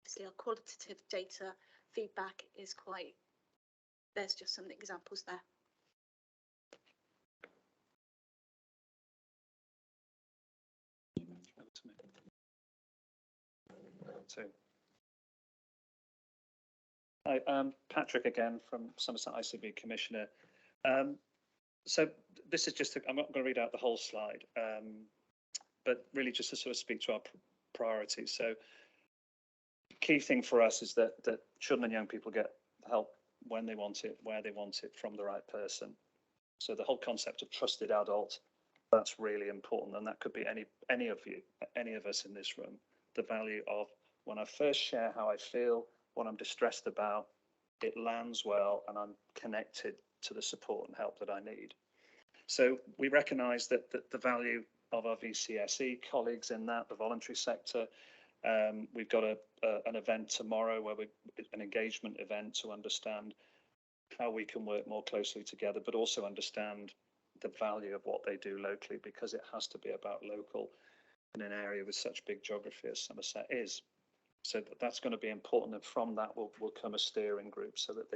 obviously our qualitative data feedback is quite, there's just some examples there.
So, hi, Patrick again from Somerset ICB Commissioner. So this is just, I'm not going to read out the whole slide, but really just to sort of speak to our priorities. So key thing for us is that children and young people get help when they want it, where they want it, from the right person. So the whole concept of trusted adult, that's really important, and that could be any of you, any of us in this room. The value of when I first share how I feel, what I'm distressed about, it lands well, and I'm connected to the support and help that I need. So we recognise that the value of our VCSE colleagues in that, the voluntary sector. We've got an event tomorrow where an engagement event to understand how we can work more closely together, but also understand the value of what they do locally, because it has to be about local in an area with such big geography as Somerset is. So that's going to be important, and from that will come a steering group so that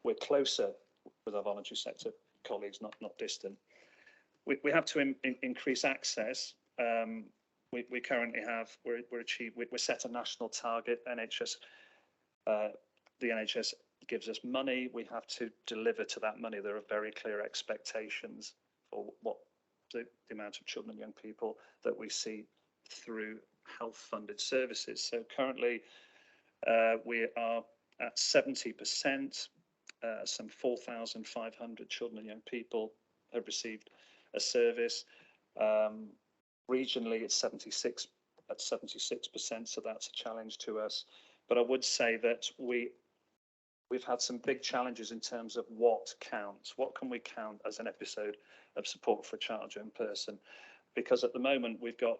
we're closer with our voluntary sector colleagues, not distant. We have to increase access. We currently have, we're set a national target. The NHS gives us money. We have to deliver to that money. There are very clear expectations for what the amount of children and young people that we see through health funded services. So currently we are at 70%. Some 4,500 children and young people have received a service. Regionally, it's 76%, so that's a challenge to us. But I would say that we've had some big challenges in terms of what counts. What can we count as an episode of support for a child or young person? Because at the moment, we've got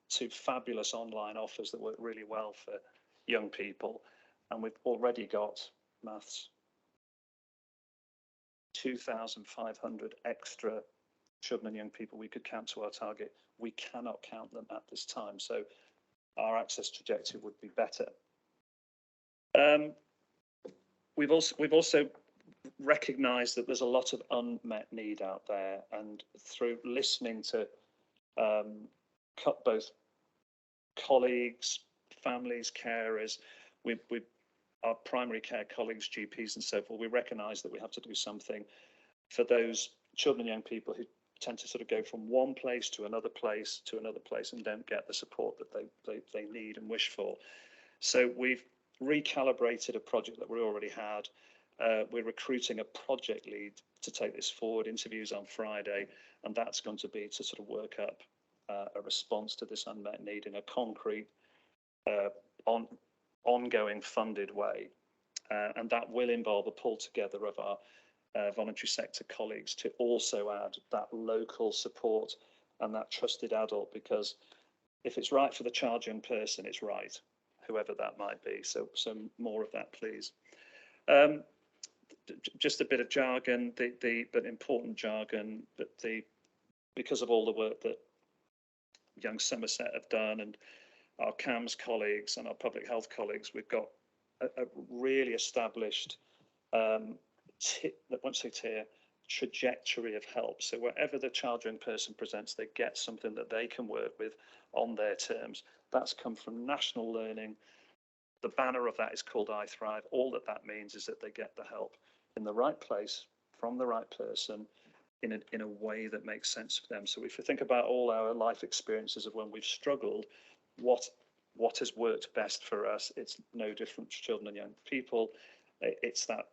2 fabulous online offers that work really well for young people, and we've already got maths 2,500 extra children and young people we could count to our target. We cannot count them at this time, so our access trajectory would be better. We've also recognised that there's a lot of unmet need out there, and through listening to both colleagues, families, carers, our primary care colleagues, GPs and so forth, we recognise that we have to do something for those children and young people who tend to sort of go from one place to another place and don't get the support that they need and wish for. So we've recalibrated a project that we already had. We're recruiting a project lead to take this forward, interviews on Friday, and that's going to be to sort of work up a response to this unmet need in a concrete, ongoing funded way, and that will involve a pull together of our voluntary sector colleagues to also add that local support and that trusted adult, because if it's right for the child young person, it's right, whoever that might be. So more of that, please. Just a bit of jargon, but important jargon, but because of all the work that
Young Somerset have done, and our CAMS colleagues and our public health colleagues, we've got a really established, once they tier, trajectory of help. So wherever the child young person presents, they get something that they can work with on their terms. That's come from national learning. The banner of that is called I Thrive. All that that means is that they get the help in the right place, from the right person, in a way that makes sense for them. So if you think about all our life experiences of when we've struggled, what has worked best for us? It's no different to children and young people. It's that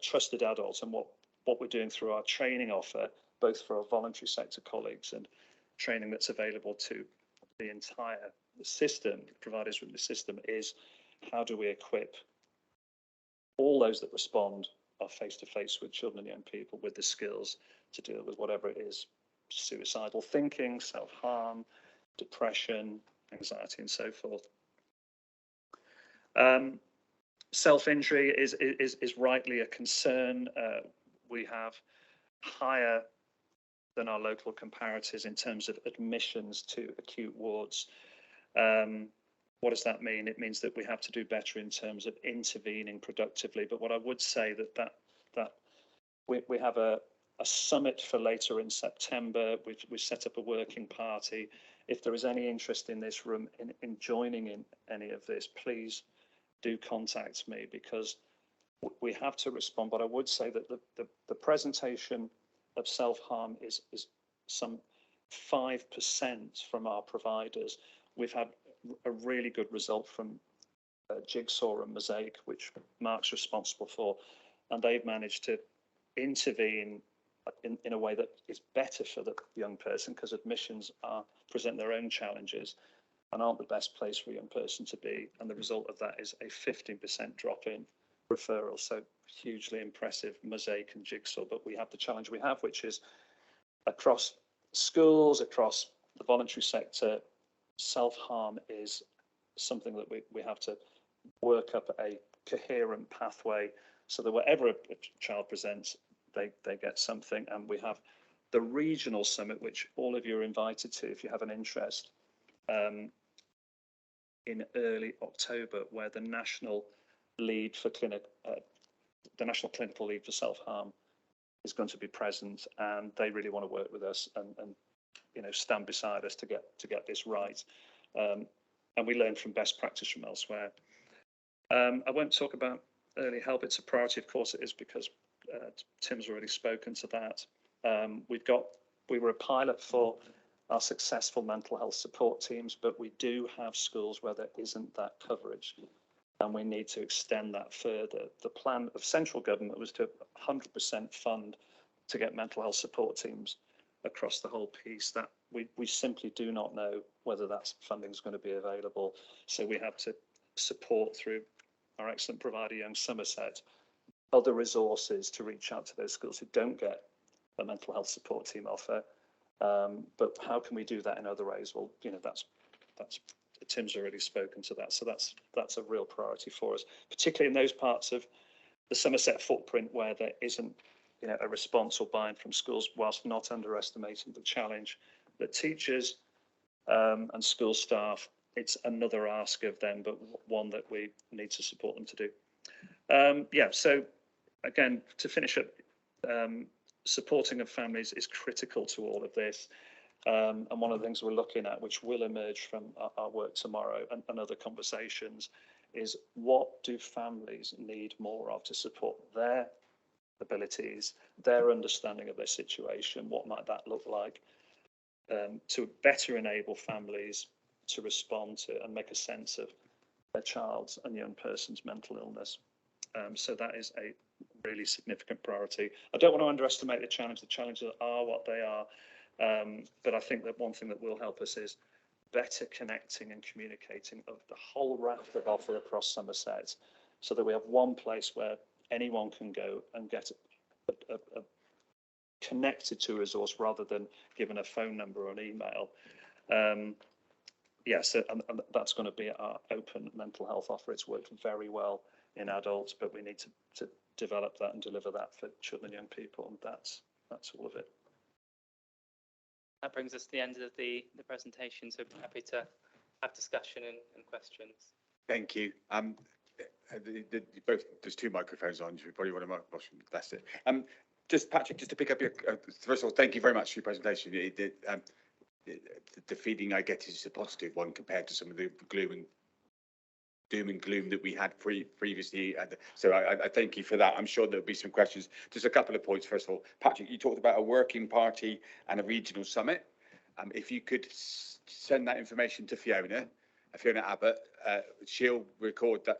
trusted adults, and what we're doing through our training offer, both for our voluntary sector colleagues and training that's available to the entire system, providers within the system, is how do we equip all those that respond are face-to-face with children and young people with the skills to deal with whatever it is, suicidal thinking, self-harm, depression, anxiety, and so forth. Self-injury is rightly a concern. We have higher than our local comparators in terms of admissions to acute wards. What does that mean? It means that we have to do better in terms of intervening productively. But what I would say that we have a summit for later in September. We've set up a working party. If there is any interest in this room in joining in any of this, please do contact me, because we have to respond. But I would say that the presentation of self-harm is some 5% from our providers. We've had a really good result from Jigsaw and Mosaic, which Mark's responsible for, and they've managed to intervene in a way that is better for the young person, because admissions present their own challenges and aren't the best place for a young person to be. And the result of that is a 15% drop in referrals. So hugely impressive, Mosaic and Jigsaw. But we have the challenge we have, which is across schools, across the voluntary sector, self-harm is something that we have to work up a coherent pathway so that wherever a child presents, they get something. And we have the regional summit, which all of you are invited to if you have an interest, in early October, where the national lead for the national clinical lead for self-harm is going to be present, and they really want to work with us and stand beside us to get this right. And we learn from best practice from elsewhere. I won't talk about early help. It's a priority, of course it is, because Tim's already spoken to that. We were a pilot for our successful mental health support teams, but we do have schools where there isn't that coverage, and we need to extend that further. The plan of central government was to 100% fund to get mental health support teams across the whole piece. That we simply do not know whether that funding is going to be available. So we have to support, through our excellent provider, Young Somerset, other resources to reach out to those schools who don't get a mental health support team offer. But how can we do that in other ways? Well, that's Tim's already spoken to that. So that's a real priority for us, particularly in those parts of the Somerset footprint where there isn't a response or buy-in from schools, whilst not underestimating the challenge that teachers and school staff, it's another ask of them, but one that we need to support them to do. So again, to finish up, supporting of families is critical to all of this. And one of the things we're looking at, which will emerge from our work tomorrow and other conversations, is what do families need more of to support their abilities, their understanding of their situation? What might that look like to better enable families to respond to and make a sense of their child's and young person's mental illness? So that is a really significant priority. I don't want to underestimate the challenge. The challenges are what they are. But I think that one thing that will help us is better connecting and communicating of the whole raft of offer across Somerset, so that we have one place where anyone can go and get connected to a resource rather than given a phone number or an email. And that's going to be our open mental health offer. It's worked very well in adults, but we need to develop that and deliver that for children and young people, and that's all of it.
That brings us to the end of the presentation, so I'm happy to have discussion and questions.
Thank you. Both, there's two microphones on, you probably want to, that's it. Just Patrick, just to pick up your, first of all, thank you very much for your presentation. The feeling I get is a positive one compared to some of the doom and gloom that we had previously. So I thank you for that. I'm sure there'll be some questions. Just a couple of points. First of all, Patrick, you talked about a working party and a regional summit. If you could send that information to Fiona Abbott, she'll record that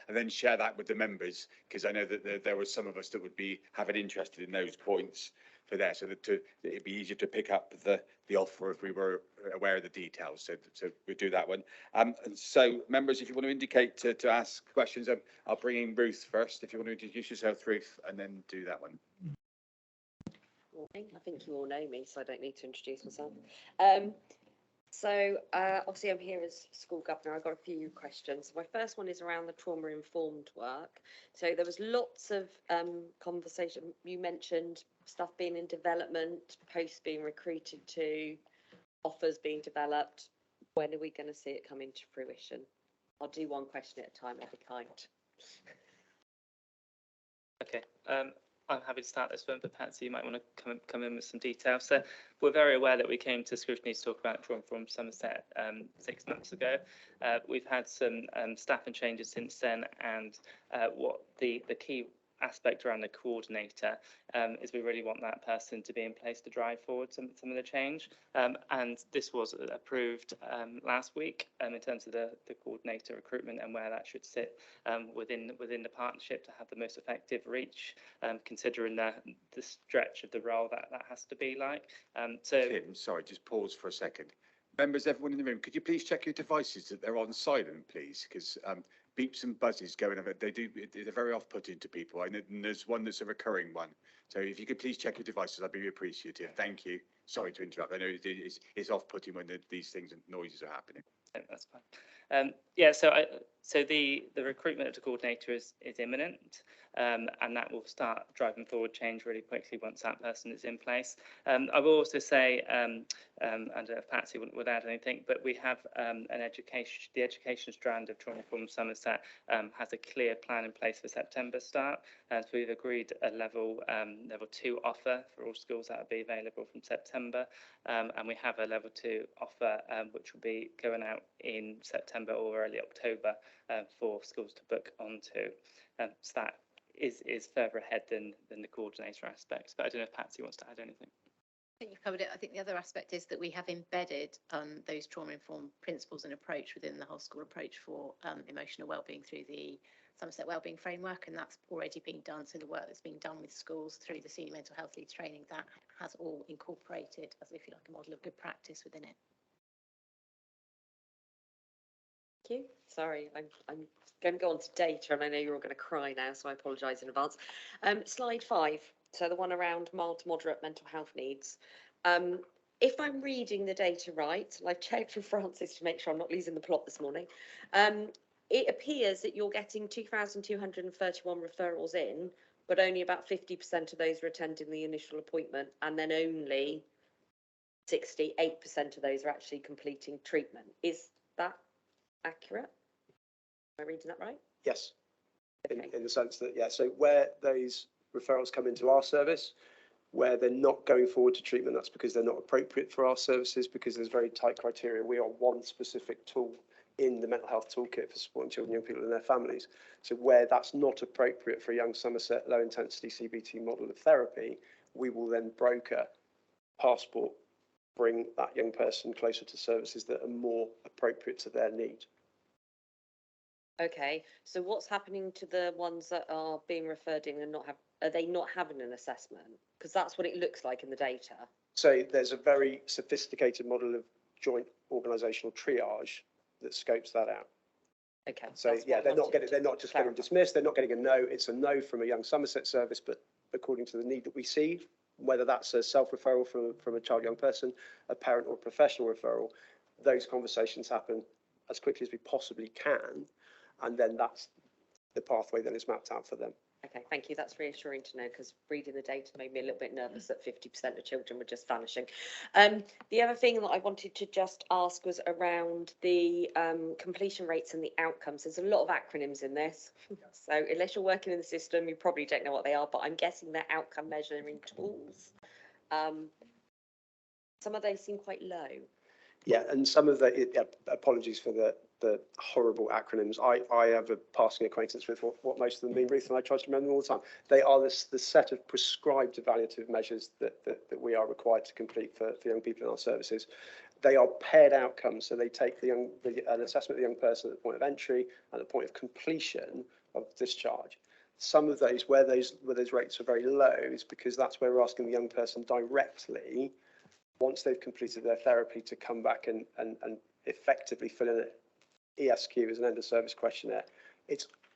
and then share that with the members, because I know that there were some of us that would have an interest in those points for there, so that it'd be easier to pick up the offer if we were aware of the details. So we'll do that one. And so members, if you want to indicate to ask questions, I'll bring in Ruth first. If you want to introduce yourself, Ruth, and then do that one.
Morning. I think you all know me, so I don't need to introduce myself. So obviously I'm here as school governor. I've got a few questions. My first one is around the trauma-informed work. So there was lots of conversation. You mentioned stuff being in development, posts being recruited to, offers being developed. When are we going to see it come into fruition? I'll do one question at a time, I'll be kind.
Okay. I'm happy to start this one, but Patsy, you might want to come in with some details. So we're very aware that we came to Scrutiny to talk about from Somerset 6 months ago. We've had some staffing changes since then, and what the key aspect around the coordinator is we really want that person to be in place to drive forward some of the change. And this was approved last week in terms of the coordinator recruitment and where that should sit within the partnership to have the most effective reach, considering the stretch of the role that has to be like. So
Tim, sorry, just pause for a second. Members, everyone in the room, could you please check your devices that they're on silent, please? Because beeps and buzzes going over, they're very off-putting to people. And there's one that's a recurring one. So if you could please check your devices, I'd be appreciative. Thank you. Sorry to interrupt. I know it's off-putting when these things and noises are happening.
that's fine. Yeah, so the recruitment of the coordinator is imminent, and that will start driving forward change really quickly once that person is in place. I will also say, and if Patsy would add anything, but we have the education strand of Trauma Informed Somerset has a clear plan in place for September start. So we've agreed a level 2 offer for all schools that will be available from September, and we have a level 2 offer which will be going out in September or early October for schools to book onto. So that is further ahead than the coordinator aspects. But I don't know if Patsy wants to add anything.
I think you've covered it. I think the other aspect is that we have embedded those trauma-informed principles and approach within the whole school approach for emotional wellbeing through the Somerset Wellbeing Framework, and that's already been done. So the work that's been done with schools through the senior mental health leads training, that has all incorporated, as if you like, a model of good practice within it.
Thank you. Sorry, I'm going to go on to data, and I know you're all going to cry now, so I apologise in advance. Slide 5, so the one around mild to moderate mental health needs. If I'm reading the data right, and I've checked with Francis to make sure I'm not losing the plot this morning, it appears that you're getting 2,231 referrals in, but only about 50% of those are attending the initial appointment, and then only 68% of those are actually completing treatment. Is that accurate? Am I reading that right?
Yes,
Okay.
in the sense that, yeah, so where those referrals come into our service, where they're not going forward to treatment, that's because they're not appropriate for our services, because there's very tight criteria. We are one specific tool in the mental health toolkit for supporting children, young people and their families. So where that's not appropriate for a young Somerset low intensity CBT model of therapy, we will then broker passport, bring that young person closer to services that are more appropriate to their need.
Okay, so what's happening to the ones that are being referred in and are they not having an assessment? Because that's what it looks like in the data.
So there's a very sophisticated model of joint organisational triage that scopes that out.
Okay.
So yeah, they're not just getting dismissed. They're not getting a no. It's a no from a young Somerset service, but according to the need that we see, whether that's a self-referral from a child, young person, a parent or a professional referral, those conversations happen as quickly as we possibly can. And then that's the pathway that is mapped out for them.
Okay, thank you. That's reassuring to know because reading the data made me a little bit nervous that 50% of children were just vanishing. The other thing that I wanted to just ask was around the completion rates and the outcomes. There's a lot of acronyms in this. So unless you're working in the system, you probably don't know what they are, but I'm guessing they're outcome measuring tools. Some of those seem quite low.
Yeah, and some of the, apologies for the horrible acronyms. I have a passing acquaintance with what most of them mean, Ruth, and I try to remember them all the time. They are the set of prescribed evaluative measures that we are required to complete for young people in our services. They are paired outcomes, so they take an assessment of the young person at the point of entry and the point of completion of discharge. Some of those, where those rates are very low, is because that's where we're asking the young person directly, once they've completed their therapy, to come back and effectively fill in an ESQ as an end of service questionnaire.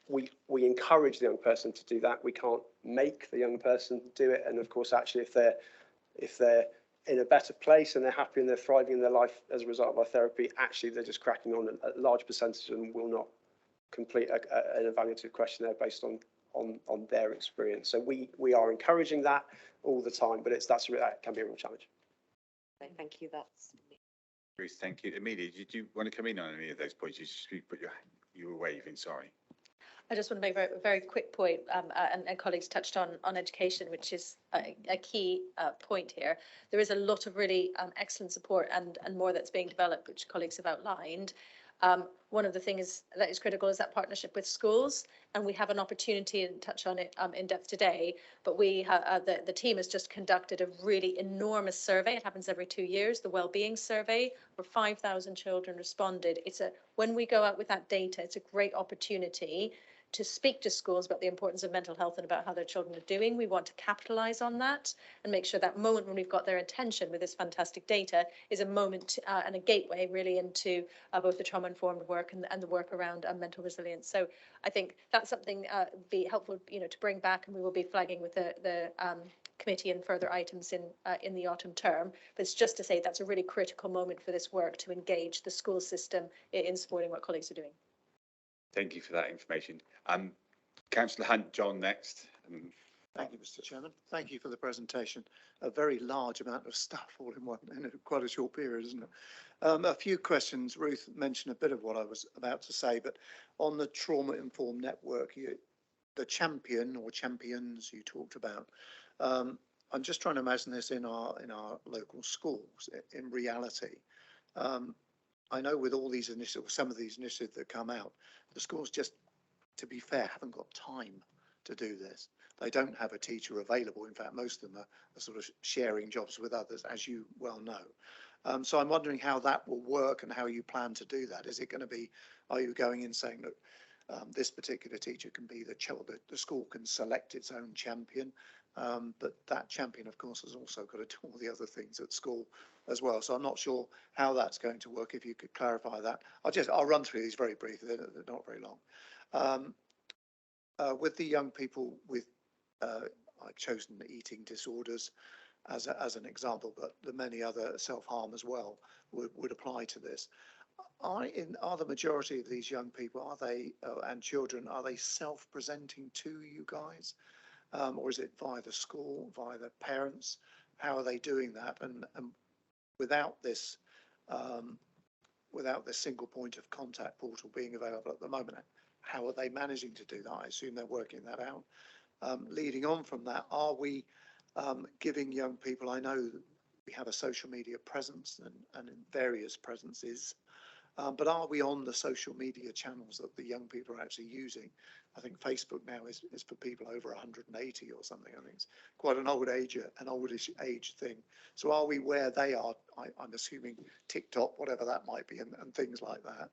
We encourage the young person to do that. We can't make the young person do it. And of course, actually, if they're in a better place and they're happy and they're thriving in their life as a result of our therapy, actually they're just cracking on. A large percentage of them will not complete an evaluative questionnaire based on their experience. So we are encouraging that all the time, but that can be a real challenge.
Thank you. That's
Bruce, thank you. Amelia, did you want to come in on any of those points? You were waving, sorry.
I just want to make a very quick point, and colleagues touched on education, which is a key point here. There is a lot of really excellent support and more that's being developed, which colleagues have outlined. One of the things that is critical is that partnership with schools, and we have an opportunity and touch on it in depth today, but the team has just conducted a really enormous survey. It happens every 2 years, the wellbeing survey, where 5,000 children responded. When we go out with that data, it's a great opportunity to speak to schools about the importance of mental health and about how their children are doing. We want to capitalise on that and make sure that moment when we've got their attention with this fantastic data is a moment and a gateway really into both the trauma-informed work and the work around mental resilience. So I think that's something be helpful, to bring back, and we will be flagging with the committee and further items in the autumn term. But it's just to say that's a really critical moment for this work to engage the school system in supporting what colleagues are doing.
Thank you for that information. Councillor Hunt, John next.
Thank you, Mr. Chairman. Thank you for the presentation. A very large amount of stuff all in quite a short period, isn't it? A few questions. Ruth mentioned a bit of what I was about to say, but on the trauma-informed network, the champion or champions you talked about, I'm just trying to imagine this in our local schools in reality. I know with all these initiatives, some of these initiatives that come out, the schools just, to be fair, haven't got time to do this. They don't have a teacher available. In fact, most of them are sort of sharing jobs with others, as you well know. So I'm wondering how that will work and how you plan to do that. Is it going to be, are you going in saying that this particular teacher can be the school can select its own champion, but that champion, of course, has also got to do all the other things at school as well. So I'm not sure how that's going to work. If you could clarify that. I'll run through these very briefly. They're not very long. With the young people with, I've chosen eating disorders as an example, but the many other self-harm as well would apply to this. Are the majority of these young people, and children, are they self-presenting to you guys? Or is it via the school, via the parents? How are they doing that? And without this single point of contact portal being available at the moment, how are they managing to do that? I assume they're working that out. Leading on from that, are we giving young people, I know we have a social media presence and various presences, but are we on the social media channels that the young people are actually using? I think Facebook now is for people over 180 or something. I think it's quite an oldish age thing. So are we where they are? I'm assuming TikTok, whatever that might be, and things like that.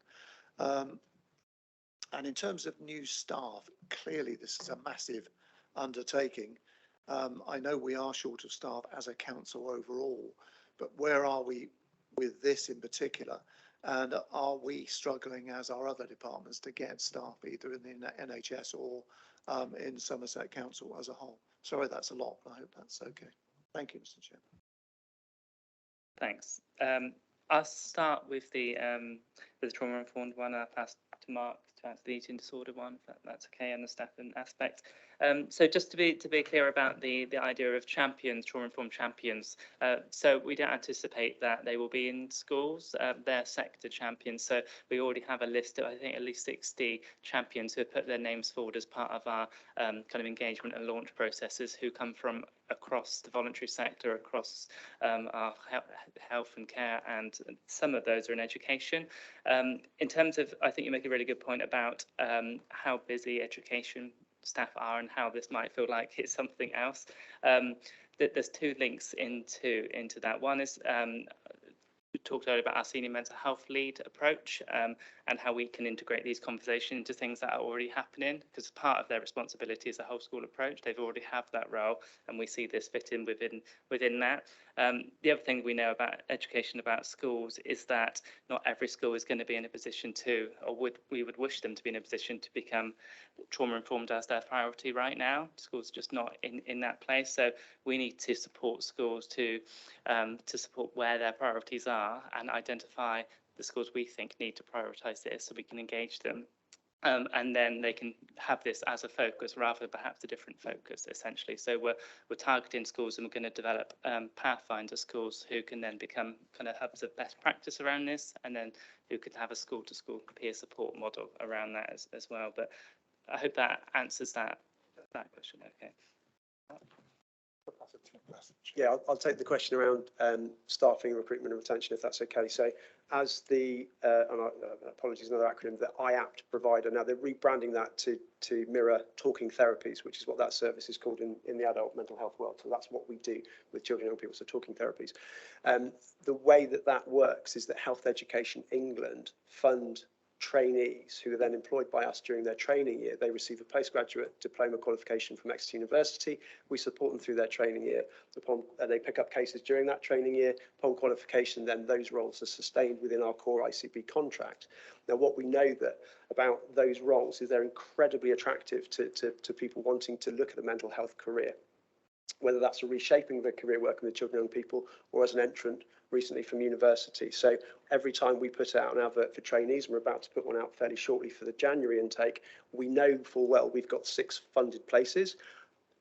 And in terms of new staff, clearly this is a massive undertaking. I know we are short of staff as a council overall, but where are we with this in particular? And are we struggling, as our other departments, to get staff either in the NHS or in Somerset Council as a whole? Sorry, that's a lot, but I hope that's okay. Thank you, Mr. Chairman.
Thanks. I'll start with the trauma-informed one. I'll pass to Mark to answer the eating disorder one, if that's okay, and the staffing aspect. So just to be clear about the idea of champions, trauma-informed champions, so we don't anticipate that they will be in schools. They're sector champions. So we already have a list of, I think, at least 60 champions who have put their names forward as part of our kind of engagement and launch processes, who come from across the voluntary sector, across our health and care, and some of those are in education. In terms of, I think you make a really good point about how busy education staff are and how this might feel like it's something else. There's two links into that. One is we talked earlier about our senior mental health lead approach, and how we can integrate these conversations into things that are already happening, because part of their responsibility is a whole school approach. They've already have that role, and we see this fit in within that. The other thing we know about education, about schools, is that not every school is going to be in a position to, or we would wish them to be in a position to become trauma informed as their priority right now. Schools are just not in that place. So we need to support schools to support where their priorities are and identify the schools we think need to prioritise this, so we can engage them. And then they can have this as a focus rather than perhaps a different focus, essentially. So we're targeting schools, and we're going to develop pathfinder schools who can then become kind of hubs of best practice around this, and then who could have a school-to-school peer support model around that as well. But I hope that answers that question. Okay.
Yeah, I'll take the question around staffing, recruitment and retention, if that's okay. So as the, apologies, another acronym, the IAPT provider, now they're rebranding that to mirror Talking Therapies, which is what that service is called in the adult mental health world. So that's what we do with children and young people, so Talking Therapies. The way that works is that Health Education England fund trainees who are then employed by us during their training year. They receive a postgraduate diploma qualification from Exeter University. We support them through their training year. They pick up cases during that training year. Upon qualification, then those roles are sustained within our core ICB contract. Now, what we know about those roles is they're incredibly attractive to people wanting to look at a mental health career, whether that's a reshaping of a career working with children and young people, or as an entrant recently from university. So every time we put out an advert for trainees, and we're about to put one out fairly shortly for the January intake, we know full well we've got 6 funded places.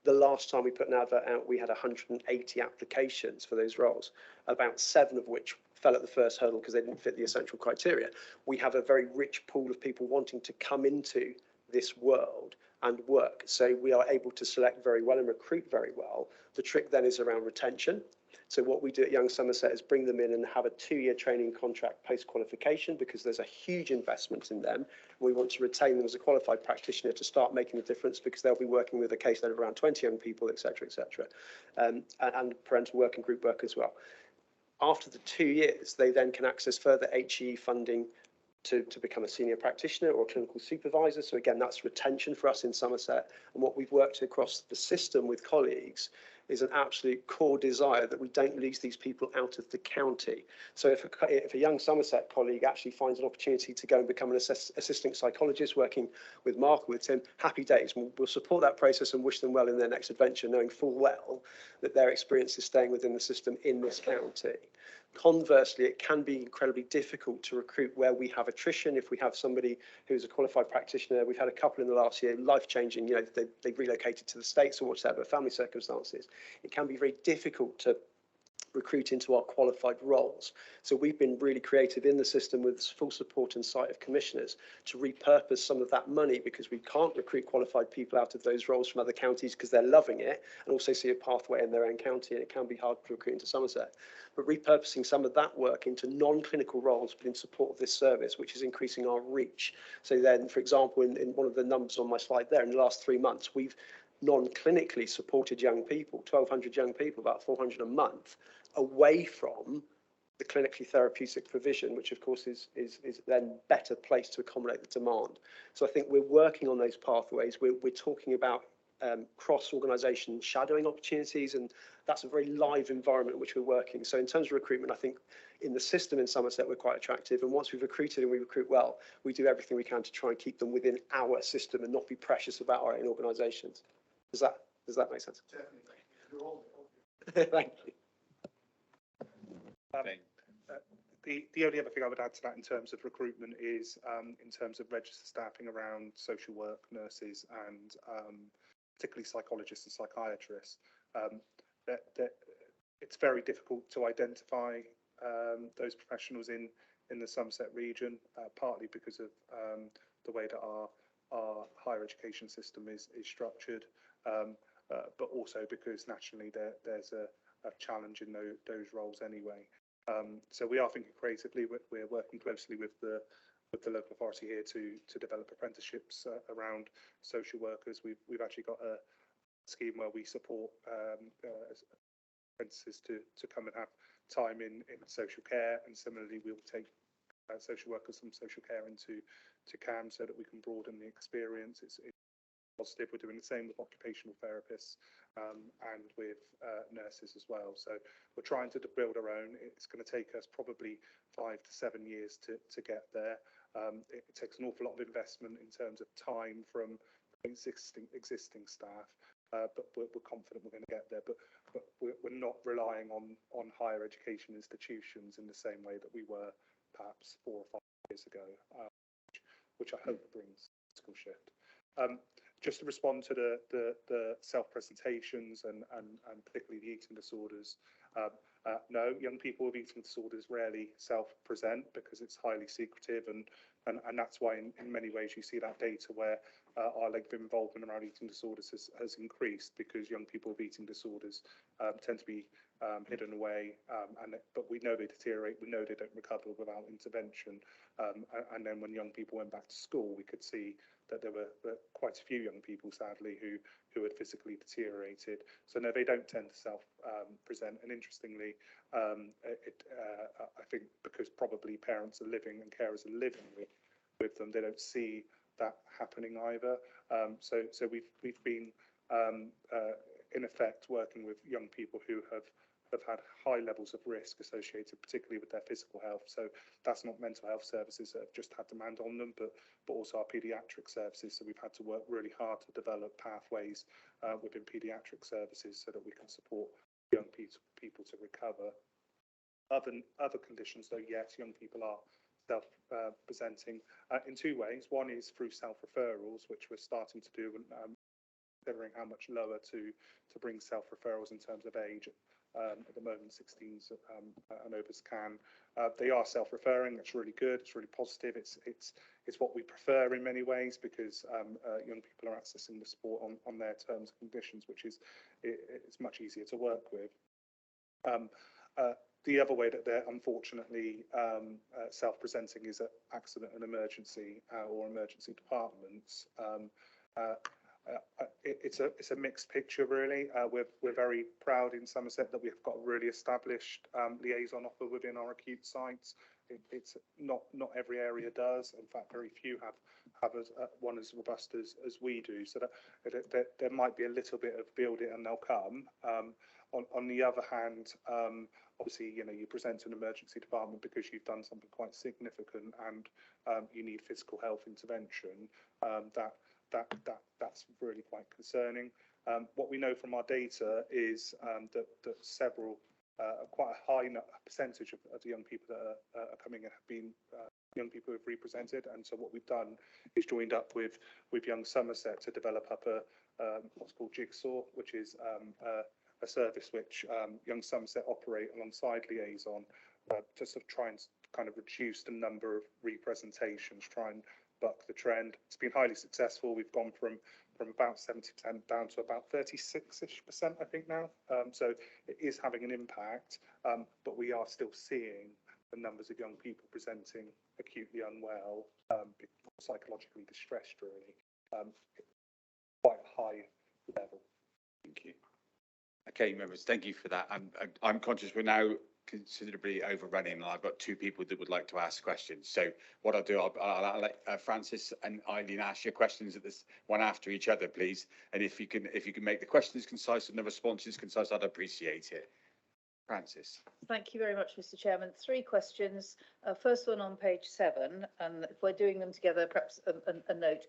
The last time we put an advert out, we had 180 applications for those roles, about 7 of which fell at the first hurdle because they didn't fit the essential criteria. We have a very rich pool of people wanting to come into this world and work. So we are able to select very well and recruit very well. The trick then is around retention. So what we do at Young Somerset is bring them in and have a 2-year training contract post-qualification, because there's a huge investment in them. We want to retain them as a qualified practitioner to start making a difference, because they'll be working with a caseload of around 20 young people, etc., and parental work and group work as well. After the 2 years, they then can access further HE funding to become a senior practitioner or a clinical supervisor. So again, that's retention for us in Somerset. And what we've worked across the system with colleagues is an absolute core desire that we don't lose these people out of the county. So if a young Somerset colleague actually finds an opportunity to go and become an assistant psychologist working with Mark or with Tim, happy days. We'll support that process and wish them well in their next adventure, knowing full well that their experience is staying within the system in this county. Conversely, it can be incredibly difficult to recruit where we have attrition. If we have somebody who's a qualified practitioner, we've had a couple in the last year, life-changing, they've relocated to the States or whatever, family circumstances. It can be very difficult to recruit into our qualified roles. So we've been really creative in the system with full support and sight of commissioners to repurpose some of that money, because we can't recruit qualified people out of those roles from other counties because they're loving it and also see a pathway in their own county, and it can be hard to recruit into Somerset. But repurposing some of that work into non-clinical roles but in support of this service, which is increasing our reach. So then, for example, in one of the numbers on my slide there, in the last 3 months, we've non-clinically supported young people, 1,200 young people, about 400 a month, away from the clinically therapeutic provision, which of course is then better placed to accommodate the demand. So I think we're working on those pathways. We're talking about cross-organisation shadowing opportunities, and that's a very live environment in which we're working. So in terms of recruitment, I think in the system in Somerset, we're quite attractive. And once we've recruited and we recruit well, we do everything we can to try and keep them within our system and not be precious about our own organisations. Does that make sense?
Definitely. Thank you. The only other thing I would add to that in terms of recruitment is in terms of registered staffing around social work, nurses and particularly psychologists and psychiatrists. It's very difficult to identify those professionals in the Somerset region, partly because of the way that our higher education system is structured, but also because nationally there's a challenge in those roles anyway. So we are thinking creatively. We're working closely with the local authority here to develop apprenticeships around social workers. We've actually got a scheme where we support apprentices to come and have time in social care, and similarly we'll take social workers from social care into CAM so that we can broaden the experience. It's positive. We're doing the same with occupational therapists and with nurses as well. So we're trying to build our own. It's going to take us probably 5 to 7 years to get there. It takes an awful lot of investment in terms of time from existing staff, but we're confident we're going to get there. But we're not relying on higher education institutions in the same way that we were perhaps 4 or 5 years ago, which I hope brings a physical shift. Just to respond to the self-presentations and particularly the eating disorders, no, young people with eating disorders rarely self-present because it's highly secretive, and that's why in many ways you see that data where our length of involvement around eating disorders has increased, because young people with eating disorders tend to be hidden away, but we know they deteriorate, we know they don't recover without intervention, and then when young people went back to school, we could see that there were quite a few young people, sadly, who had physically deteriorated. So no, they don't tend to self-present. And interestingly, I think because probably parents are living and carers are living with them, they don't see that happening either. So we've been in effect working with young people who have had high levels of risk associated particularly with their physical health. So that's not mental health services that have just had demand on them, but also our paediatric services. So we've had to work really hard to develop pathways within paediatric services so that we can support young people to recover. Other conditions though, yes, young people are self-presenting in 2 ways. One is through self-referrals, which we're starting to do, and considering how much lower to bring self-referrals in terms of age. At the moment, 16s and overs can. They are self-referring. That's really good. It's really positive. It's what we prefer in many ways, because young people are accessing the sport on their terms and conditions, which is it's much easier to work with. The other way that they're unfortunately self-presenting is at accident and emergency or emergency departments. It's a mixed picture, really. We're very proud in Somerset that we've got a really established liaison offer within our acute sites. It's not every area does. In fact, very few have one as robust as we do. So that there might be a little bit of build it and they'll come. On the other hand, obviously, you present to an emergency department because you've done something quite significant and you need physical health intervention. That's really quite concerning. What we know from our data is that several, quite a high percentage of the young people that are coming in have been young people who have represented, and so what we've done is joined up with Young Somerset to develop up what's called Jigsaw, which is a service which Young Somerset operate alongside Liaison to sort of try and kind of reduce the number of representations, try and buck the trend. It's been highly successful. We've gone from about 70% down to about 36-ish%, I think now. So it is having an impact, but we are still seeing the numbers of young people presenting acutely unwell, psychologically distressed, really, quite a high level.
Thank you. Okay, members, thank you for that. I'm conscious we're now considerably overrunning, and I've got 2 people that would like to ask questions. So what I'll do, I'll let Francis and Eileen ask your questions at this one after each other, please. And if you can make the questions concise and the responses concise, I'd appreciate it. Francis.
Thank you very much, Mr. Chairman. 3 questions. First one on page 7, and if we're doing them together, perhaps a note.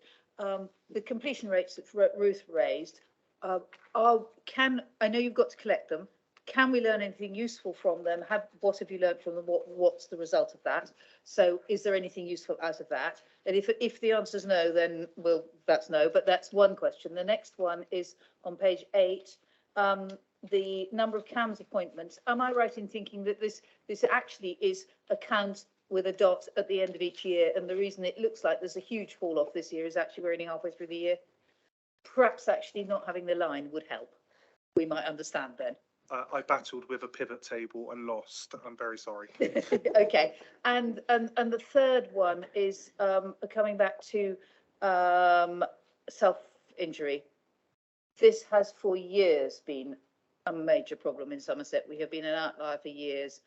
The completion rates that Ruth raised, I know you've got to collect them, can we learn anything useful from them? What have you learned from them? What's the result of that? So is there anything useful out of that? And if the answer is no, then that's no, but that's one question. The next one is on page 8, the number of CAMS appointments. Am I right in thinking that this actually is a count with a dot at the end of each year, and the reason it looks like there's a huge fall off this year is actually we're only halfway through the year? Perhaps actually not having the line would help. We might understand then.
I battled with a pivot table and lost. I'm very sorry.
Okay, and the third one is coming back to self-injury. This has for years been a major problem in Somerset. We have been an outlier for years.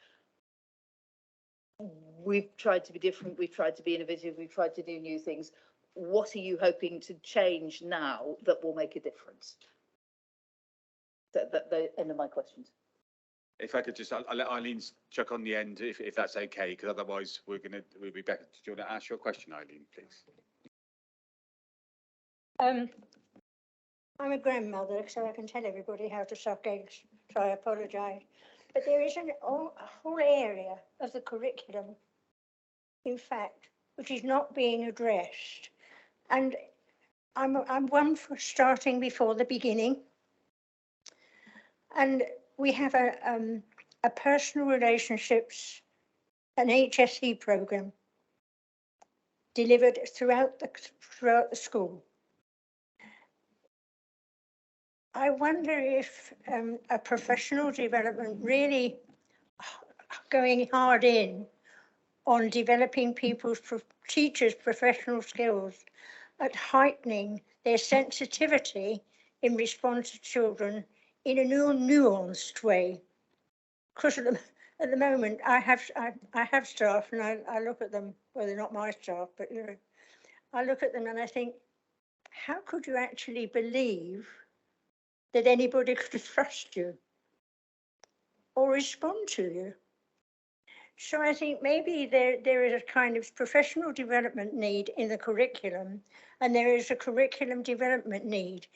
We've tried to be different, we've tried to be innovative, we've tried to do new things. What are you hoping to change now that will make a difference? The end of my questions.
If I could just, I'll let Eileen chuck on the end if that's okay, because otherwise we'll be better. Do you want to ask your question, Eileen, please?
I'm a grandmother, so I can tell everybody how to suck eggs, so I apologise. But there is a whole area of the curriculum, in fact, which is not being addressed. And I'm one for starting before the beginning. And we have a personal relationships, an HSE programme delivered throughout the school. I wonder if a professional development really going hard in on developing teachers' professional skills at heightening their sensitivity in response to children in a nuanced way. Because at the moment I have staff and I look at them, well, they're not my staff, but you know, I look at them and I think, how could you actually believe that anybody could trust you or respond to you? So I think maybe there is a kind of professional development need in the curriculum, and there is a curriculum development need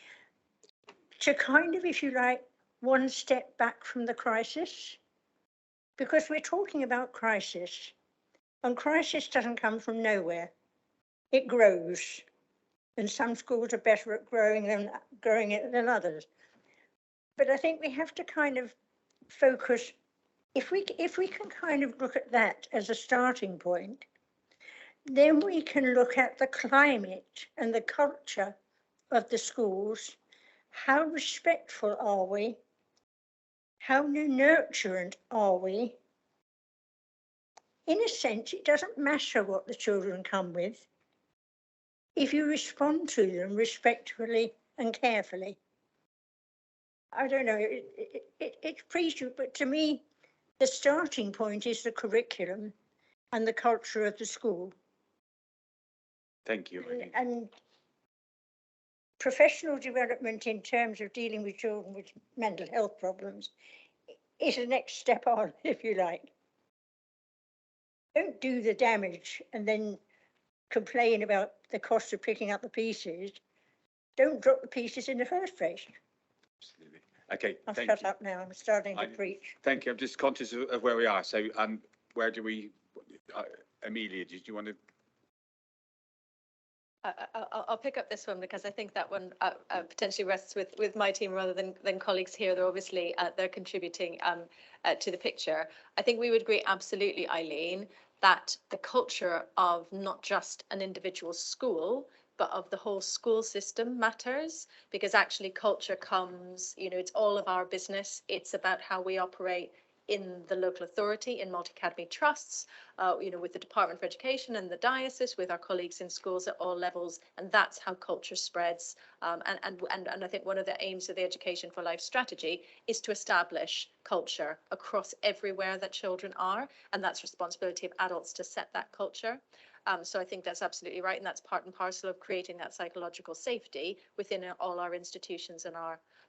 to kind of, if you like, one step back from the crisis, because we're talking about crisis, and crisis doesn't come from nowhere. It grows, and some schools are better at growing it than others. But I think we have to kind of focus. If we can kind of look at that as a starting point, then we can look at the climate and the culture of the schools. How respectful are we? How nurturant are we? In a sense, it doesn't matter what the children come with if you respond to them respectfully and carefully. I don't know, it's preachy, but to me, the starting point is the curriculum and the culture of the school.
Thank you.
And professional development in terms of dealing with children with mental health problems is the next step on, if you like. Don't do the damage and then complain about the cost of picking up the pieces. Don't drop the pieces in the first place.
Absolutely. Okay.
I'll shut up now. I'm starting to preach.
Thank you. I'm just conscious of where we are. So, where do we, Amelia, did you want to?
I'll pick up this one because I think that one potentially rests with my team rather than colleagues here. They're obviously they're contributing to the picture. I think we would agree absolutely, Eileen, that the culture of not just an individual school, but of the whole school system matters, because actually culture comes, you know, it's all of our business. It's about how we operate in the local authority, in multi-academy trusts, you know, with the Department for Education and the diocese, with our colleagues in schools at all levels, and that's how culture spreads. And I think one of the aims of the Education for Life strategy is to establish culture across everywhere that children are, and that's responsibility of adults to set that culture. So I think that's absolutely right, and that's part and parcel of creating that psychological safety within all our institutions and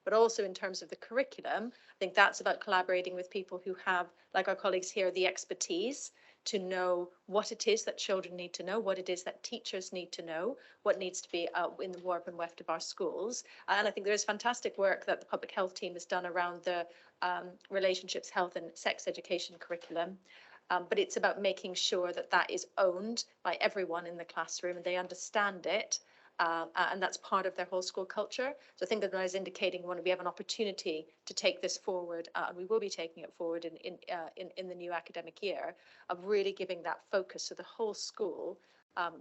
but also in terms of the curriculum, I think that's about collaborating with people who have, like our colleagues here, the expertise to know what it is that children need to know, what it is that teachers need to know, what needs to be in the warp and weft of our schools. And I think there is fantastic work that the public health team has done around the relationships, health and sex education curriculum. But it's about making sure that that is owned by everyone in the classroom and they understand it. And that's part of their whole school culture. So I think that I was indicating when we have an opportunity to take this forward, and we will be taking it forward in the new academic year, of really giving that focus so the whole school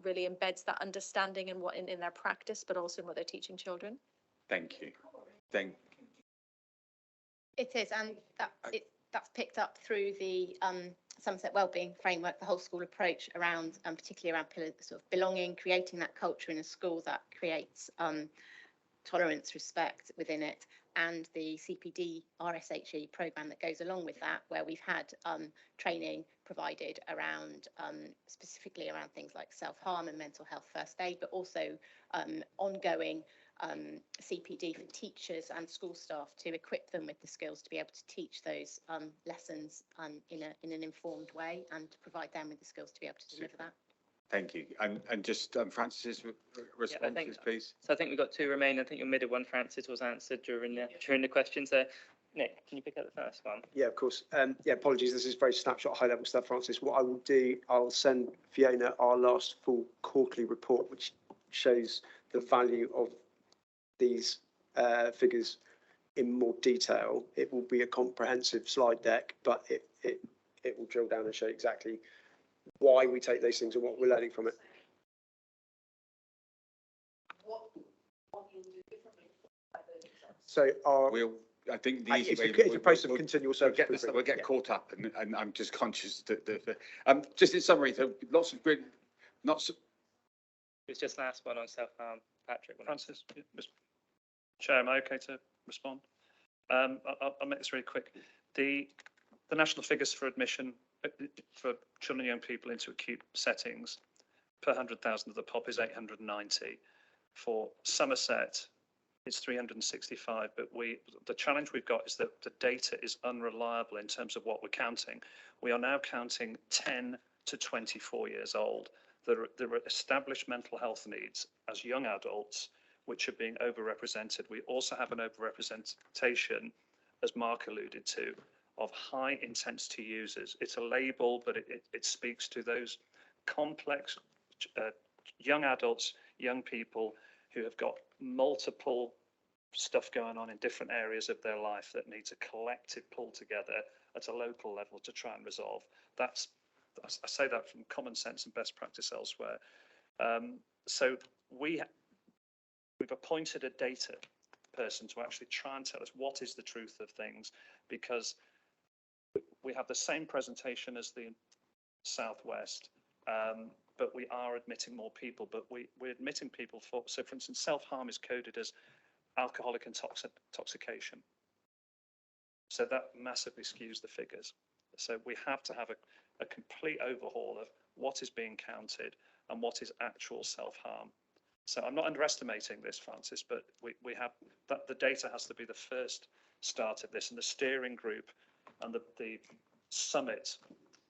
really embeds that understanding in what in their practice, but also in what they're teaching children.
Thank you.
It is, and that's picked up through the Somerset Wellbeing Framework, the whole school approach around, particularly around sort of belonging, creating that culture in a school that creates tolerance, respect within it, and the CPD RSHE programme that goes along with that, where we've had training provided around specifically around things like self-harm and mental health first aid, but also ongoing CPD for teachers and school staff to equip them with the skills to be able to teach those lessons in an informed way and to provide them with the skills to be able to deliver that.
Thank you. And just Francis's responses, please.
So I think we've got two remaining. I think your middle one, Francis, was answered during the question. So Nick, can you pick up the first one?
Yeah, of course. Yeah, apologies. This is very snapshot, high level stuff, Francis. What I will do, I'll send Fiona our last full quarterly report, which shows the value of these figures in more detail. It will be a comprehensive slide deck, but it will drill down and show exactly why we take those things and what we're learning from it. So
I think the easy way
it's a process of continual service.
We'll get caught up, and I'm just conscious that just in summary, so lots of good, not so.
It's just last one on self-harm, Patrick.
Francis, Chair, am I okay to respond? I'll make this really quick. The national figures for admission for children and young people into acute settings per 100,000 of the pop is 890. For Somerset, it's 365, but the challenge we've got is that the data is unreliable in terms of what we're counting. We are now counting 10 to 24 years old. There are established mental health needs as young adults, which are being overrepresented. We also have an overrepresentation, as Mark alluded to, of high intensity users. It's a label, but it speaks to those complex young adults, young people who have got multiple stuff going on in different areas of their life that needs a collective pull together at a local level to try and resolve. I say that from common sense and best practice elsewhere. So we've appointed a data person to actually try and tell us what is the truth of things, because we have the same presentation as the Southwest, but we are admitting more people, but we're admitting people so for instance, self-harm is coded as alcoholic intoxication. So that massively skews the figures. So we have to have a complete overhaul of what is being counted and what is actual self-harm. So I'm not underestimating this, Francis, but we have that the data has to be the first start of this, and the steering group and the summit,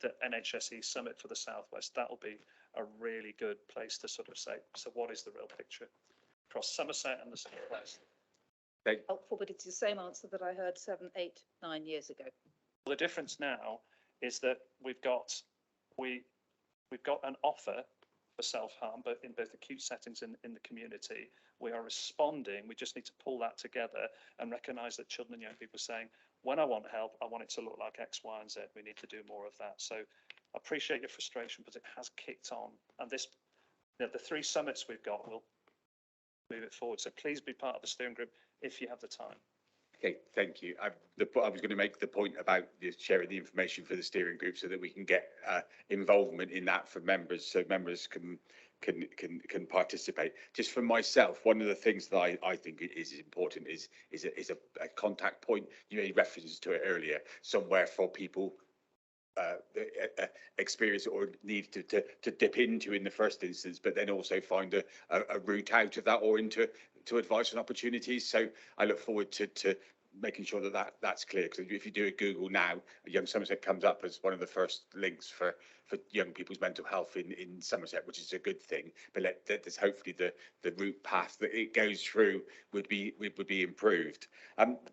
the NHSE summit for the Southwest, that will be a really good place to sort of say, so what is the real picture across Somerset and the Southwest?
Helpful, but it's the same answer that I heard 7, 8, 9 years ago.
The difference now is that we've got an offer for self-harm, but in both acute settings and in the community. We are responding. We just need to pull that together and recognise that children and young people are saying, when I want help, I want it to look like X, Y, and Z. We need to do more of that. So I appreciate your frustration, but it has kicked on. And this, the 3 summits we've got will move it forward. So please be part of the steering group if you have the time.
Okay, thank you. I was going to make the point about sharing the information for the steering group so that we can get involvement in that for members, so members can participate. Just for myself, one of the things that I think is important is a contact point. You made reference to it earlier, somewhere for people experience or need to dip into in the first instance, but then also find a route out of that or into advice and opportunities. So I look forward to making sure that that's clear, because if you do a Google now, Young Somerset comes up as one of the first links for young people's mental health in Somerset, which is a good thing. But there's hopefully the route path that it goes through would be improved.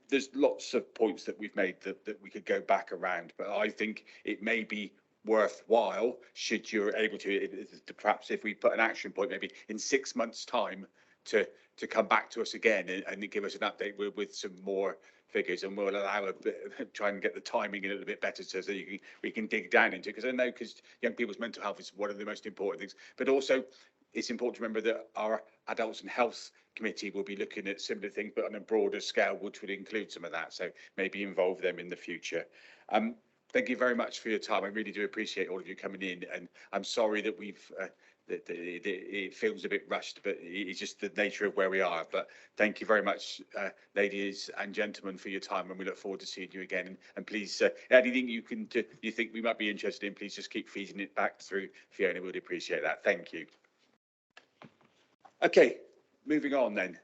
There's lots of points that we've made that we could go back around, but I think it may be worthwhile, should you're able to perhaps if we put an action point maybe in 6 months' time to come back to us again and give us an update with some more figures, and we'll allow a bit, try and get the timing a little bit better so we can dig down into it, because I know young people's mental health is one of the most important things, but also it's important to remember that our adults and health committee will be looking at similar things but on a broader scale, which would include some of that, so maybe involve them in the future. Thank you very much for your time. I really do appreciate all of you coming in, and I'm sorry that it feels a bit rushed, but it's just the nature of where we are. But thank you very much, ladies and gentlemen, for your time, and we look forward to seeing you again. And please, anything you think we might be interested in, please just keep feeding it back through Fiona. We'd appreciate that. Thank you. Okay, moving on then.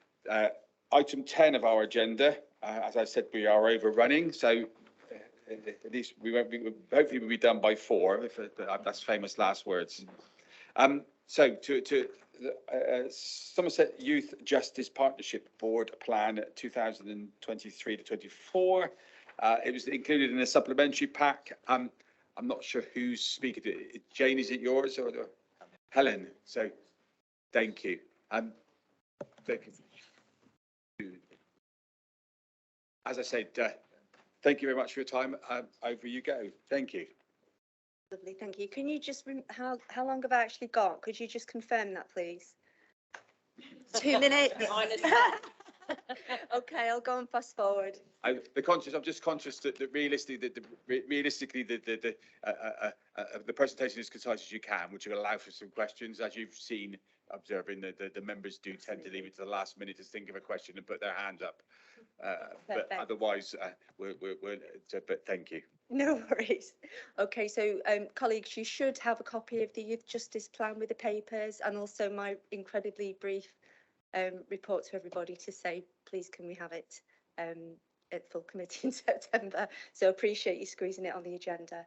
Item 10 of our agenda. As I said, we are overrunning, so at least hopefully we'll be done by 4. That's famous last words. So to Somerset Youth Justice Partnership Board Plan 2023 to 24. It was included in a supplementary pack. I'm not sure who's speaking. Jane, is it yours or Helen? So thank you. Thank you. As I said, thank you very much for your time. Over you go. Thank you.
Lovely, thank you. Can you just, how long have I actually got? Could you just confirm that, please? 2 minutes? Okay, I'll go and fast forward.
I'm just conscious that realistically, the presentation is concise as you can, which will allow for some questions. As you've seen, observing the members do tend to leave it to the last minute to think of a question and put their hand up. But otherwise, but thank you.
No worries. Okay, so colleagues, you should have a copy of the Youth Justice Plan with the papers, and also my incredibly brief report to everybody to say, please can we have it at full committee in September. So appreciate you squeezing it on the agenda.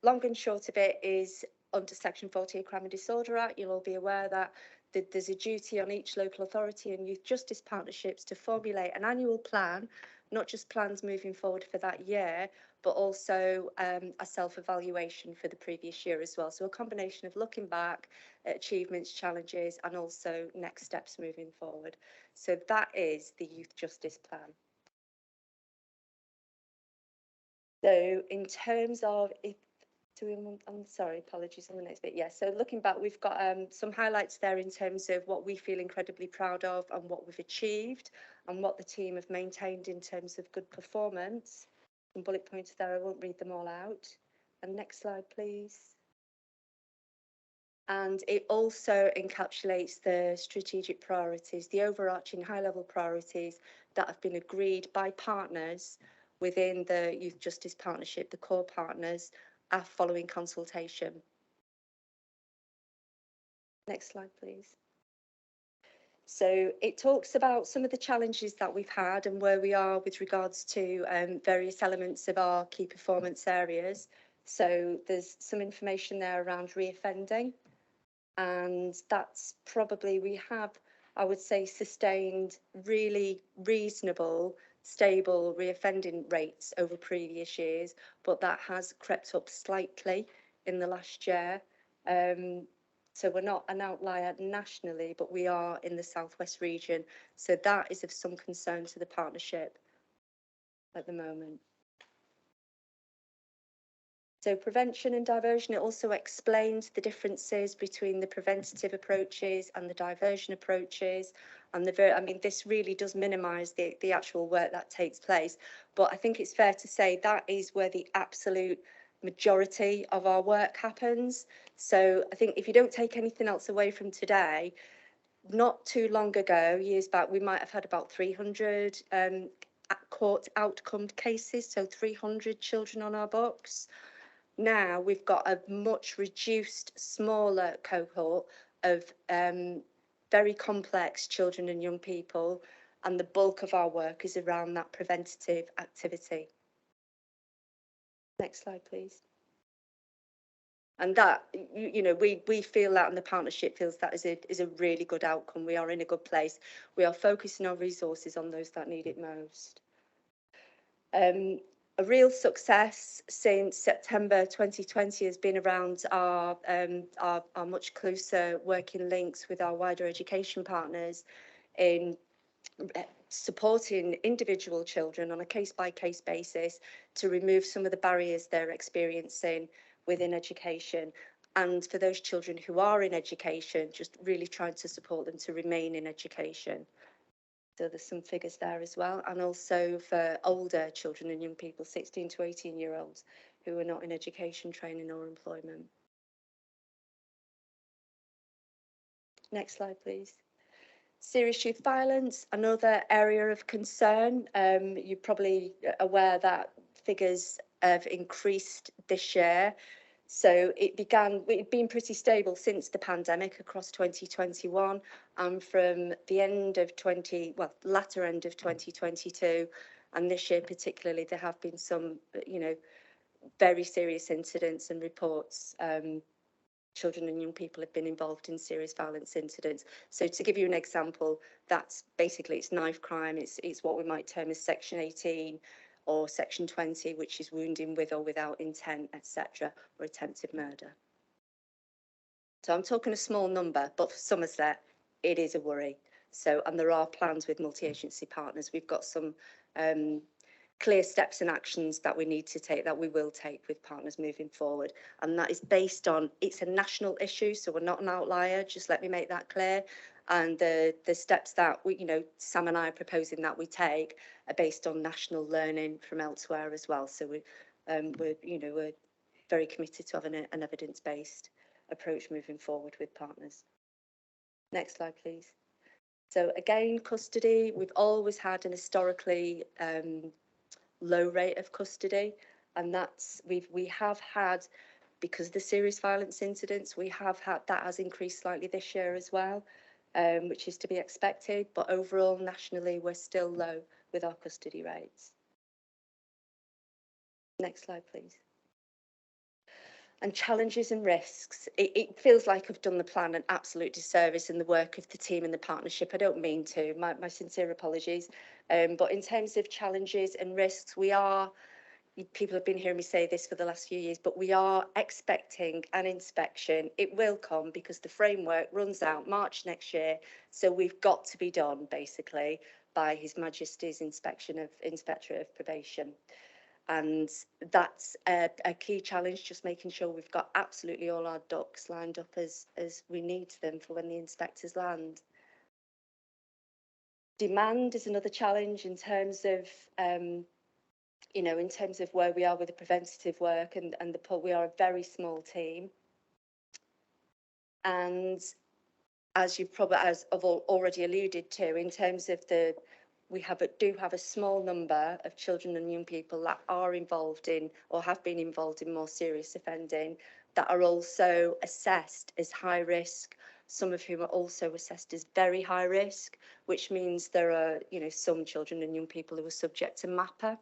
Long and short of it is, under Section 48 Crime and Disorder Act, you'll all be aware that there's a duty on each local authority and youth justice partnerships to formulate an annual plan, not just plans moving forward for that year, but also a self-evaluation for the previous year as well. So a combination of looking back at achievements, challenges, and also next steps moving forward. So that is the Youth Justice Plan. So in terms of, I'm sorry, apologies on the next bit. Yes, so looking back, we've got some highlights there in terms of what we feel incredibly proud of and what we've achieved and what the team have maintained in terms of good performance. Some bullet points there, I won't read them all out. And next slide, please. And it also encapsulates the strategic priorities, the overarching high-level priorities that have been agreed by partners within the Youth Justice Partnership, the core partners, following consultation. Next slide, please. So it talks about some of the challenges that we've had and where we are with regards to various elements of our key performance areas. So there's some information there around reoffending, and that's probably, we have, I would say, sustained really reasonable, stable reoffending rates over previous years, but that has crept up slightly in the last year. So we're not an outlier nationally, but we are in the southwest region. So that is of some concern to the partnership at the moment. So prevention and diversion, it also explains the differences between the preventative approaches and the diversion approaches. And I mean, this really does minimise the actual work that takes place. But I think it's fair to say that is where the absolute majority of our work happens. So I think if you don't take anything else away from today, not too long ago, years back, we might have had about 300 court outcome cases, so 300 children on our books. Now we've got a much reduced, smaller cohort of very complex children and young people, and the bulk of our work is around that preventative activity. Next slide, please. And that, you know, we feel that, and the partnership feels that is a really good outcome. We are in a good place. We are focusing our resources on those that need it most. A real success since September 2020 has been around our much closer working links with our wider education partners in supporting individual children on a case-by-case basis to remove some of the barriers they're experiencing within education, and for those children who are in education, just really trying to support them to remain in education. So there's some figures there as well, and also for older children and young people, 16 to 18-year-olds who are not in education, training or employment. Next slide, please. Serious youth violence, another area of concern. You're probably aware that figures have increased this year. So it'd been pretty stable since the pandemic across 2021, and from the end of latter end of 2022, and this year particularly, there have been some, you know, very serious incidents and reports. Children and young people have been involved in serious violence incidents. So to give you an example, that's basically, it's knife crime, it's what we might term as Section 18 or Section 20, which is wounding with or without intent, etc., or attempted murder. So I'm talking a small number, but for Somerset, it is a worry. So, and there are plans with multi-agency partners. We've got some clear steps and actions that we need to take, that we will take with partners moving forward. And that is based on, it's a national issue, so we're not an outlier, just let me make that clear. And the steps that we, you know, Sam and I are proposing that we take are based on national learning from elsewhere as well. So we're very committed to having an evidence-based approach moving forward with partners. Next slide, please. So again, custody, we've always had an historically low rate of custody, and that's we have had, because of the serious violence incidents, we have had that has increased slightly this year as well, which is to be expected, but overall nationally we're still low with our custody rates. Next slide, please. And challenges and risks. It feels like I've done the plan an absolute disservice in the work of the team and the partnership. I don't mean to, my sincere apologies. But in terms of challenges and risks, people have been hearing me say this for the last few years, but we are expecting an inspection. It will come because the framework runs out March next year. So we've got to be done basically by His Majesty's Inspector of Probation. And that's a key challenge, just making sure we've got absolutely all our ducks lined up as we need them for when the inspectors land. Demand is another challenge in terms of, in terms of where we are with the preventative work and we are a very small team. And as you've probably, as I've already alluded to, in terms of we do have a small number of children and young people that are involved in or have been involved in more serious offending that are also assessed as high risk, some of whom are also assessed as very high risk, which means there are, some children and young people who are subject to MAPA,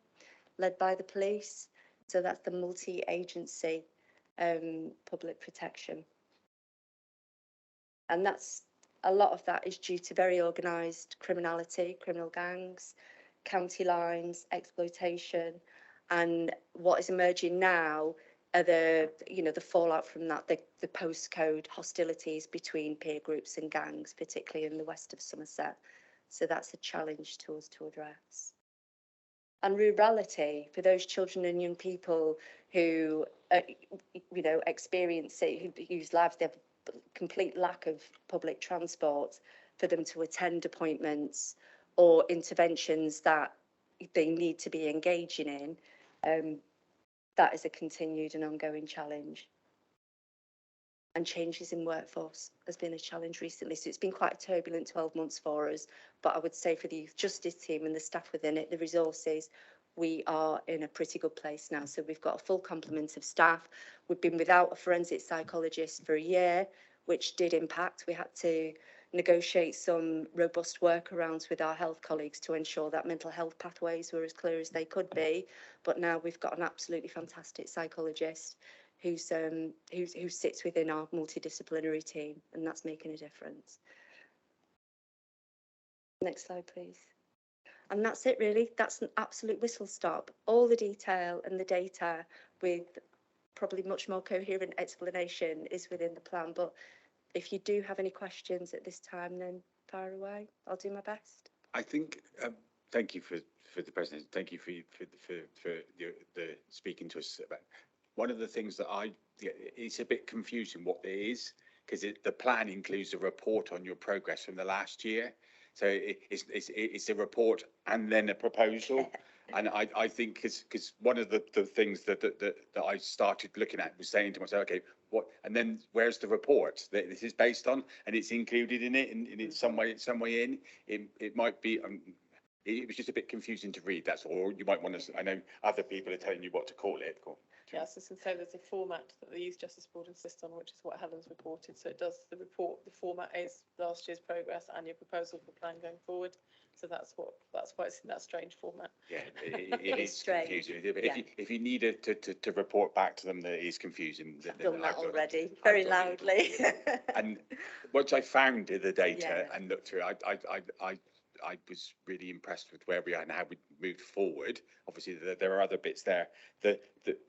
led by the police. So that's the multi-agency public protection. And a lot of that is due to very organised criminality, criminal gangs, county lines, exploitation, and what is emerging now are the fallout from that, the postcode hostilities between peer groups and gangs, particularly in the west of Somerset. So that's a challenge to us to address. And rurality, for those children and young people who, experience it, whose lives they have complete lack of public transport for them to attend appointments or interventions that they need to be engaging in, that is a continued and ongoing challenge. And changes in workforce has been a challenge recently. So it's been quite a turbulent 12 months for us, but I would say for the youth justice team and the staff within it, the resources, we are in a pretty good place now. So we've got a full complement of staff. We've been without a forensic psychologist for a year, which did impact. We had to negotiate some robust workarounds with our health colleagues to ensure that mental health pathways were as clear as they could be. But now we've got an absolutely fantastic psychologist who sits within our multidisciplinary team, and that's making a difference. Next slide, please. And that's it, really. That's an absolute whistle stop. All the detail and the data with probably much more coherent explanation is within the plan. But if you do have any questions at this time, then fire away. I'll do my best.
I think, thank you for the presentation. Thank you for the speaking to us about. One of the things that it's a bit confusing what it is, because the plan includes a report on your progress from the last year. So it's a report and then a proposal. And I think because one of the things that I started looking at was saying to myself, okay, what, and then where's the report that this is based on, and it's included in it, and it's some way in. It might be. It was just a bit confusing to read. That's all. You might want to. I know other people are telling you what to call it.
Yes, as I say, there's a format that the Youth Justice Board insists on, which is what Helen's reported. So it does the report. The format is last year's progress and your proposal for plan going forward. So that's why it's in that strange format.
Yeah, it is confusing. If you needed to report back to them that it is confusing,
I've done that already, very loudly.
And once I found the data and looked through, I was really impressed with where we are and how we moved forward. Obviously, there are other bits there. That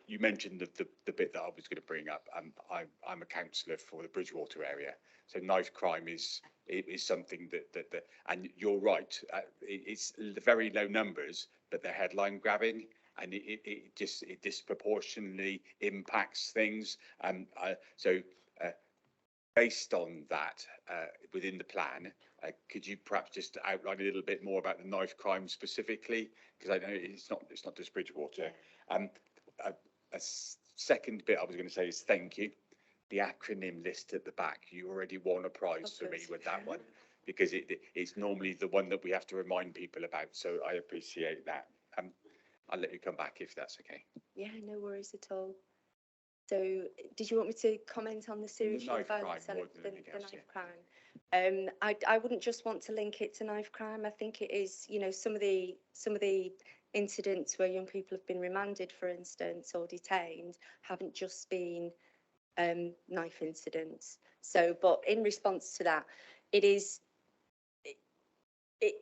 you mentioned the bit that I was going to bring up. I'm a councillor for the Bridgewater area, so knife crime is something that and you're right. It's very low numbers, but they're headline grabbing, and it disproportionately impacts things. So based on that, within the plan, could you perhaps just outline a little bit more about the knife crime specifically? Because I know it's not just Bridgewater. A second bit I was going to say is thank you. The acronym list at the back, you already won a prize for me with that one, because it's normally the one that we have to remind people about. So I appreciate that. I'll let you come back if that's okay.
Yeah, no worries at all. So did you want me to comment on the serious violence and the knife crime? I wouldn't just want to link it to knife crime. I think it is, some of the incidents where young people have been remanded, for instance, or detained, haven't just been knife incidents. So, but in response to that,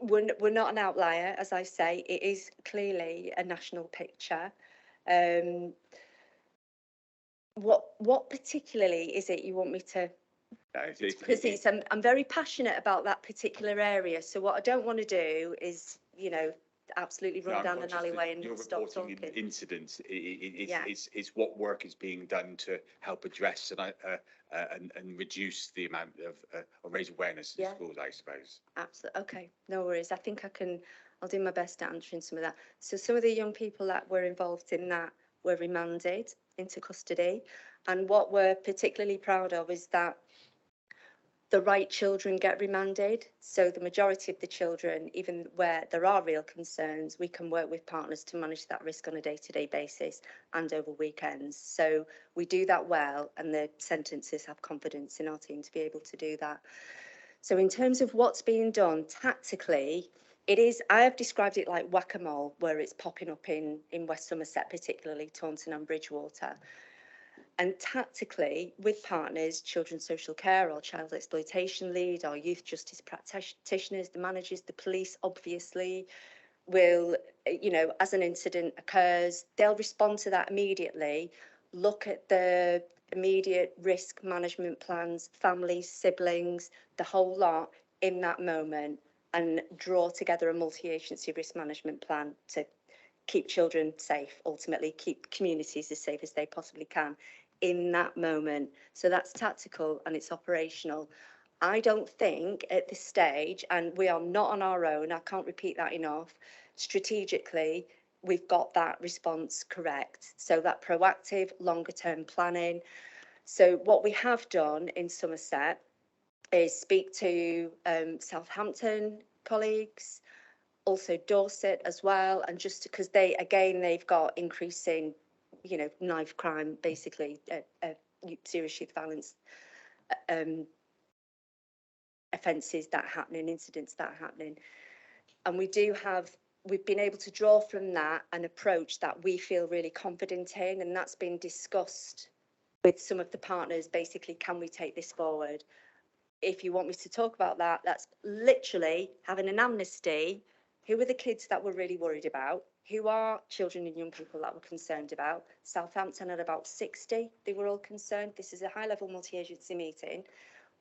we're not an outlier, as I say. It is clearly a national picture. What particularly is it you want me to proceed? I'm very passionate about that particular area. So what I don't want to do is, absolutely run down an alleyway and stop talking.
Incidents. It's what work is being done to help address and reduce the amount of or raise awareness in schools, I suppose.
Absolutely. Okay, no worries. I think I'll do my best at answering some of that. So some of the young people that were involved in that were remanded into custody, and what we're particularly proud of is that the right children get remanded. So the majority of the children, even where there are real concerns, we can work with partners to manage that risk on a day-to-day basis and over weekends. So we do that well, and the sentences have confidence in our team to be able to do that. So in terms of what's being done tactically, I have described it like whack-a-mole, where it's popping up in West Somerset, particularly Taunton and Bridgewater. And tactically, with partners, children's social care, our child exploitation lead, our youth justice practitioners, the managers, the police, obviously, will, as an incident occurs, they'll respond to that immediately, look at the immediate risk management plans, families, siblings, the whole lot in that moment, and draw together a multi-agency risk management plan to keep children safe, ultimately keep communities as safe as they possibly can in that moment. So that's tactical and it's operational. I don't think at this stage, and we are not on our own, I can't repeat that enough, strategically, we've got that response correct. So that proactive, longer term planning. So what we have done in Somerset is speak to Southampton colleagues, also Dorset as well, and just because they've got increasing, knife crime, basically serious youth violence offences that are happening, incidents that are happening. And we've been able to draw from that an approach that we feel really confident in, and that's been discussed with some of the partners. Basically, can we take this forward? If you want me to talk about that, that's literally having an amnesty. Who are the kids that we're really worried about? Who are children and young people that we're concerned about? Southampton had about 60. They were all concerned. This is a high-level multi-agency meeting.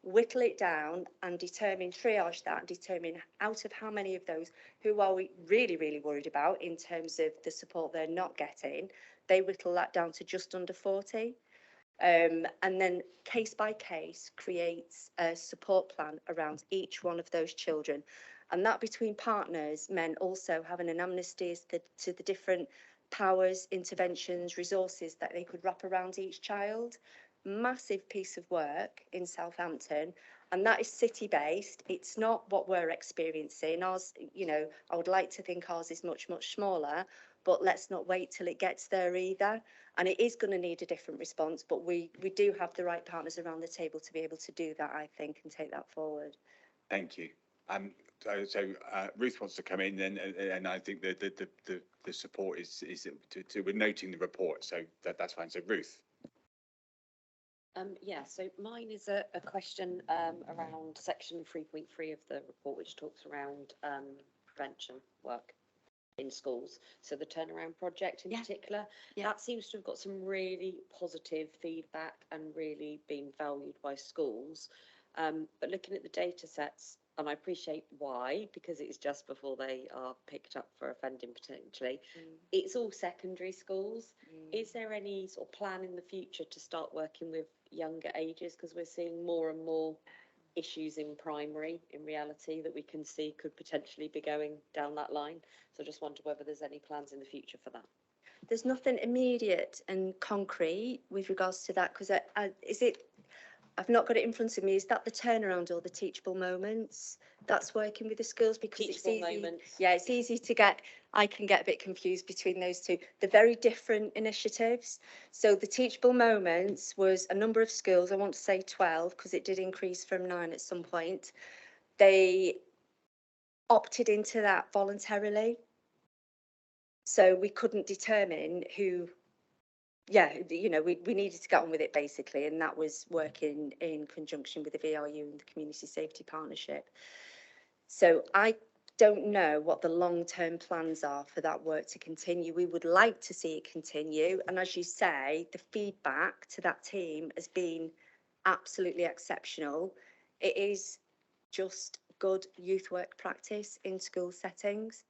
Whittle it down and determine, triage that and determine out of how many of those, who are we really, really worried about in terms of the support they're not getting. They whittle that down to just under 40. And then case by case creates a support plan around each one of those children. And that between partners meant also having an amnesty to the different powers, interventions, resources that they could wrap around each child. Massive piece of work in Southampton, and that is city based. It's not what we're experiencing. Ours, you know, I would like to think ours is much, much smaller, but let's not wait till it gets there either. And it is going to need a different response, but we do have the right partners around the table to be able to do that, I think, and take that forward.
Thank you. Ruth wants to come in, and I think the support is we're noting the report, so that's fine. So Ruth.
Yeah, so mine is a question around section 3.3 of the report, which talks around prevention work in schools. So the turnaround project in particular, that seems to have got some really positive feedback and really been valued by schools. But looking at the data sets, and I appreciate why, because it's just before they are picked up for offending potentially. It's all secondary schools. Is there any sort of plan in the future to start working with younger ages? Because we're seeing more and more issues in primary, in reality, that we can see could potentially be going down that line. So I just wonder whether there's any plans in the future for that.
There's nothing immediate and concrete with regards to that, because I've not got it in front of me. Is that the turnaround or the teachable moments? That's working with the schools, because
Teachable
it's easy.
moments.
Yeah, it's easy to get. I can get a bit confused between those two. They're very different initiatives. So the teachable moments was a number of schools. I want to say 12, because it did increase from 9 at some point. They opted into that voluntarily. So we couldn't determine who. Yeah, you know, we needed to get on with it basically, and that was working in conjunction with the VRU and the Community Safety Partnership. So I don't know what the long-term plans are for that work to continue. We would like to see it continue, and as you say, the feedback to that team has been absolutely exceptional. It is just good youth work practice in school settings.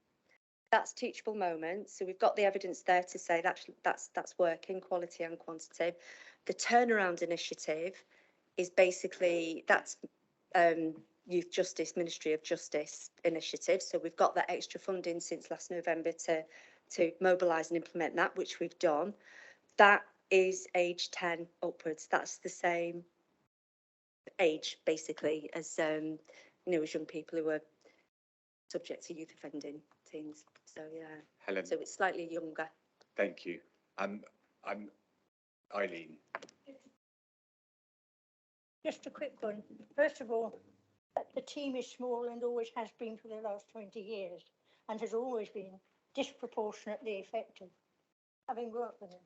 That's teachable moments. So we've got the evidence there to say that that's working, quality and quantitative. The turnaround initiative is basically, that's Youth Justice, Ministry of Justice initiative. So we've got that extra funding since last November to mobilise and implement that, which we've done. That is age 10 upwards. That's the same age basically as you know, as young people who are subject to youth offending teens. So yeah,
Helen.
So it's slightly younger.
Thank you. I'm Eileen.
Just a quick one. First of all, the team is small and always has been for the last 20 years, and has always been disproportionately effective, having worked with them.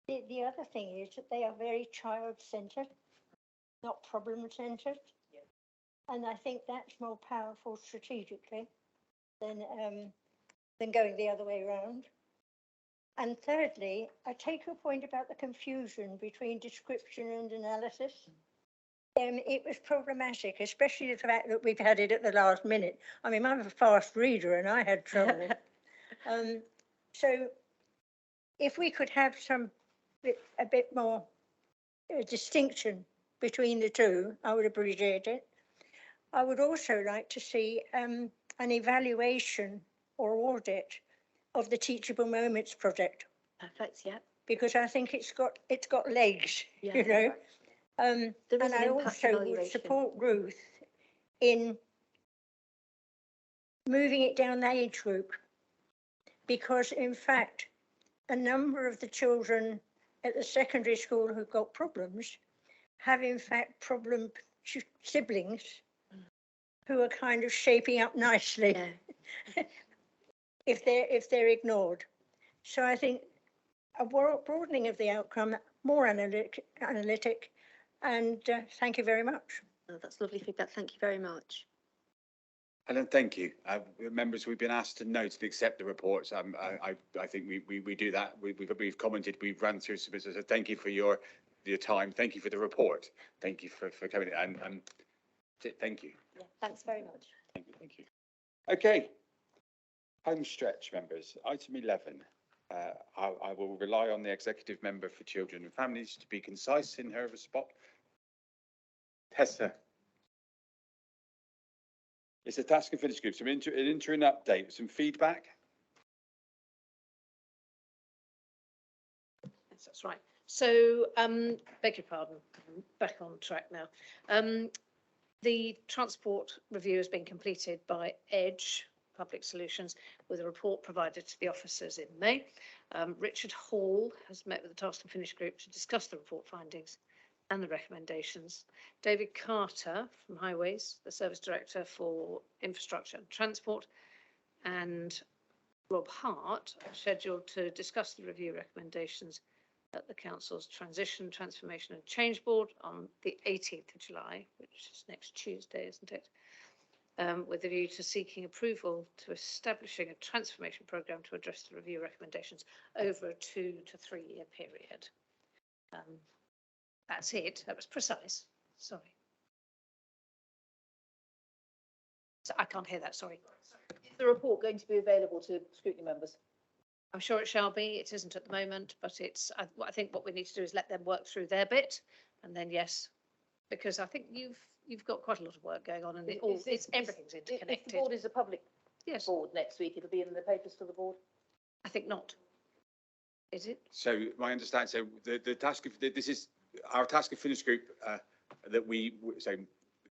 The other thing is that they are very child-centred, not problem-centred. And I think that's more powerful strategically than going the other way around. And thirdly, I take your point about the confusion between description and analysis. It was problematic, especially the fact that we've had it at the last minute. I mean, I'm a fast reader and I had trouble. So if we could have a bit more distinction between the two, I would appreciate it. I would also like to see an evaluation or audit of the Teachable Moments project.
Perfect, yeah.
Because I think it's got legs, you know. And I also would support Ruth in moving it down the age group, because in fact, a number of the children at the secondary school who've got problems have in fact problem siblings who are kind of shaping up nicely if they're ignored. So I think a broadening of the outcome, more analytic, and thank you very much.
Oh, that's lovely feedback. Thank you very much.
Helen, thank you. Members, we've been asked to note and accept the reports. I think we do that. We've commented, we've run through some business. So thank you for your time. Thank you for the report. Thank you for coming. And thank you.
Yeah, thanks very much.
Thank you. Okay. Home stretch, members. Item 11. I will rely on the executive member for children and families to be concise in her response. Tessa. It's a task and finish group. Some an interim update, some feedback.
Yes, that's right. So, beg your pardon, I'm back on track now. The transport review has been completed by Edge Public Solutions with a report provided to the officers in May. Richard Hall has met with the task and finish group to discuss the report findings and the recommendations. David Carter from Highways, the Service Director for Infrastructure and Transport, and Rob Hart are scheduled to discuss the review recommendations at the Council's Transition, Transformation and Change Board on the 18th of July, which is next Tuesday, isn't it? With a view to seeking approval to establishing a transformation programme to address the review recommendations over a 2 to 3 year period. That's it. That was precise. Sorry. So I can't hear that. Sorry.
Is the report going to be available to scrutiny members?
I'm sure it shall be. It isn't at the moment, but it's. I think what we need to do is let them work through their bit, and then yes, because I think you've got quite a lot of work going on, and everything's interconnected.
If the board is a public board next week, it'll be in the papers for the board.
I think not. Is it?
So my understanding. So the task of this is our task and finish group that we so.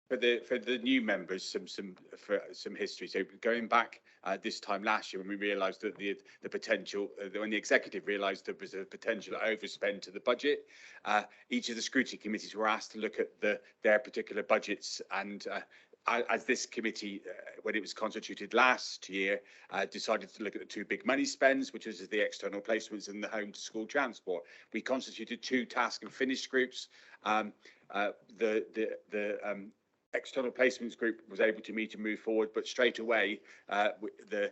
For the new members, some history. So going back this time last year, when we realised that the potential, when the executive realised there was a potential overspend to the budget, each of the scrutiny committees were asked to look at their particular budgets. And as this committee, when it was constituted last year, decided to look at the two big money spends, which was the external placements and the home to school transport. We constituted two task and finish groups. External placements group was able to meet and move forward, but straight away the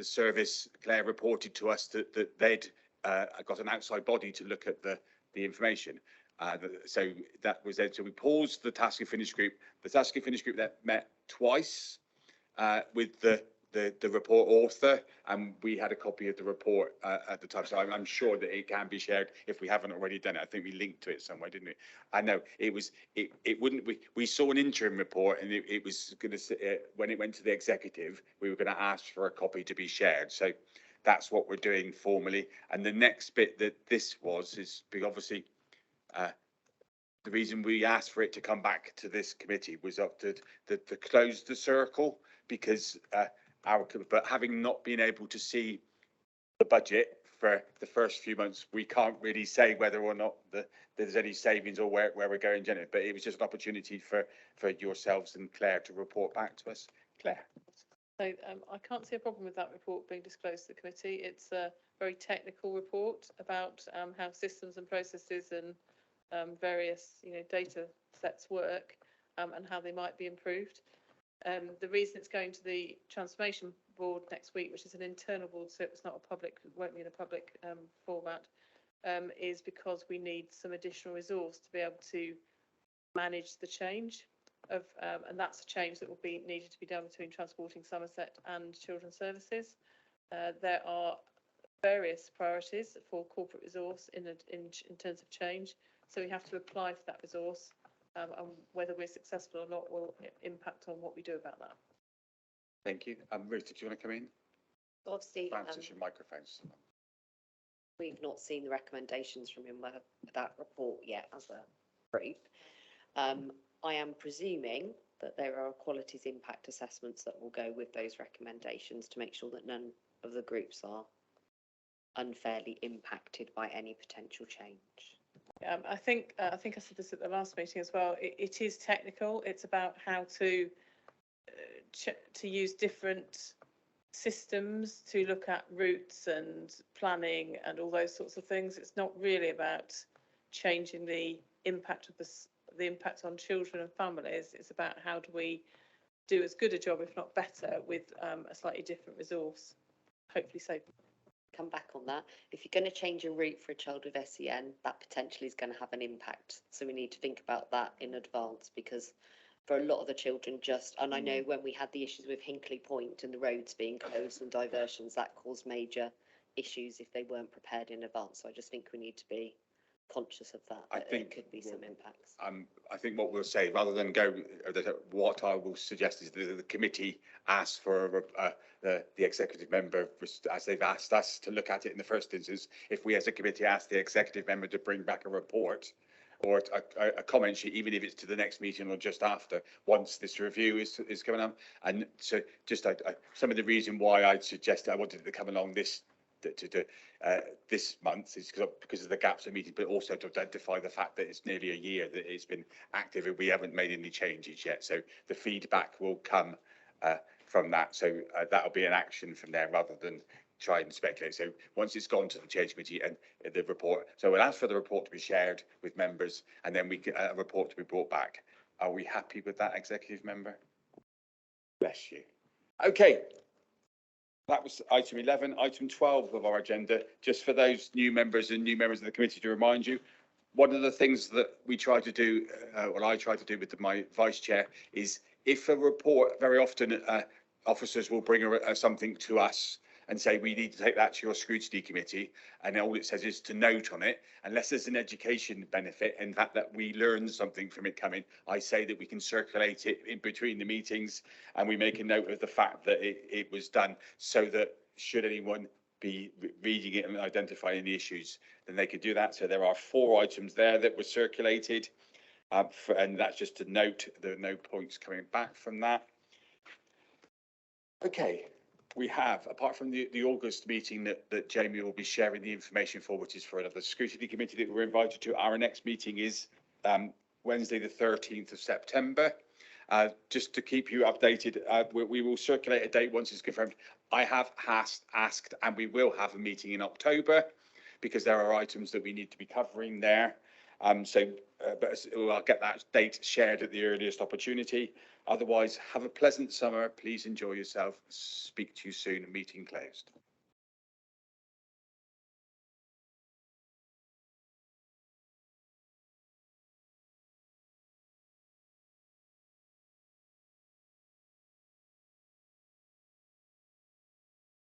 service, Claire, reported to us that they'd got an outside body to look at the information. So that was then. So we paused the task and finish group. The task and finish group that met twice with the report author, and we had a copy of the report at the time. So I'm sure that it can be shared if we haven't already done it. I think we linked to it somewhere, didn't we? I know it was. It wouldn't. We saw an interim report, and it was going to when it went to the executive, we were going to ask for a copy to be shared. So that's what we're doing formally. And the next bit that this is obviously. The reason we asked for it to come back to this committee was up to close the circle, because but having not been able to see the budget for the first few months, we can't really say whether or not there's any savings or where we're going generally. But it was just an opportunity for yourselves and Claire to report back to us. Claire.
So I can't see a problem with that report being disclosed to the committee. It's a very technical report about how systems and processes and various data sets work and how they might be improved. The reason it's going to the transformation board next week, which is an internal board, so it's not a public, won't be in a public format, is because we need some additional resource to be able to manage the change of, and that's a change that will be needed to be done between Transporting Somerset and Children's Services. There are various priorities for corporate resource in terms of change, so we have to apply for that resource. And whether we're successful or not will impact on what we do about that.
Thank you. Ruth, did you want to come in?
Obviously,
Francis, your microphone's.
we've not seen the recommendations from him, that report yet as a group. I am presuming that there are qualities impact assessments that will go with those recommendations to make sure that none of the groups are unfairly impacted by any potential change. I think I said this at the last meeting as well. It is technical. It's about how to
to use different systems to look at routes and planning and all those sorts of things. It's not really about changing the impact of the impact on children and families. It's about how do we do as good a job, if not better, with a slightly different resource. Hopefully so.
Come back on that. If you're going to change a route for a child with SEN, that potentially is going to have an impact. So we need to think about that in advance, because for a lot of the children and I know when we had the issues with Hinkley Point and the roads being closed and diversions, that caused major issues if they weren't prepared in advance. So I just think we need to be conscious of that.
I think
there could be some impacts.
I think what we'll say, rather than go, what I will suggest is that the committee asks for the executive member, as they've asked us to look at it in the first instance. If we as a committee ask the executive member to bring back a report or a comment sheet, even if it's to the next meeting or just after, once this review is coming up. And so just some of the reason why I suggested I wanted it to come along this month is because of the gaps in meetings, but also to identify the fact that it's nearly a year that it's been active and we haven't made any changes yet. So the feedback will come from that. So that'll be an action from there rather than try and speculate. So once it's gone to the change committee and the report, so we'll ask for the report to be shared with members and then we get a report to be brought back. Are we happy with that, executive member? Bless you. Okay. That was item 11. Item 12 of our agenda, just for those new members and new members of the committee to remind you, one of the things that we try to do, what I try to do with my vice chair, is if a report, very often officers will bring something to us and say, we need to take that to your scrutiny committee. And all it says is to note on it, unless there's an education benefit, in fact, that we learn something from it coming. I say that we can circulate it in between the meetings and we make a note of the fact that it was done, so that should anyone be reading it and identifying the issues, then they could do that. So there are 4 items there that were circulated. And that's just to note, there are no points coming back from that. Okay. We have, apart from the August meeting that Jamie will be sharing the information for, which is for another scrutiny committee that we're invited to, our next meeting is Wednesday, the 13th of September. Just to keep you updated, we will circulate a date once it's confirmed. I have asked, and we will have a meeting in October because there are items that we need to be covering there. But I'll get that date shared at the earliest opportunity. Otherwise, have a pleasant summer. Please enjoy yourself. Speak to you soon. Meeting closed.